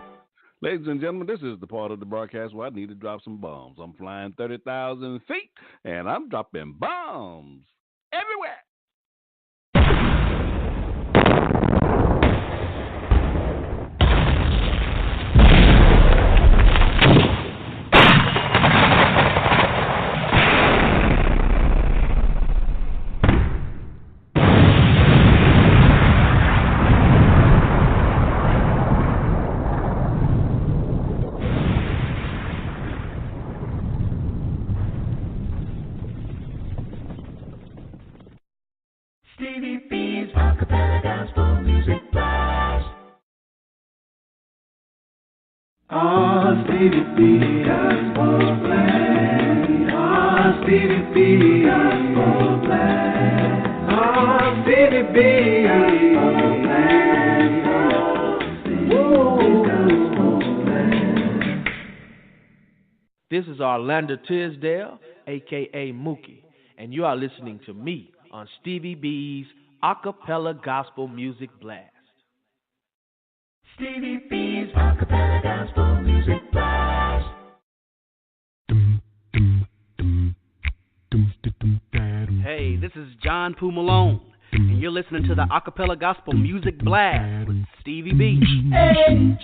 Ladies and gentlemen, this is the part of the broadcast where I need to drop some bombs. I'm flying 30,000 feet, and I'm dropping bombs everywhere. Stevie B's Acapella Gospel Music Blast. Stevie B Gospel Blast. Stevie B Gospel Blast. Stevie B Gospel Blast. This is Orlando Tisdale, a.k.a. Mookie, and you are listening to me on Stevie B's Acapella Gospel Music Blast. Stevie B's Acapella Gospel Music Blast. Hey, this is John Poo Malone, and you're listening to the Acapella Gospel Music Blast with Stevie B. Hey.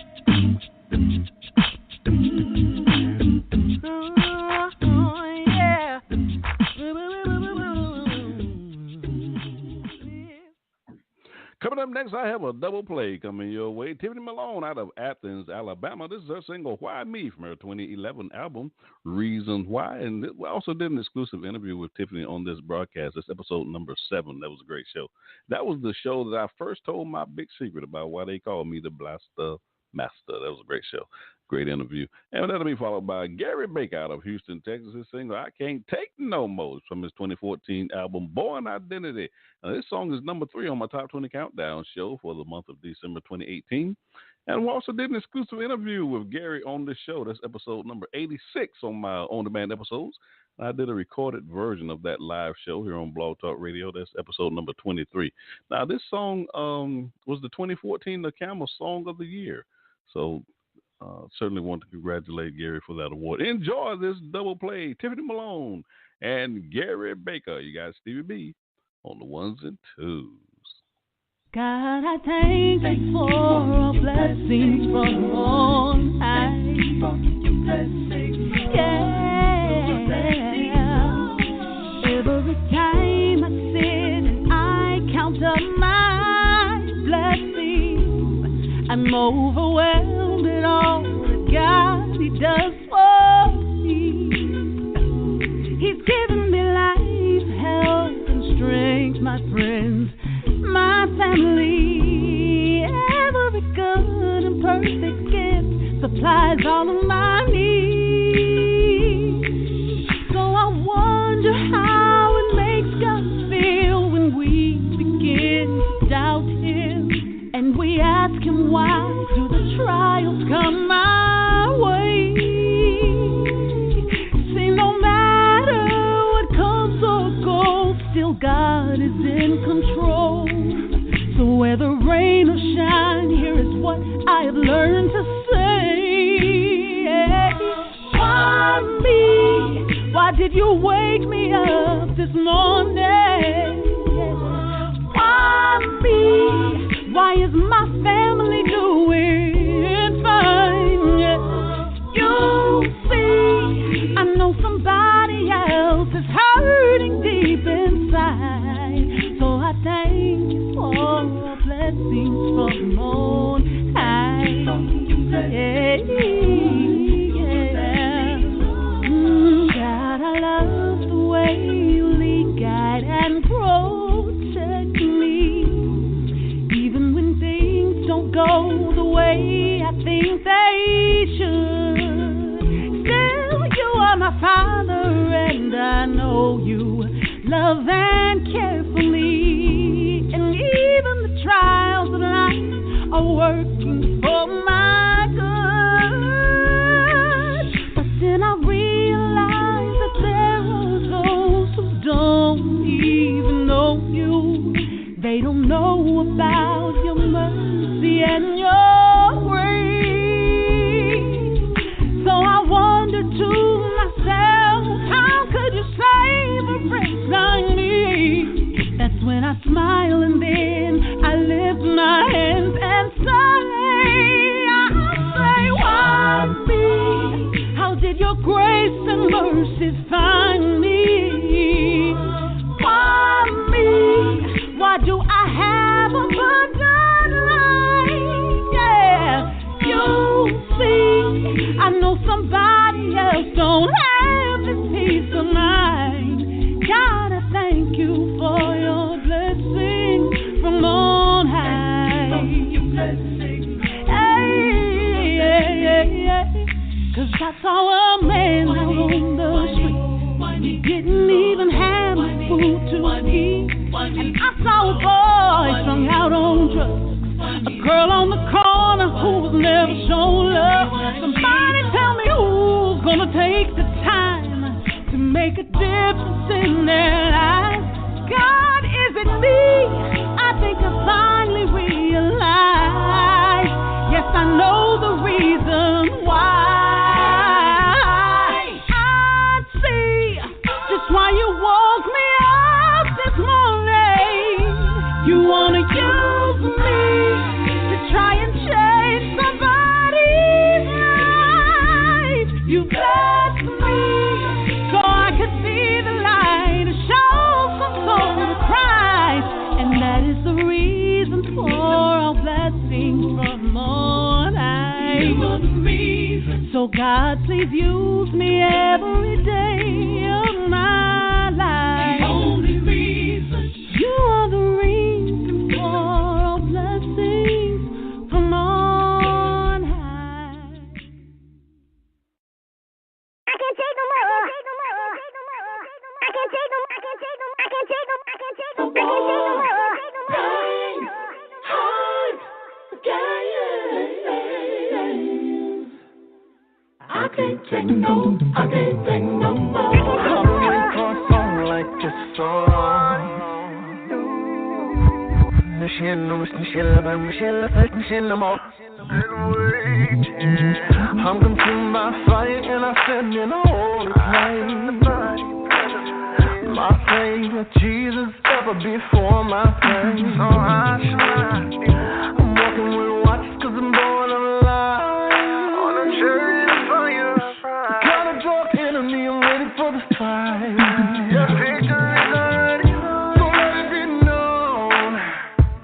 Coming up next, I have a double play coming your way. Tiffany Malone out of Athens, Alabama. This is her single, Why Me, from her 2011 album, Reasons Why. And we also did an exclusive interview with Tiffany on this broadcast. This episode number 7. That was a great show. That was the show that I first told my big secret about why they call me the Blaster Master. That was a great show. Great interview. And that'll be followed by Gary Baker out of Houston, Texas. His single, I Can't Take No More, from his 2014 album, Born Identity. Now, this song is number 3 on my Top 20 Countdown show for the month of December 2018. And we also did an exclusive interview with Gary on this show. That's episode number 86 on my on-demand episodes. I did a recorded version of that live show here on Blog Talk Radio. That's episode number 23. Now, this song was the 2014 NACAMA Song of the Year. So, certainly want to congratulate Gary for that award. Enjoy this double play. Tiffany Malone and Gary Baker. You got Stevie B on the 1s and 2s. God, I thank you for all blessings from on high. Yeah. Every time I sit and I count up my blessings, I'm overwhelmed at all that God, He does for me. He's given me life, health, and strength, my friends, my family. Every good and perfect gift supplies all of my needs. So I wonder how it makes God feel when we begin to doubt Him, and we ask Him, why do the trials come my way? See, no matter what comes or goes, still God is in control. So whether rain or shine, here is what I have learned to say. Why me? Why did you wake me up this morning? Why me? Why is my family doing fine? You see, I know somebody else is hurting deep inside. So I thank you for all blessings from on high. God, I love the way you lead, guide, and protect me. Even when things don't go the way I think they should, still you are my Father, and I know you love and care for me. And even the trials of life are working for my good. But then I realize that there are those who don't even know you. They don't know about your mercy and your grace. So I wonder to myself, how could you save a wretch like me? That's when I smile and then I lift my hands and say, why me? How did your grace and mercy find me? Why me? Why do I have a abundant life? Yeah, you see, I know somebody else don't have this peace of mind. God, I thank you for your blessings. I saw a boy strung out on drugs, a girl on the corner who was never shown love. Somebody tell me who's gonna take the time to make a difference in their lives. God, is it me? I think I finally realized. Yes, I know the reason why. I see just why you woke me up this morning. You wanna use me to try and change somebody's life. You blessed me so I could see the light to show some soul to Christ, and that is the reason for all blessings from on high. So God, please use me every day of my life. The only reason. You are the reason for all blessings from on high. I can't take no more. I can't take no more. I can't take no more. I can't take no more. I can't take no more. I can't take no more. I can't take no more. I can't take no more. I've been waiting for a song like this so long. I'm consumed by fire and I stand in a holy flame. My Savior Jesus ever before my pain. So I shine. I'm walking with watch 'cause I'm born alive. On a journey to fire. Got a dark enemy, I'm ready for the fight. Your victory's already won. So let it be known.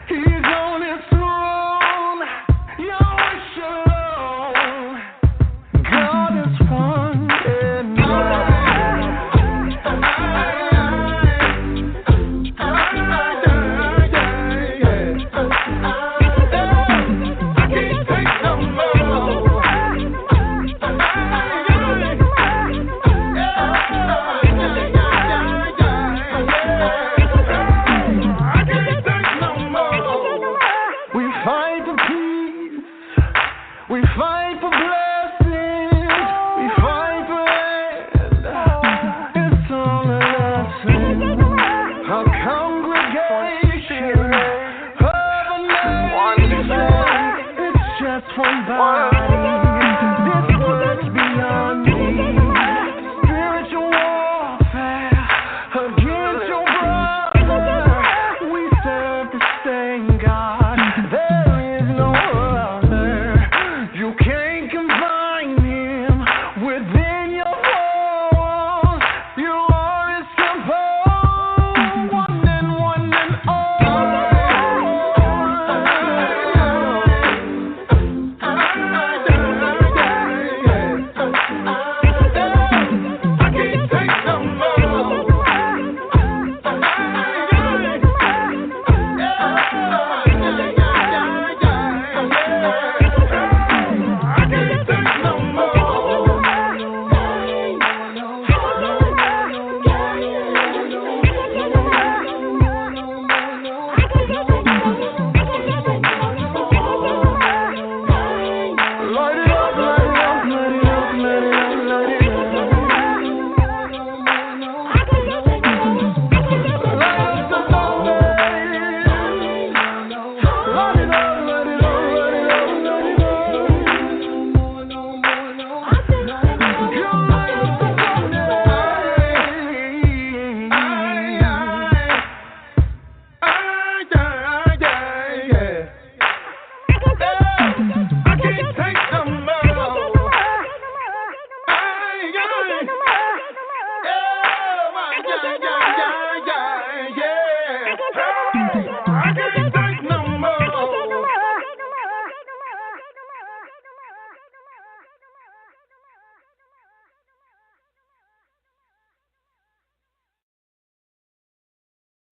He's on his throne. Yahweh Shalom. God is one and one.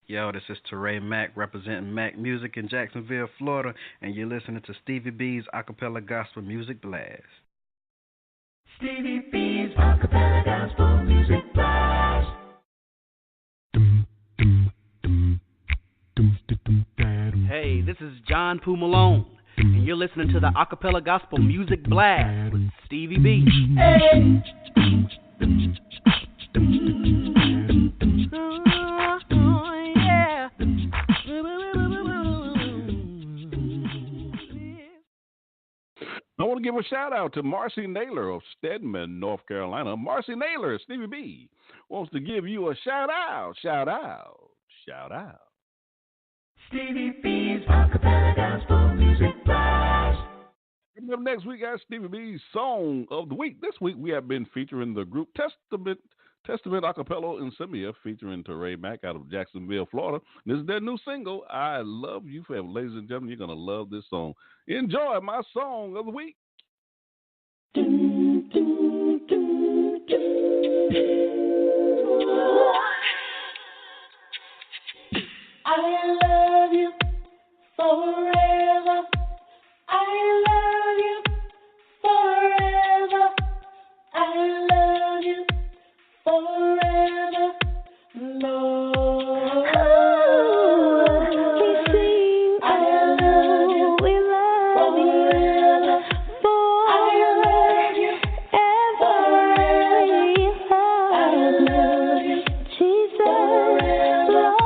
Yo, this is Teray Mack representing Mack Music in Jacksonville, Florida, and you're listening to Stevie B's Acapella Gospel Music Blast. Stevie B's Acapella Gospel Music Blast. Hey, this is John Poo Malone, and you're listening to the Acapella Gospel Music Blast with Stevie B. I want to give a shout out to Marcy Naylor of Stedman, North Carolina. Marcy Naylor, Stevie B, wants to give you a shout out. Stevie B's Acapella Gospel Music Blast. Coming up next week, got Stevie B's Song of the Week. This week we have been featuring the group Testament Acappella Ensemble, featuring Teray Mack out of Jacksonville, Florida. This is their new single, I Love You Forever. Ladies and gentlemen, you're going to love this song. Enjoy my Song of the Week. I love you forever. I love you forever. I love you forever, Lord. We sing, I love you, we love you forever. I love you ever. I love you, Jesus, Lord.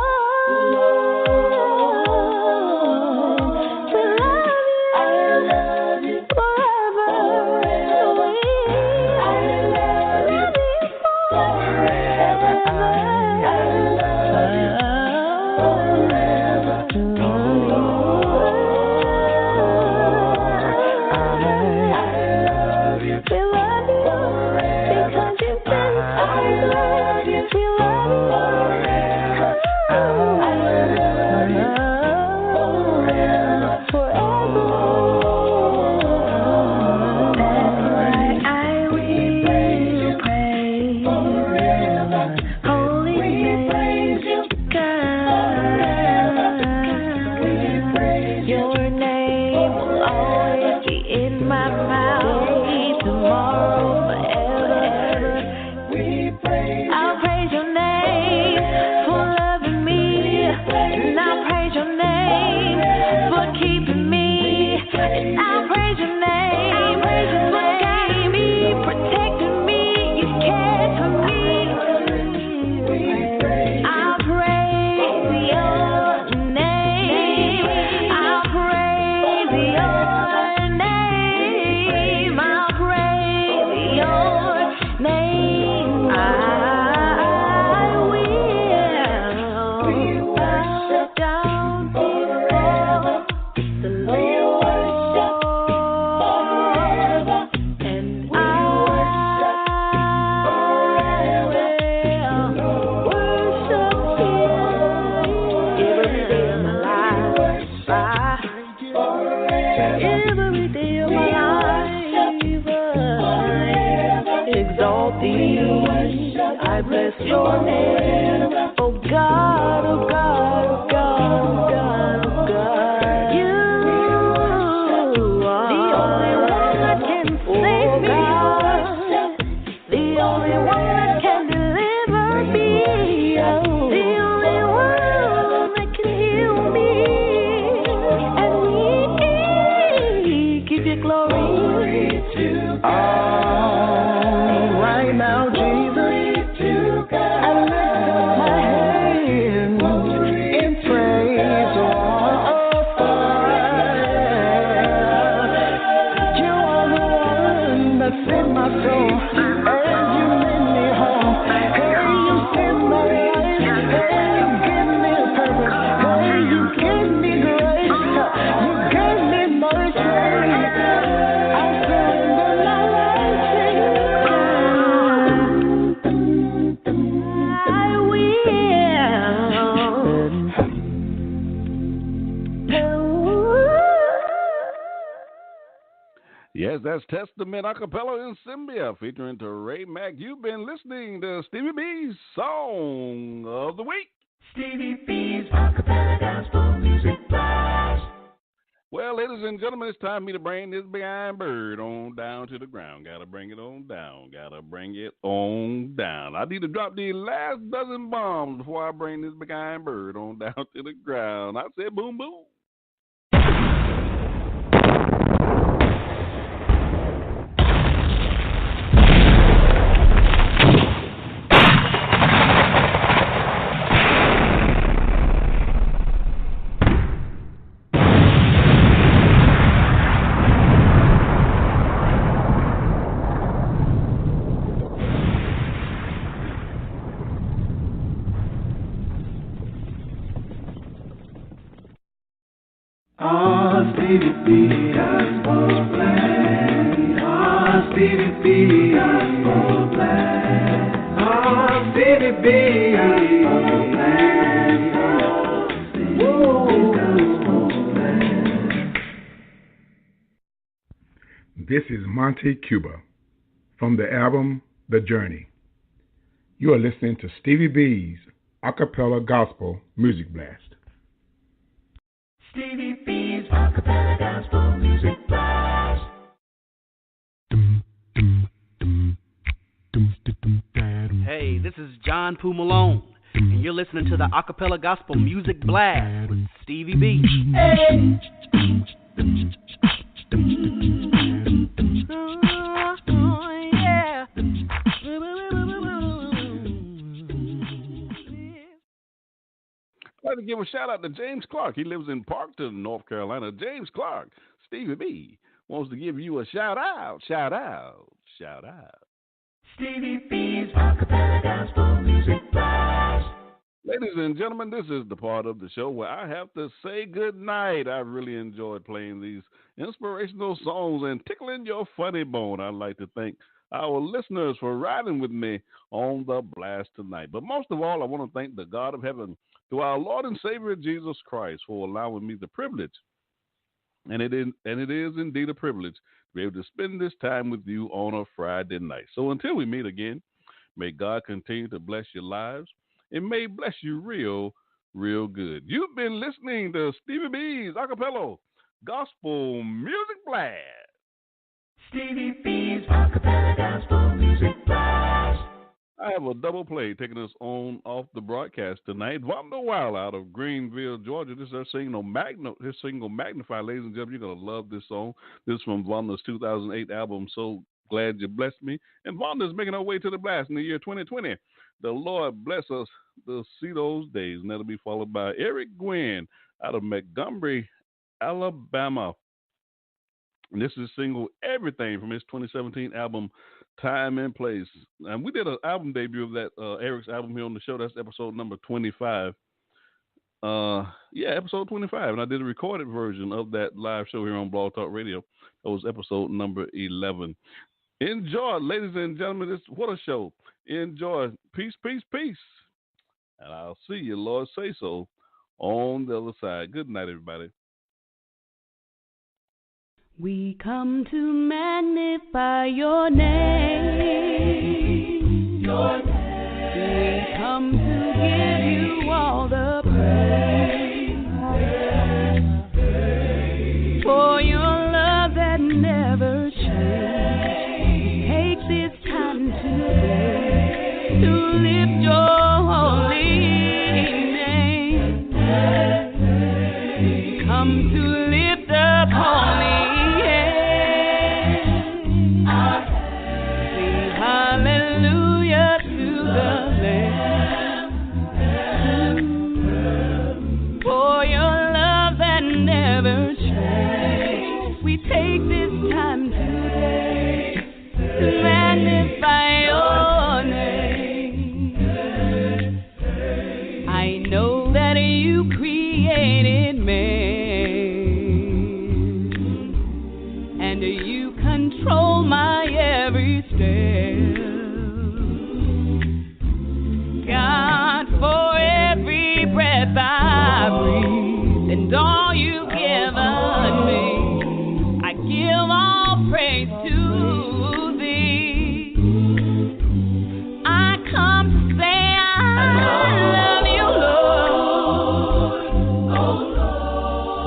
I bless your name, oh God, oh God, oh God, oh God, oh God. You are the only one that can save me, the only one that can deliver me, the only one that can heal me, and we give you glory to God. Right now, Jesus. Yes, that's Testament Acappella Ensemble featuring Teray Mack. You've been listening to Stevie B's Song of the Week. Stevie B's Acapella Gospel Music Blast. Well, ladies Ladies and gentlemen, it's time for me to bring this big iron bird on down to the ground. Gotta bring it on down. Gotta bring it on down. I need to drop the last dozen bombs before I bring this big iron bird on down to the ground. I said boom, boom. Stevie B, Gospel Blast. Stevie B, Gospel Blast. Stevie B, Gospel Blast. Gospel Blast. This is Monte Cuba from the album The Journey. You are listening to Stevie B's Acapella Gospel Music Blast. Stevie B's Acapella Gospel Music Blast. Hey, this is John Poo Malone, and you're listening to the Acapella Gospel Music Blast with Stevie B. Hey. I'd like to give a shout out to James Clark. He lives in Parkton, North Carolina. James Clark, Stevie B, wants to give you a shout out. Stevie B's Acapella Gospel Music Blast. Ladies and gentlemen, this is the part of the show where I have to say good night. I really enjoyed playing these inspirational songs and tickling your funny bone. I'd like to thank our listeners for riding with me on the blast tonight. But most of all, I want to thank the God of heaven, to our Lord and Savior Jesus Christ, for allowing me the privilege, and it is indeed a privilege, to be able to spend this time with you on a Friday night. So until we meet again, may God continue to bless your lives, and may bless you real, real good. You've been listening to Stevie B's Acapella Gospel Music Blast. Stevie B's Acapella Gospel Music Blast. I have a double play taking us on off the broadcast tonight. Wanda Wild out of Greenville, Georgia. This is her single, Magnify. Ladies and gentlemen, you're going to love this song. This is from Wanda's 2008 album, So Glad You Blessed Me. And Wanda's making her way to the blast in the year 2020. The Lord bless us to see those days. And that'll be followed by Eric Gwynn out of Montgomery, Alabama. And this is single Everything from his 2017 album, Time and Place. And we did an album debut of that, Eric's album here on the show. That's episode number 25. Episode 25. And I did a recorded version of that live show here on Blog Talk Radio. That was episode number 11. Enjoy, ladies and gentlemen. What a show. Enjoy. Peace, peace, peace. And I'll see you, Lord say so, on the other side. Good night, everybody. We come to magnify your name. Your name. We come to give you all the praise. For your love that never changes. Take this time today to lift your holy name. Come to lift up holy. Take this time today to magnify your name. I know that you created man, and you control my every step. God, for every breath I breathe and all you've given me, give all praise to thee. I come to say I love you, Lord. Oh, Lord.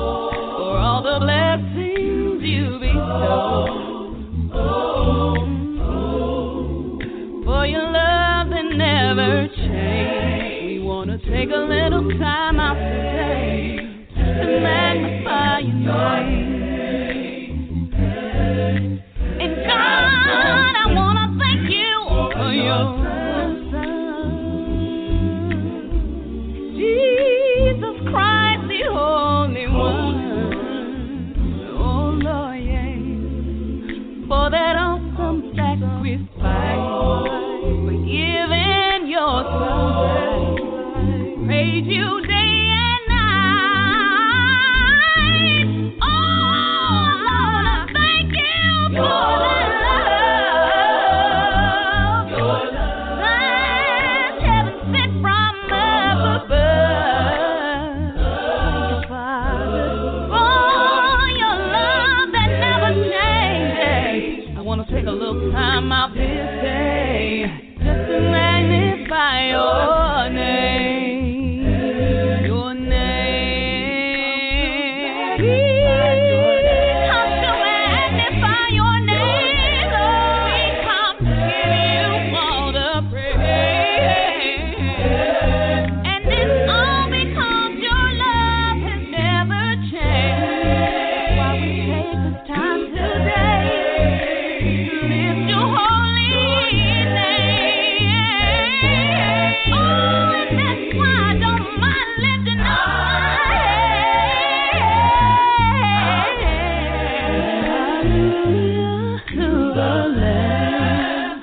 to the Lamb.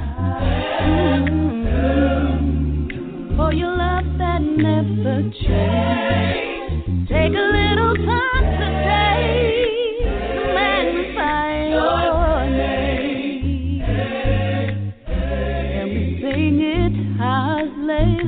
For your love that never changes. Take a little time today to magnify your name. And we sing it, hallelujah.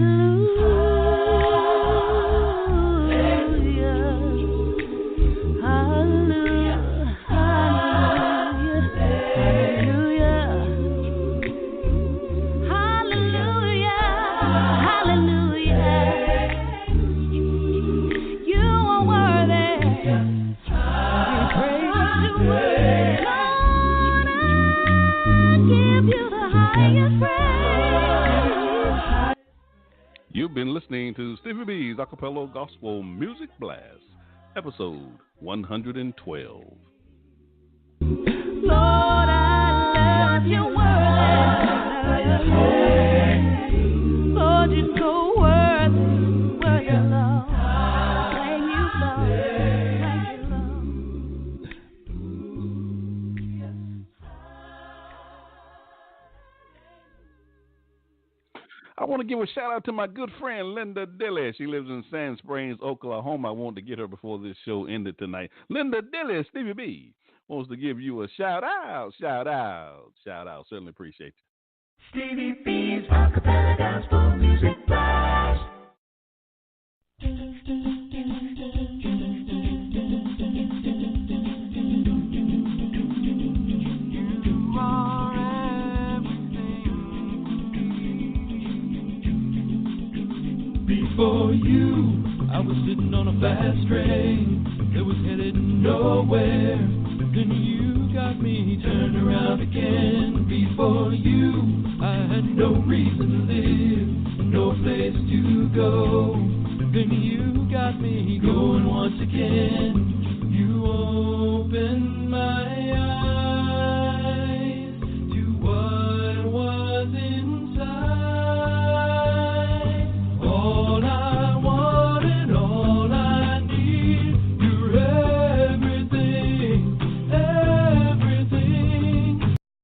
You've been listening to Stevie B's Acapella Gospel Music Blast, episode 112. Lord, I love your word. Lord, you're so worthy, Lord. Thank you, Lord. Thank you, Lord. I want to give a shout out to my good friend Linda Dilly. She lives in Sand Springs, Oklahoma. I wanted to get her before this show ended tonight. Linda Dilly, Stevie B, wants to give you a shout out. Certainly appreciate you. Stevie B's Acapella Gospel Music Blast. Before you, I was sitting on a fast train that was headed nowhere. Then you got me turned around again. Before you, I had no reason to live, no place to go. Then you got me going once again. You opened my eyes.